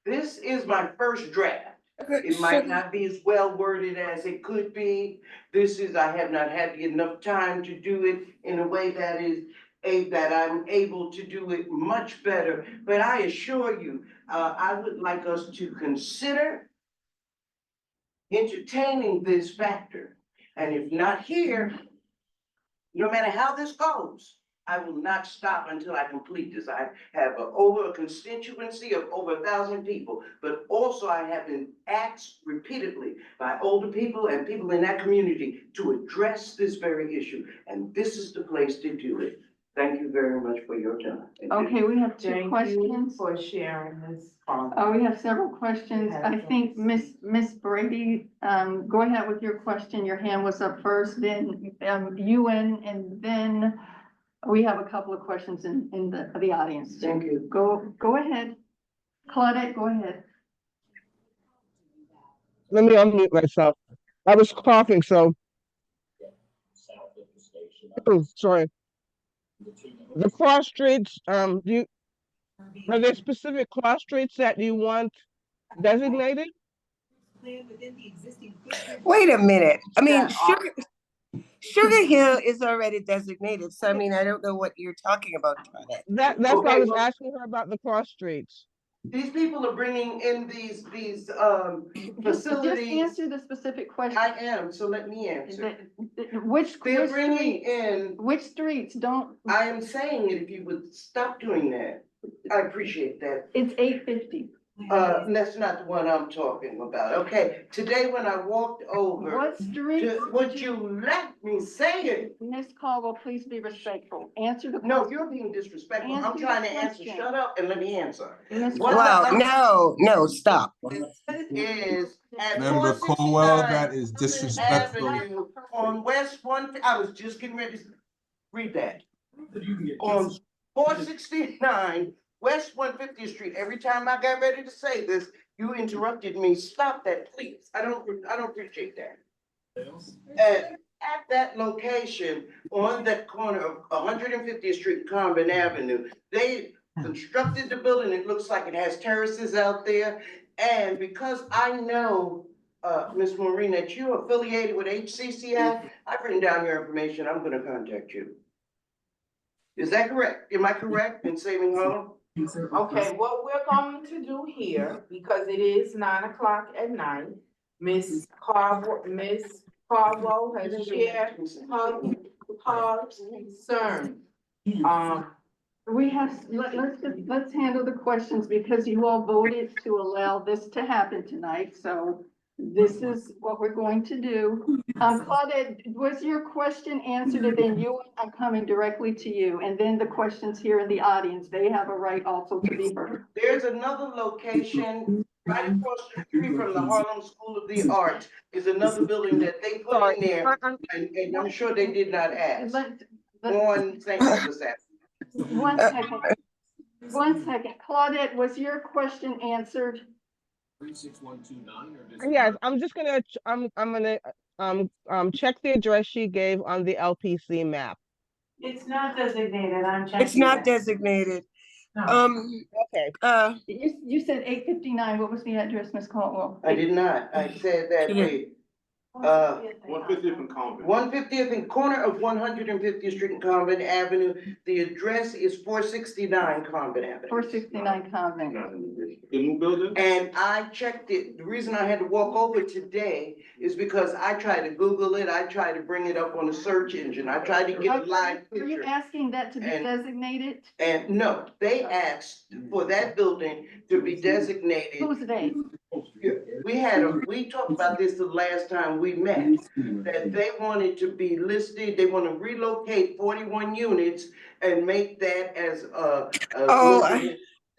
This is my first draft. It might not be as well worded as it could be. I have not had enough time to do it in a way that I'm able to do it much better. But I assure you, I would like us to consider entertaining this factor. And if not here, no matter how this goes, I will not stop until I complete this. I have over a constituency of over 1,000 people, but also I have been asked repeatedly by older people and people in that community to address this very issue. And this is the place to do it. Thank you very much for your time. Okay, we have two Thank you questions. for sharing this. We have several questions. I think Miss Brady, go ahead with your question. Your hand was up first, then UN, and then we have a couple of questions in the audience. Thank you. Go ahead. Claudette, go ahead. Let me unmute myself. I was coughing, so. Oh, sorry. The cross streets, are there specific cross streets that you want designated? Wait a minute. I mean, That are- Sugar Hill is already designated, so I mean, I don't know what you're talking about, Claudette. That's why I Okay, was well, asking her about the cross streets. These people are bringing in these Just facilities. answer the specific question. I am, so let me answer. Which They're bringing streets, in, which streets don't, I am saying it, if you would stop doing that, I appreciate that. it's 8:50. That's not the one I'm talking about. Okay, today when I walked over, What streets? would you let me say it? Ms. Caldwell, please be respectful. Answer the. No, you're being disrespectful. I'm Answer the trying to answer. question. Shut up and let me answer. Ms. What Caldwell. No, stop. is at Member 469 Colwell, that is disrespectful. Avenue on West One, I was just getting ready to read that. On 469 West 150th Street, every time I got ready to say this, you interrupted me. Stop that, please. I don't appreciate that. At that location, on that corner of 150th Street and Combin Avenue, they constructed the building. It looks like it has terraces out there. And because I know, Ms. Maureen, that you're affiliated with HCCI, I've written down your information. I'm gonna contact you. Is that correct? Am I correct in saving Harlem? Okay, what we're going to do here, because it is 9 o'clock at night, Ms. Caldwell has shared her concern. We have, let's handle the questions because you all voted to allow this to happen tonight, so this is what we're going to do. Claudette, was your question answered? And then I'm coming directly to you, and then the questions here in the audience, they have a right also to be heard. There's another location right across the street from the Harlem School of the Arts is another building that they put in there, and I'm sure they did not ask. On St. Nicholas Avenue. One second. Claudette, was your question answered? Yes, I'm just gonna, I'm gonna, check the address she gave on the LPC map. It's not designated, I'm checking. It's not designated. Okay. You said 859. What was the address, Ms. Caldwell? I did not. I said that, wait. 150th and Combin. 150th and corner of 150th Street and Combin Avenue. The address is 469 Combin Avenue. 469 Convent. The new building? And I checked it. The reason I had to walk over today is because I tried to Google it. I tried to bring it up on the search engine. I tried to get a live Are you picture. asking that to be designated? And no, they asked for that building to be designated. Who's they? We talked about this the last time we met, that they wanted to be listed, they want to relocate 41 units and make that as a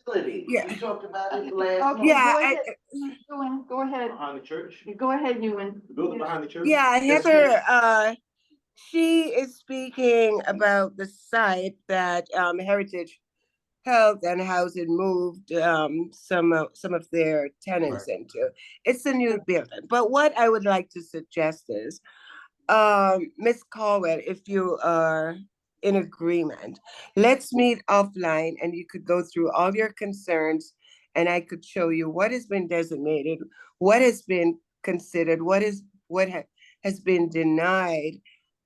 facility. Yeah. We talked about it last month. Yeah, Go ahead. Behind the church? Go ahead, Ewan. The building behind the church? Yeah, Heather, she is speaking about the site that Heritage Health and Housing moved some of their tenants into. It's a new building. But what I would like to suggest is, Ms. Caldwell, if you are in agreement, let's meet offline and you could go through all your concerns and I could show you what has been designated, what has been considered, what has been denied,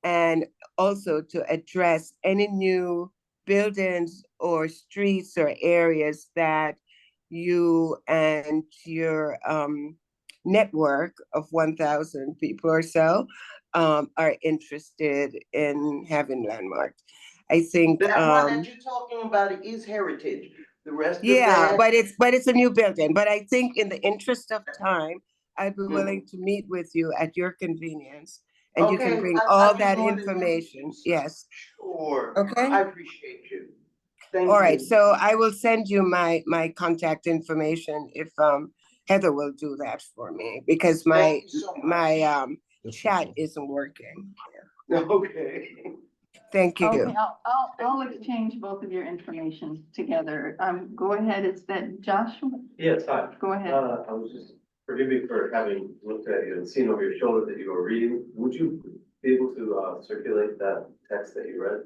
and also to address any new buildings or streets or areas that you and your network of 1,000 people or so are interested in having landmarked. I think That one that you're talking about is Heritage. The rest of yeah, that. but it's a new building. But I think in the interest of time, I'd be willing to meet with you at your convenience. And you can bring all that information. Yes. Sure. Okay. I appreciate you. Thank All you. right, so I will send you my contact information if Heather will do that for me because my chat isn't working. Okay. Thank you. Okay, I'll exchange both of your information together. Go ahead. It's that Joshua. Yes, hi. Go ahead. I was just, forgive me for having looked at you and seen over your shoulder that you were reading. Would you be able to circulate that text that you read?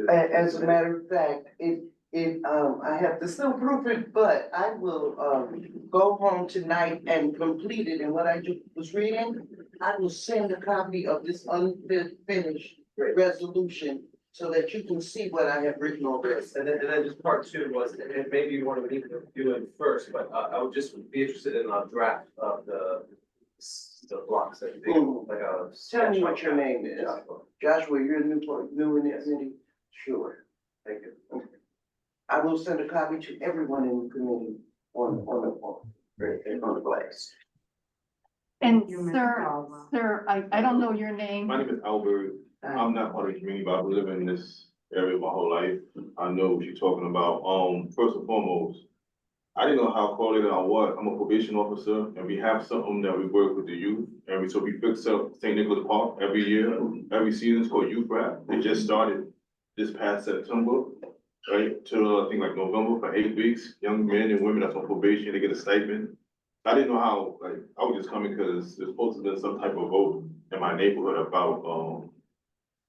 As a matter of fact, it I have to still proof it, but I will, go home tonight and complete it, and what I just was reading, I will send a copy of this unfinished resolution so that you can see what I have written on this. And then just part two was, and maybe you want to do it first, but I would just be interested in a draft of the blocks that they, like a. Tell me what your name is. Joshua, you're new in the committee? Sure. Thank you. Okay. I will send a copy to everyone in the committee on the place. And You, Mr. sir, Caldwell. sir, I don't know your name. My name is Albert. I'm not part of the community, but I've been living in this area my whole life. I know what you're talking about. First and foremost, I didn't know how qualified I was. I'm a probation officer, and we have something that we work with the youth. And so we fix up St. Nicholas Park every year, every season. It's called Youth Rap. It just started this past September, right, till I think like November for 8 weeks. Young men and women that's on probation, they get a stipend. I didn't know how, like, I was just coming because there's supposed to be some type of vote in my neighborhood about,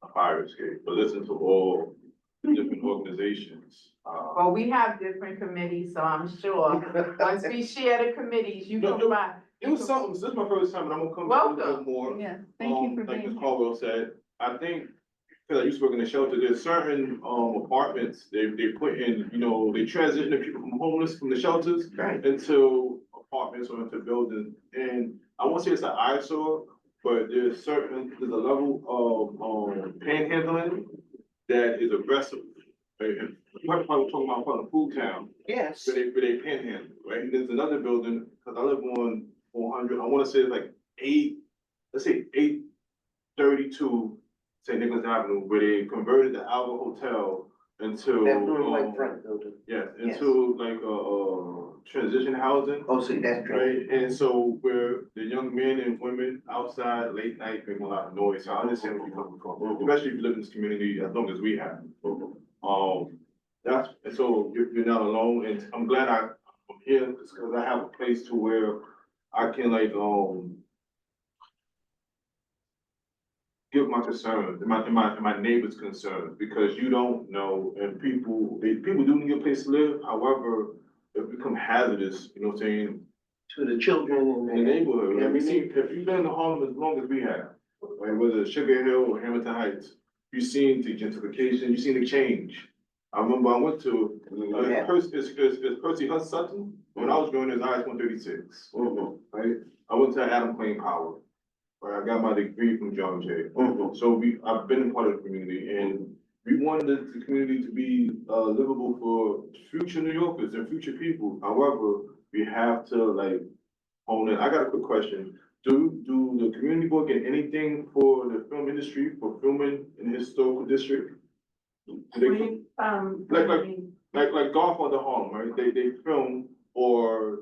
a fire escape, but listen to all the different organizations. Well, we have different committees, so I'm sure, once we share the committees, you No, can find. It was something, this is my first time, and I'm gonna come back a little bit more. Yeah, thank you for Like being Ms. here. Caldwell said, I think, cause I used to work in the shelter, there's certain, apartments, they put in, you know, they transition the people from homeless, from the shelters into apartments or into buildings, and I won't say it's an eyesore, but there's a level of, panhandling that is aggressive. Right? And we're probably talking about the food town. Yes. Where they panhandle, right? And there's another building, cause I live on 400, I wanna say it's like let's say 832 St. Nicholas Avenue, where they converted the Alba Hotel into. That blue and white front building. Yeah, into like transition housing. Oh, see, that's Right, and so where the young men and women outside late night making a lot of noise, so I understand where you're coming from, especially if you live in this community as long as we have. And so you're not alone, and I'm glad I'm here, because I have a place to where I can like, give my concerns, and my neighbor's concerns, because you don't know, and people do need a place to live, however, it become hazardous, you know what I'm saying? To the children In the neighborhood, I mean, see, if you've been in Harlem as long as we have, right, whether it's Sugar Hill or Hamilton Heights, you've seen the gentrification, you've seen the change. I remember I went to, it's Percy Hunt Sutton, when I was growing his eyes 136, right? I went to Adam Plain Power, right, I got my degree from John Jay. So I've been a part of the community, and we wanted the community to be, livable for future New Yorkers and future people. However, we have to like hone in. I got a quick question. Do the community board get anything for the film industry, for filming in the historical district? Like Golf on the Harlem, right? They film, or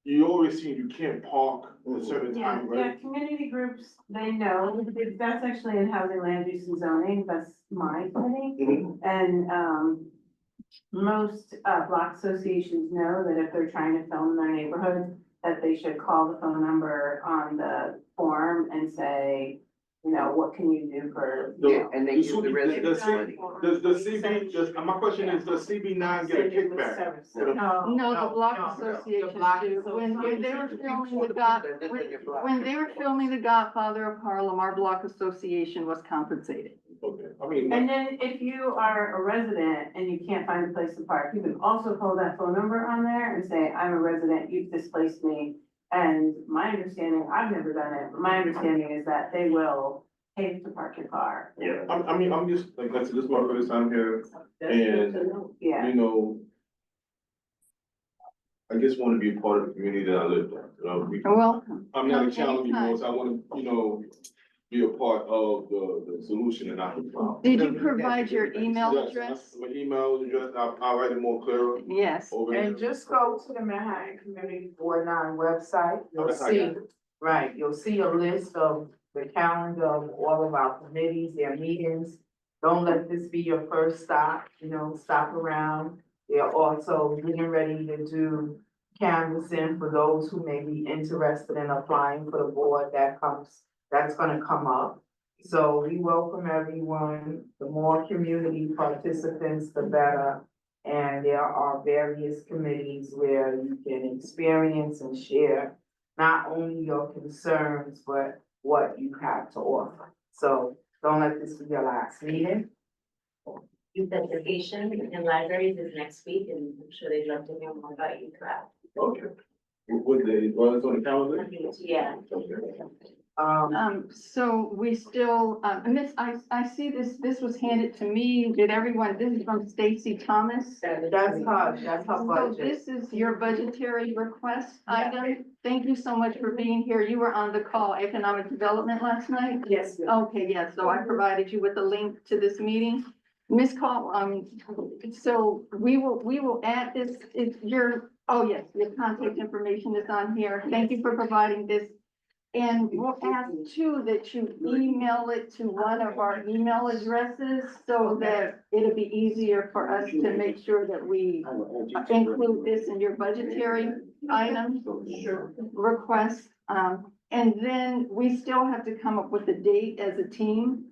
you always see you can't park at a certain Yeah, time, right? community groups, they know, that's actually in housing, land use and zoning, that's my committee. And, most, block associations know that if they're trying to film in their neighborhood, that they should call the phone number on the form and say, you know, what can you do for, you know. And they use the residents' money. My question is, does CB9 get a kickback? No, the block associations do. When they were filming when they were filming The Godfather of Harlem, our block association was compensated. Okay, I mean. And then if you are a resident and you can't find a place to park, you can also call that phone number on there and say, I'm a resident, you've displaced me. And my understanding, I've never done it, but my understanding is that they will pay to park your car. Yeah, I'm just, like, this is my first time here, and, Yeah. you know, I just want to be a part of the community that I live in, you know? Welcome. I'm not a Come challenge anymore, anytime. so I want to, you know, be a part of the solution and not the problem. Did you provide your email Yes, address? my email address, I'll write it more clearer. Yes. Over And there. just go to the Manhattan Community Board 9 website, you'll Okay, I see, got it. right, you'll see a list of the calendar of all of our committees, their meetings. Don't let this be your first stop, you know, stop around. They're also getting ready to do canvassing for those who may be interested in applying for the board that's gonna come up. So we welcome everyone, the more community participants, the better. And there are various committees where you can experience and share not only your concerns, but what you have to offer. So don't let this be your last meeting. Youth education in libraries is next week, and I'm sure they'd love to hear more about you, Crowd. Okay. Would they, run it on the calendar? Yeah. So we still, Miss, I see this was handed to me. Did everyone, this is from Stacy Thomas. That's her So budget. this is your budgetary request item. Thank you so much for being here. You were on the call Economic Development last night? Yes. Okay, yes, so I provided you with a link to this meeting. Ms. Call, so we will add this, if your, oh yes, your contact information is on here. Thank you for providing this. And we'll ask too that you email it to one of our email addresses so that it'll be easier for us to make sure that we include this in your budgetary item request. And then we still have to come up with a date as a team.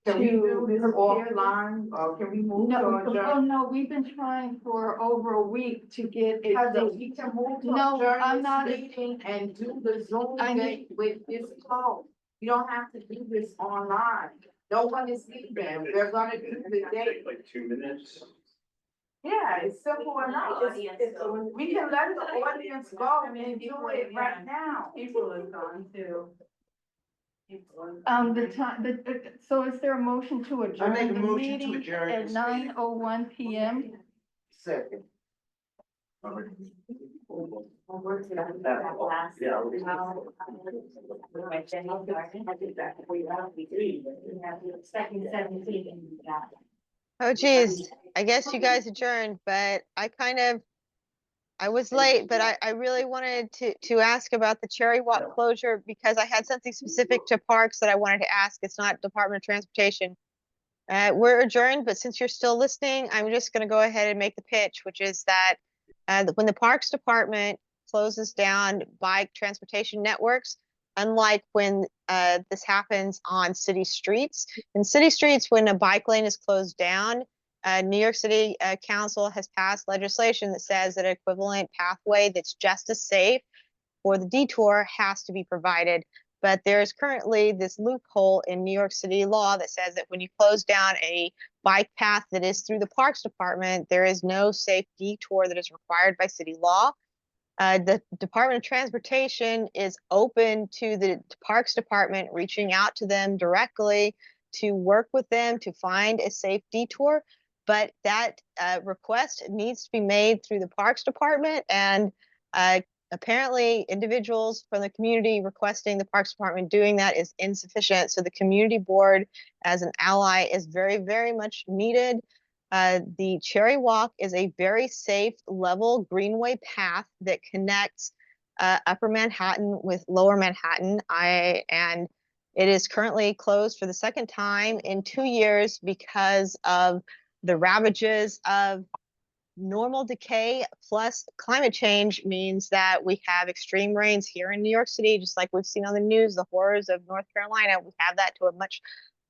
Can we do this prepare offline, or can we move to No, adjourn? oh, no, we've been trying for over a week to get a Because date. we can move to No, adjourn I'm this not- meeting and do the Zoom I date with this call. You don't have to do this online. No one is leaving. They're gonna do the date. Like 2 minutes. Yeah, it's simple enough. We can let the audience go and do it right now. People is gone too. The time, so is there a motion to I make adjourn a the motion to meeting adjourn at this 9:01 PM? Second. Oh geez, I guess you guys adjourned, but I was late, but I really wanted to ask about the Cherry Walk closure because I had something specific to parks that I wanted to ask. It's not Department of Transportation. We're adjourned, but since you're still listening, I'm just gonna go ahead and make the pitch, which is that when the Parks Department closes down bike transportation networks, unlike when this happens on city streets, in city streets, when a bike lane is closed down, New York City Council has passed legislation that says that an equivalent pathway that's just as safe for the detour has to be provided. But there is currently this loophole in New York City law that says that when you close down a bike path that is through the Parks Department, there is no safe detour that is required by city law. The Department of Transportation is open to the Parks Department reaching out to them directly to work with them to find a safe detour. But that request needs to be made through the Parks Department, and apparently individuals from the community requesting the Parks Department doing that is insufficient. So the community board as an ally is very, very much needed. The Cherry Walk is a very safe, level greenway path that connects Upper Manhattan with Lower Manhattan. And it is currently closed for the second time in 2 years because of the ravages of normal decay plus climate change means that we have extreme rains here in New York City, just like we've seen on the news, the horrors of North Carolina. We have that to a much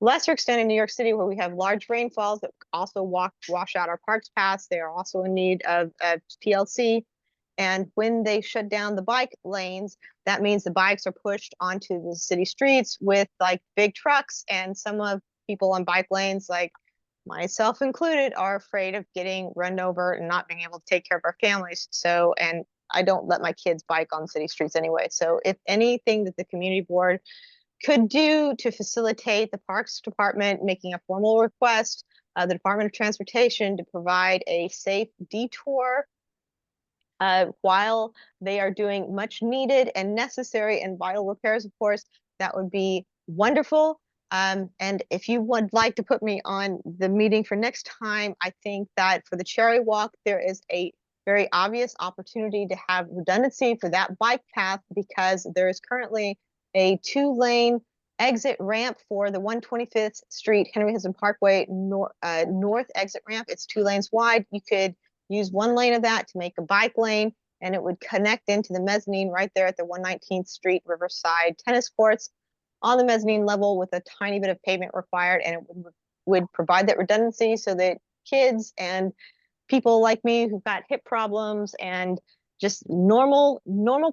lesser extent in New York City, where we have large rainfalls that also wash out our parks paths. They are also in need of TLC. And when they shut down the bike lanes, that means the bikes are pushed onto the city streets with like big trucks, and some of people on bike lanes, like myself included, are afraid of getting run over and not being able to take care of our families. So, and I don't let my kids bike on city streets anyway. So if anything that the community board could do to facilitate the Parks Department making a formal request, the Department of Transportation to provide a safe detour while they are doing much needed and necessary and vital repairs, of course, that would be wonderful. And if you would like to put me on the meeting for next time, I think that for the Cherry Walk, there is a very obvious opportunity to have redundancy for that bike path, because there is currently a 2-lane exit ramp for the 125th Street Henry Hudson Parkway north exit ramp. It's 2 lanes wide. You could use 1 lane of that to make a bike lane, and it would connect into the mezzanine right there at the 119th Street Riverside tennis courts on the mezzanine level with a tiny bit of pavement required, and it would provide that redundancy so that kids and people like me who've got hip problems and just normal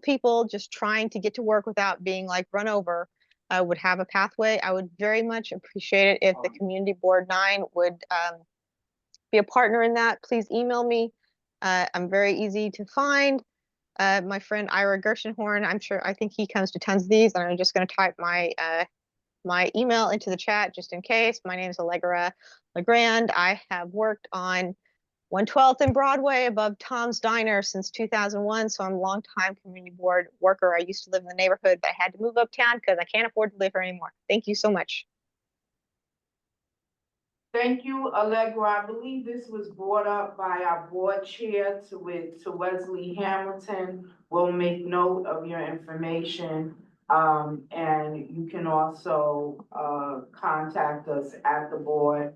people just trying to get to work without being like run over would have a pathway. I would very much appreciate it if the Community Board 9 would be a partner in that. Please email me. I'm very easy to find. My friend Ira Gershenhorn, I think he comes to tons of these, and I'm just going to type my email into the chat just in case. My name is Allegra Legrand. I have worked on 112th and Broadway above Tom's Diner since 2001, so I'm a longtime community board worker. I used to live in the neighborhood, but I had to move uptown because I can't afford to live here anymore. Thank you so much. Thank you, Allegra. I believe this was brought up by our board chair to Wesley Hamilton. We'll make note of your information. And you can also, contact us at the board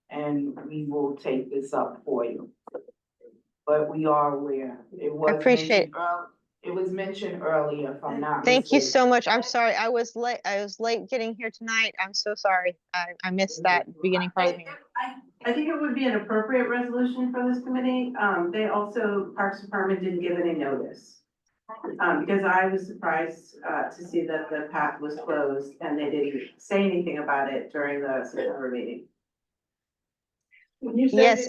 and we will take this up for you. But we are aware. It was Appreciate mentioned it was mentioned earlier, if I'm not Thank you mistaken. so much. I'm sorry. I was late getting here tonight. I'm so sorry. I missed that beginning part of the meeting. I think it would be an appropriate resolution for this committee. They also, Parks Department didn't give any notice. Because I was surprised, to see that the path was closed and they didn't say anything about it during the September meeting. When you say Yes,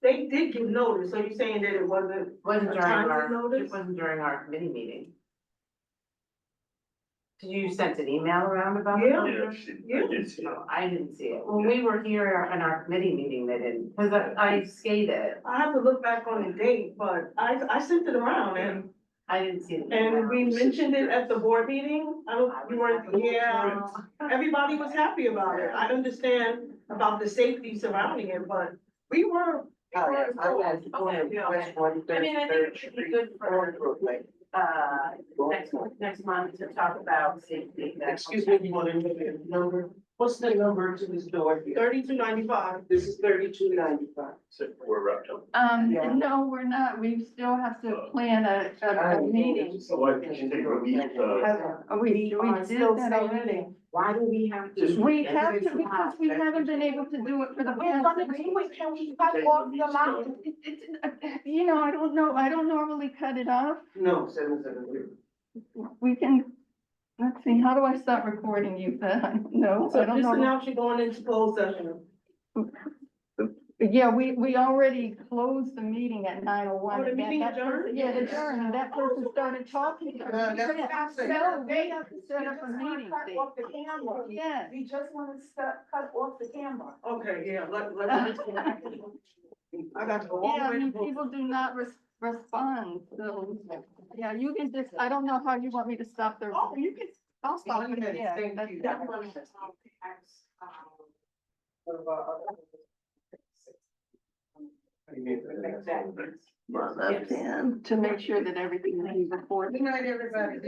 they did give notice, so you're saying that it wasn't Wasn't a during timely our, notice? it wasn't during our committee meeting. Did you send an email around about it? Yeah. I did see it. No, I didn't see it. When we were here in our committee meeting, they didn't, because I skated. I have to look back on the date, but I sent it around and I didn't see it. and we mentioned it at the board meeting. I don't, you weren't, yeah, everybody was happy about it. I understand about the safety surrounding it, but we were. I mean, I think it should be good for, next month to talk about safety. Excuse me, you want to give me a number? What's the number to this door here? 3295. This is 3295. So we're wrapped up. No, we're not. We still have to plan a meeting. So I think you take a week, We did that already. Why do we have to? We have to because we haven't been able to do it for the past. Can we cut off the line? You know, I don't know. I don't normally cut it off. No, 773. We can, let's see, how do I stop recording you? No, So I don't just know. announce you're going into closed session. Yeah, we already closed the meeting at 9:01. Oh, the meeting adjourned? Yeah, it adjourned, and that person started talking. that's what I'm saying. No, they have to set up a meeting. Cut off the camera. Yes. We just want to cut off the camera. Okay, yeah, let's. I got to go all Yeah, the I way to mean, vote. people do not respond, so, yeah, you can just, I don't know how you want me to stop the. Oh, you can. I'll stop it, yeah. Thank that's- you. Left hand to make sure that everything is recorded. Good night, everybody.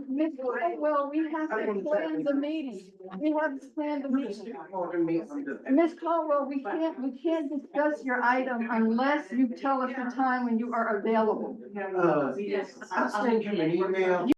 Ms. Caldwell, we have to plan the meeting. We have to plan the meeting. Ms. Caldwell, we can't discuss your item unless you tell us the time when you are available. I'll send you an email.